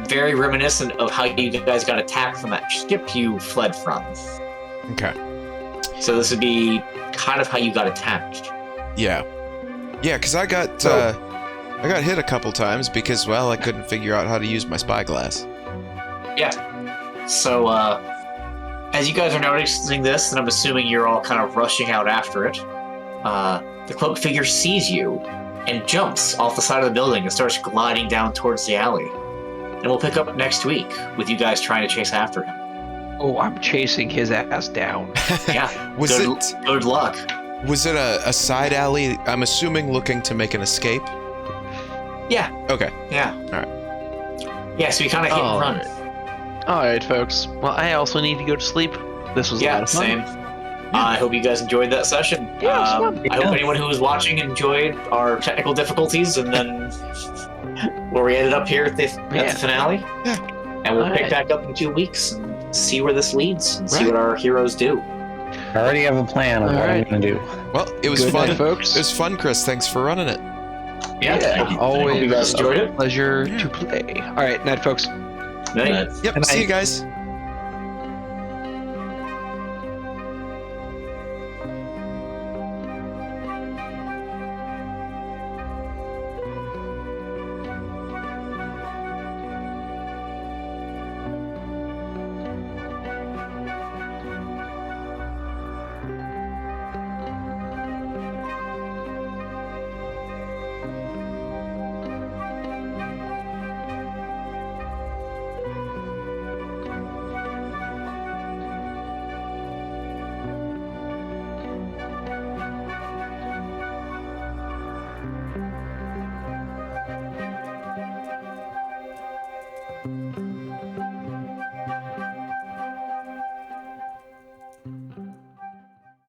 very reminiscent of how you guys got attacked from that ship you fled from. Okay. So this would be kind of how you got attacked. Yeah, because I got hit a couple times because, well, I couldn't figure out how to use my spyglass. Yeah. So, as you guys are noticing this, and I'm assuming you're all kind of rushing out after it, the cloaked figure sees you and jumps off the side of the building and starts gliding down towards the alley. And we'll pick up next week with you guys trying to chase after him. Oh, I'm chasing his ass down. Yeah. Good luck. Was it a side alley? I'm assuming looking to make an escape? Yeah. Okay. Yeah. All right. Yeah, so we kind of hit and run. Alright, folks. Well, I also need to go to sleep. This was a lot of fun. Same. I hope you guys enjoyed that session. Yeah, it was fun. I hope anyone who was watching enjoyed our technical difficulties, and then where we ended up here at the finale. Yeah. And we'll pick back up in 2 weeks and see where this leads and see what our heroes do. I already have a plan of what I'm going to do. Well, it was Good fun, night, folks. It was fun, Chris. Thanks for running it. Yeah. Always you guys enjoyed a it. pleasure to play. Alright, night, folks. Night. Yep. Good See night. you guys.